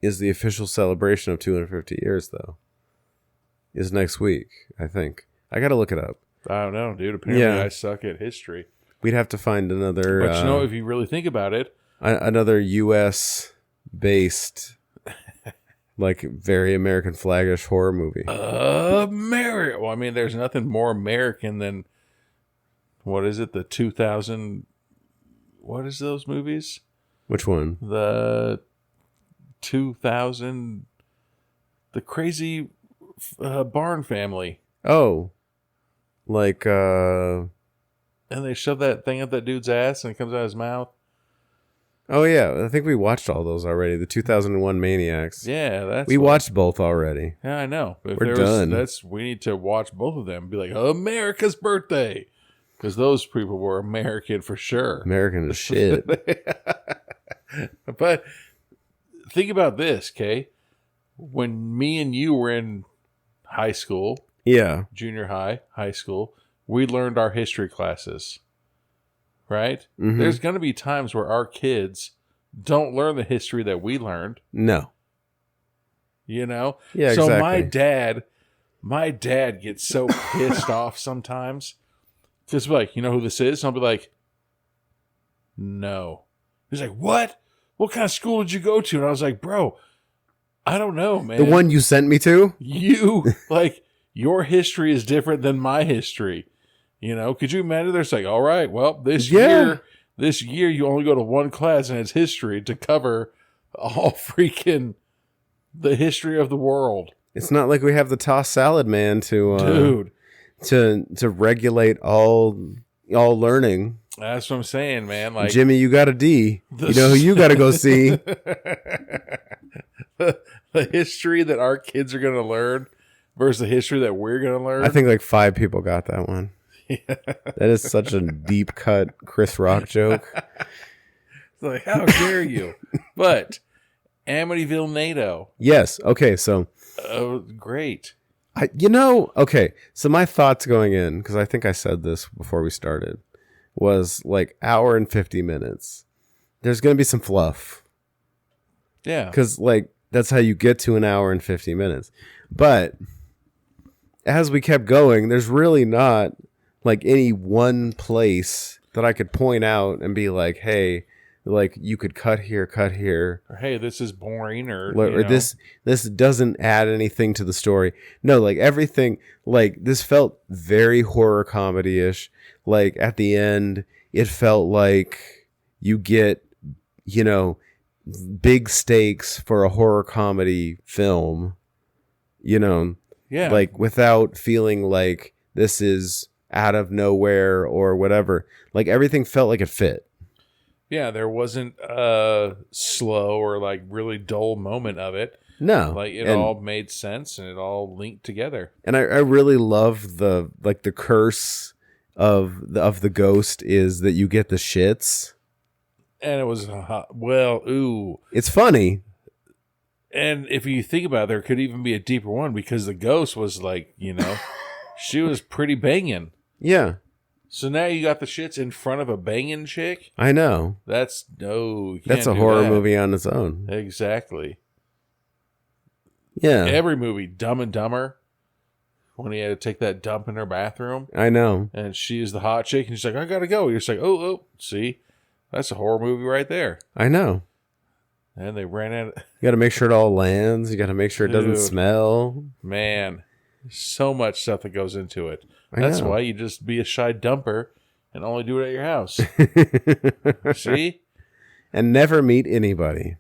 is the official celebration of 250 years, though. Is next week, I think. I got to look it up. I don't know, dude. Apparently I suck at history. We'd have to find another... But if you really think about it... Another U.S.-based, like, very American flag-ish horror movie. America. Well, I mean, there's nothing more American than... What is it? The 2000... What is those movies? Which one? The 2000... The crazy barn family. Oh. Like, And they shove that thing up that dude's ass and it comes out of his mouth. Oh, yeah. I think we watched all those already. The 2001 Maniacs. Yeah, we watched both already. Yeah, I know. We're done. We need to watch both of them and be like, America's birthday. Because those people were American for sure. American as shit. But think about this, Kay. When me and you were in high school, Yeah. junior high school, we learned our history classes, right? Mhm. There's going to be times where our kids don't learn the history that we learned, No. Yeah, Yeah, so exactly. my dad gets so pissed off sometimes. Just be like, you know who this is? And I'll be like, no. He's like, what? What kind of school did you go to? And I was like, bro, I don't know, man. The one you sent me to? Your history is different than my history. Could you imagine? There's like, all right, well, this Yeah. year you only go to one class and it's history to cover all freaking the history of the world. It's not like we have the toss salad man to Dude. to regulate all learning. That's what I'm saying, man. Like, Jimmy, you got a D. You know who you got to go see? the history that our kids are going to learn versus the history that we're going to learn. I think like 5 people got that one. That is such a deep cut Chris Rock joke. It's like, how dare you? But Amityvillenado. Yes. Okay. So, Great. okay. So my thoughts going in, because I think I said this before we started. was like hour and 50 minutes. There's going to be some fluff. Yeah. Because like that's how you get to an hour and 50 minutes. But as we kept going, there's really not like any one place that I could point out and be like, hey, like you could cut here. Or, hey, this is boring, or this doesn't add anything to the story. No, like everything, like this felt very horror comedy-ish. Like at the end, it felt like you get, you know, big stakes for a horror comedy film, you know, like without feeling like this is out of nowhere or whatever. Like everything felt like it fit. Yeah, there wasn't a slow or like really dull moment of it. No, like it all made sense and it all linked together. And I really love the curse of the ghost is that you get the shits. And it was it's funny. And if you think about it, there could even be a deeper one because the ghost was like, you know, she was pretty banging. Yeah. So now you got the shits in front of a banging chick? I know. That's a horror movie on its own. Exactly. Yeah. Every movie, Dumb and Dumber, when he had to take that dump in her bathroom. I know. And she's the hot chick, and she's like, I gotta go. You're just like, oh, see? That's a horror movie right there. I know. And they ran out. You got to make sure it all lands. You got to make sure it doesn't smell. Man, so much stuff that goes into it. That's why you just be a shy dumper and only do it at your house. See? And never meet anybody.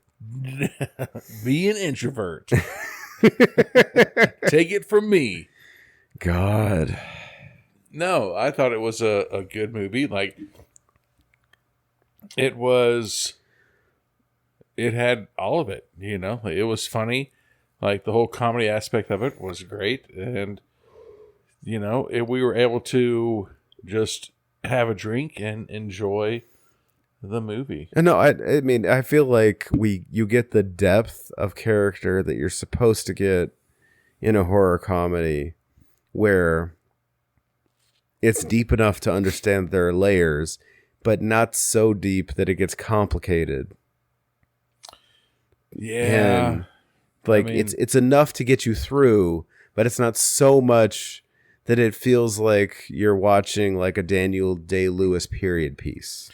Be an introvert. Take it from me. God. No, I thought it was a good movie. Like, it had all of it, you know. Like, it was funny. Like, the whole comedy aspect of it was great. And, you know, we were able to just have a drink and enjoy the movie. No, I mean, I feel like you get the depth of character that you're supposed to get in a horror comedy where it's deep enough to understand there are layers, but not so deep that it gets complicated. Yeah. And like, I mean, it's enough to get you through, but it's not so much that it feels like you're watching like a Daniel Day-Lewis period piece.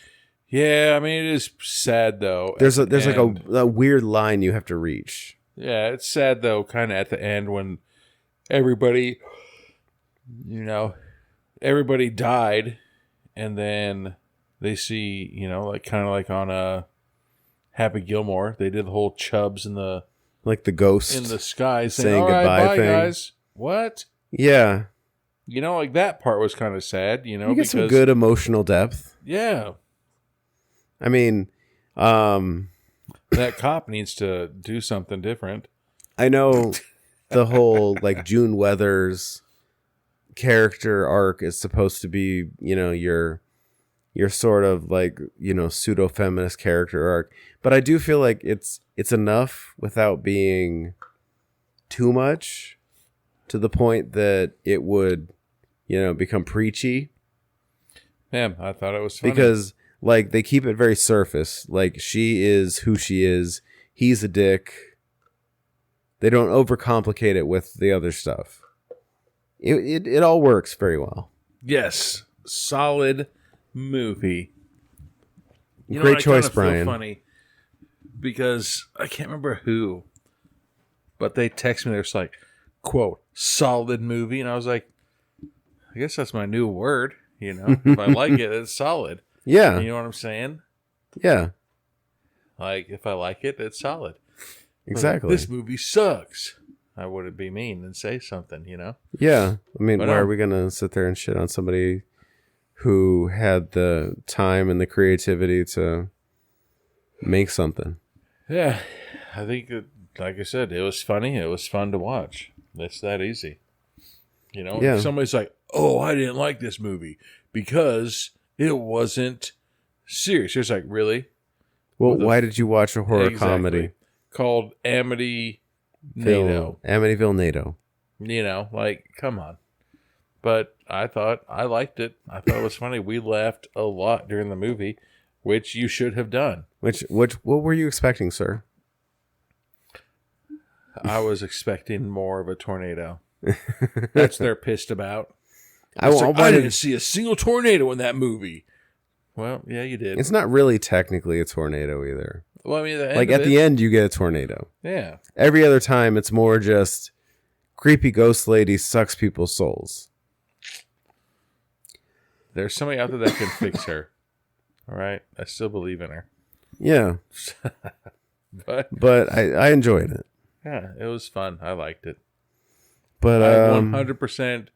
Yeah, I mean, it is sad though. There's like a weird line you have to reach. Yeah, it's sad though, kind of at the end when everybody, you know, everybody died, and then they see, you know, like kind of like on a Happy Gilmore, they did the whole Chubbs in the like the ghost in the sky saying all right, goodbye bye, thing. Guys. What? Yeah, you know, like that part was kind of sad. You know, you get some good emotional depth. Yeah. I mean, that cop needs to do something different. I know the whole like June Weathers character arc is supposed to be, you know, your sort of like, you know, pseudo feminist character arc, but I do feel like it's enough without being too much to the point that it would, you know, become preachy. Man, I thought it was funny. Because like they keep it very surface. Like she is who she is. He's a dick. They don't overcomplicate it with the other stuff. It all works very well. Yes, solid movie. You Great choice, Brian. Feel funny because I can't remember who, but they text me. They're just like, "quote solid movie," and I was like, "I guess that's my new word." You know, if I like it, it's solid. Yeah. You know what I'm saying? Yeah. Like, if I like it, it's solid. Exactly. Like, this movie sucks. I wouldn't be mean and say something, you know? Yeah. I mean, But, why are we going to sit there and shit on somebody who had the time and the creativity to make something? Yeah. I think, like I said, it was funny. It was fun to watch. It's that easy. You know? Yeah. If somebody's like, oh, I didn't like this movie because it wasn't serious. You're just like, really? Well, why did you watch a horror comedy called Amityvillenado? Amityvillenado. You know, like, come on. But I thought I liked it. I thought it was funny. We laughed a lot during the movie, which you should have done. What were you expecting, sir? I was expecting more of a tornado. That's what they're pissed about. I didn't see a single tornado in that movie. Well, yeah, you did. It's not really technically a tornado either. Well, I mean, the end, you get a tornado. Yeah. Every other time, it's more just creepy ghost lady sucks people's souls. There's somebody out there that can fix her. All right, I still believe in her. Yeah, but I enjoyed it. Yeah, it was fun. I liked it. But I 100%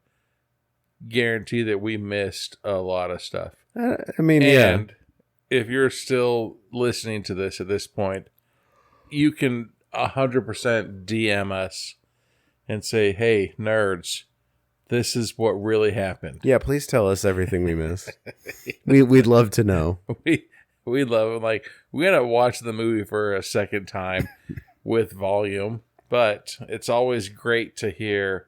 guarantee that we missed a lot of stuff. I mean, and if you're still listening to this at this point, you can 100% DM us and say, "Hey, nerds, this is what really happened." Yeah, please tell us everything we missed. We'd love to know. We love it. Like, we gotta watch the movie for a second time with volume, but it's always great to hear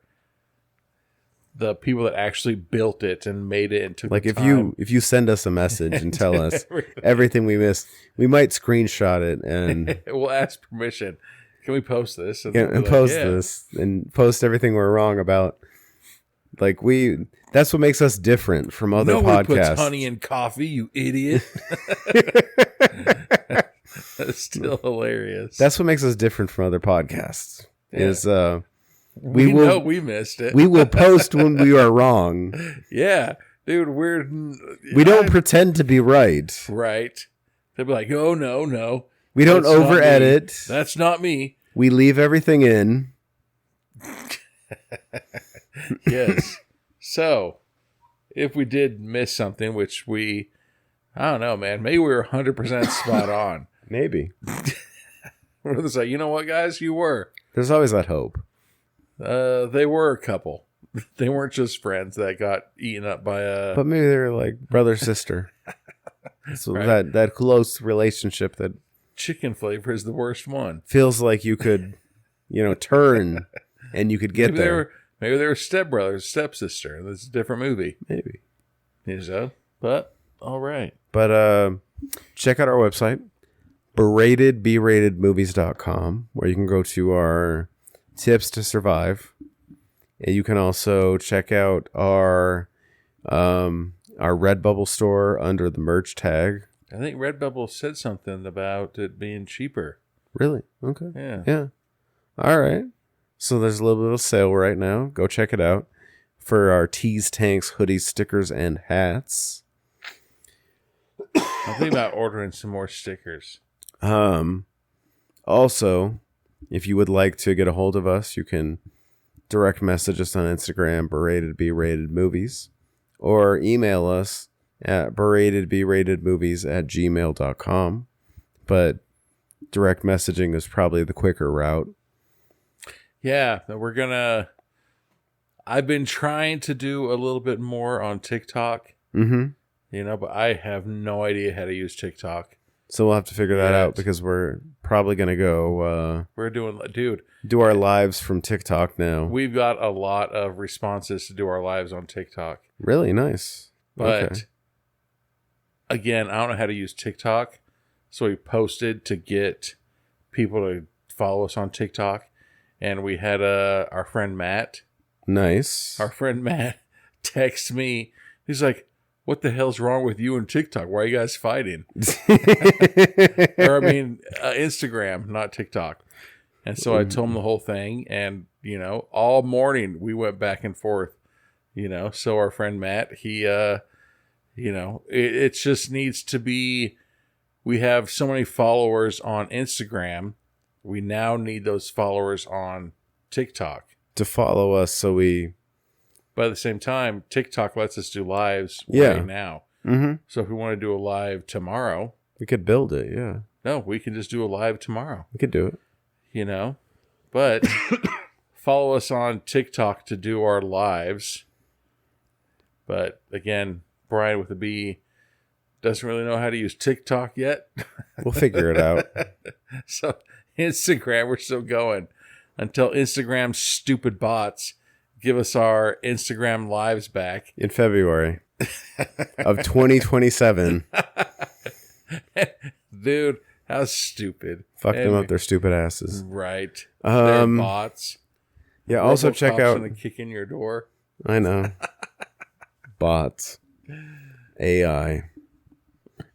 the people that actually built it and made it and took like the time. if you send us a message and tell us everything we missed, we might screenshot it and we'll ask permission. Can we post this? And post this and post everything we're wrong about. Like that's what makes us different from other Nobody podcasts. puts honey in coffee, you idiot. That's still hilarious. That's what makes us different from other podcasts. Yeah. Is we know we missed it. We will post when we are wrong. Yeah, dude, we don't pretend to be right. Right. They'll be like, "Oh no. We don't over edit. That's not me." We leave everything in. Yes. So, if we did miss something, which I don't know, man. Maybe we were 100% spot on. Maybe. We're just like, you know what, guys? You were. There's always that hope. They were a couple. They weren't just friends that got eaten up by a... But maybe they're like brother, sister. So right. that close relationship that... Chicken flavor is the worst one. Feels like you could, turn and you could get there. Maybe they were stepbrothers, stepsister. That's a different movie. Maybe. So, but, all right. But check out our website, beratedmovies.com, where you can go to our tips to survive. And you can also check out our Redbubble store under the merch tag. I think Redbubble said something about it being cheaper. Really? Okay. Yeah. All right. So there's a little bit of a sale right now. Go check it out for our tees, tanks, hoodies, stickers, and hats. I'm thinking about ordering some more stickers. Also, if you would like to get a hold of us, you can direct message us on Instagram, beratedbratedmovies, or email us at beratedbratedmovies@gmail.com. But direct messaging is probably the quicker route. Yeah, I've been trying to do a little bit more on TikTok. Mm-hmm. But I have no idea how to use TikTok. So we'll have to figure that out because we're probably going to go... do our lives from TikTok now. We've got a lot of responses to do our lives on TikTok. Really nice. But, again, I don't know how to use TikTok. So we posted to get people to follow us on TikTok. And we had our friend Matt. Nice. Our friend Matt texts me. He's like, "What the hell's wrong with you and TikTok? Why are you guys fighting?" Instagram, not TikTok. And so I told him the whole thing. And, all morning we went back and forth. So our friend Matt, he, it just needs to be, we have so many followers on Instagram. We now need those followers on TikTok to follow us. But at the same time, TikTok lets us do lives right now. Mm-hmm. So if we want to do a live tomorrow, we could build it. Yeah. No, we can just do a live tomorrow. We could do it. But follow us on TikTok to do our lives. But again, Brian with a B doesn't really know how to use TikTok yet. We'll figure it out. So Instagram, we're still going until Instagram's stupid bots give us our Instagram lives back. In February of 2027. Dude, how stupid. Fuck them up their stupid asses. Right. They're bots. Yeah, also check Robocop's out... gonna kick in your door. I know. Bots. AI.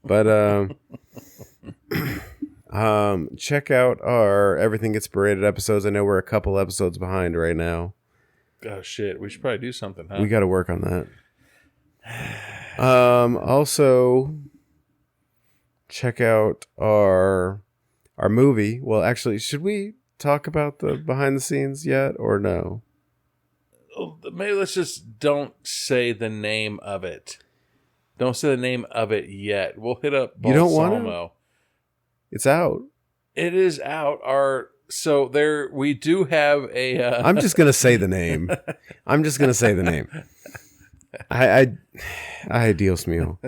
But check out our Everything Gets Berated episodes. I know we're a couple episodes behind right now. Oh shit, we should probably do something, huh? We got to work on that. Also check out our movie. Well, actually, should we talk about the behind the scenes yet or no? Maybe let's just don't say the name of it. Don't say the name of it yet. We'll hit up You don't want Balsamo. It's out. It is out. So there we do have a I'm just gonna say the name. I'm just gonna say the name. I Dios mío.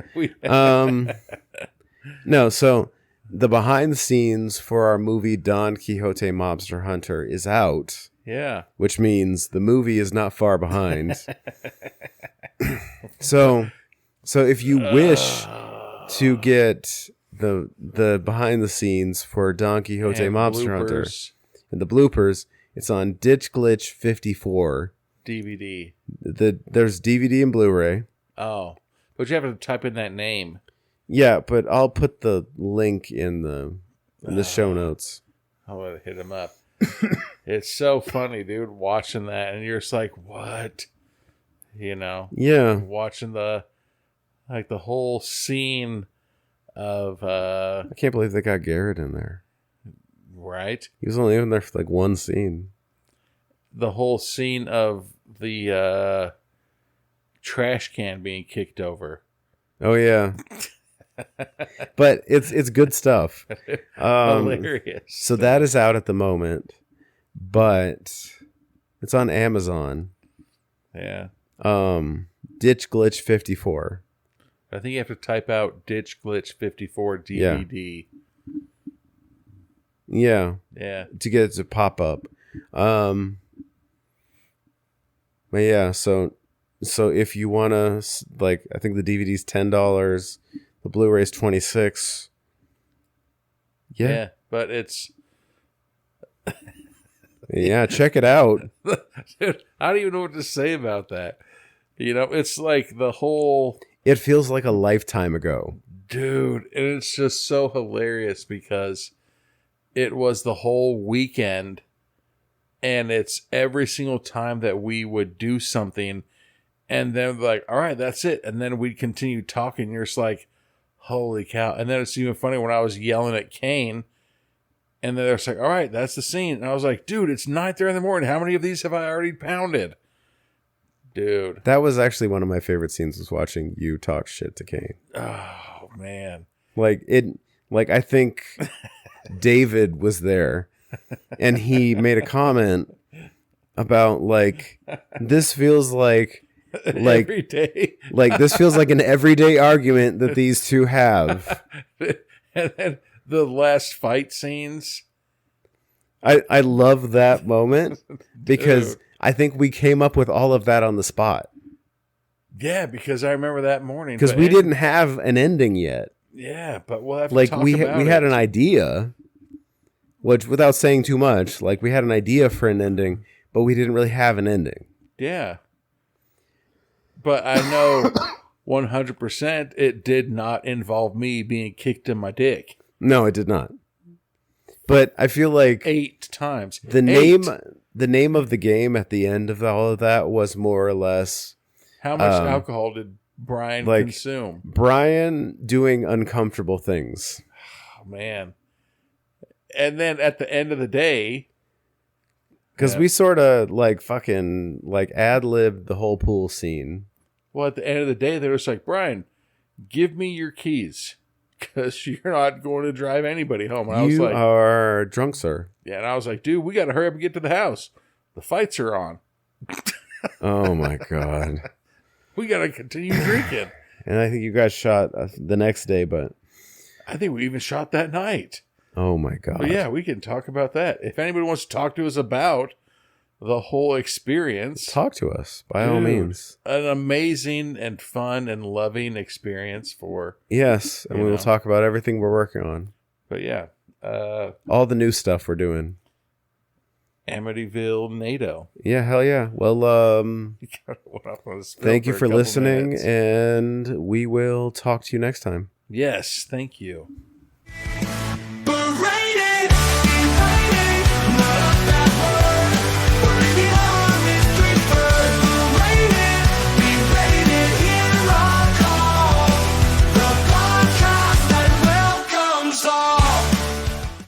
No, so the behind the scenes for our movie Don Quixote Mobster Hunter is out. Yeah. Which means the movie is not far behind. So if you wish to get the behind the scenes for Don Quixote And Mobster Hunter bloopers. and the bloopers, it's on Ditch Glitch 54. DVD. There's DVD and Blu-ray. Oh. But you have to type in that name. Yeah, but I'll put the link in the show notes. I'm going to hit him up. It's so funny, dude, watching that. And you're just like, what? You know? Yeah. Watching the whole scene of, I can't believe they got Garrett in there. right? He was only in there for like one scene. The whole scene of the trash can being kicked over. Oh, yeah. But it's good stuff. Hilarious. So that is out at the moment, but it's on Amazon. Yeah. Ditch Glitch 54. I think you have to type out Ditch Glitch 54 DVD. Yeah. Yeah. To get it to pop up. But yeah, so if you want to, like, I think the DVD's $10, the Blu-ray's $26. Yeah. But it's... Yeah, check it out. Dude, I don't even know what to say about that. You know, it's like the whole... It feels like a lifetime ago. Dude, and it's just so hilarious because it was the whole weekend, and it's every single time that we would do something, and then like, all right, that's it. And then we'd continue talking, and you're just like, holy cow. And then it's even funny when I was yelling at Kane, and then they're just like, all right, that's the scene. And I was like, dude, it's 9:30 in the morning. How many of these have I already pounded? Dude. That was actually one of my favorite scenes, was watching you talk shit to Kane. Oh, man. Like I think David was there and he made a comment about like, this feels like Every day. like this feels like an everyday argument that these two have. And then the last fight scenes. I love that moment because Dude. I think we came up with all of that on the spot. Yeah, because I remember that morning. Because we didn't have an ending yet. Yeah, but we'll have to Like talk we about had it. an idea, which without saying too much, like we had an idea for an ending, but we didn't really have an ending. Yeah. But I know 100% it did not involve me being kicked in my dick. No, it did not. But I feel like 8 times. the name of the game at the end of all of that was more or less How much alcohol did Brian consume? Brian doing uncomfortable things. Oh, man. And then at the end of the day... Because we sort of like fucking like ad-libbed the whole pool scene. Well, at the end of the day, they were just like, Brian, give me your keys. Because you're not going to drive anybody home. And I was You like, are drunk, sir. yeah, and I was like, dude, we got to hurry up and get to the house. The fights are on. Oh my God. We got to continue drinking. And I think you guys shot the next day, but I think we even shot that night. oh my God. But yeah, we can talk about that. If anybody wants to talk to us about the whole experience. Talk to us by all means. An amazing and fun and loving experience for. Yes, and we will talk about everything we're working on. But yeah, all the new stuff we're doing. Amityvillenado. Yeah, hell yeah. Well, thank you for listening, and we will talk to you next time. Yes, thank you.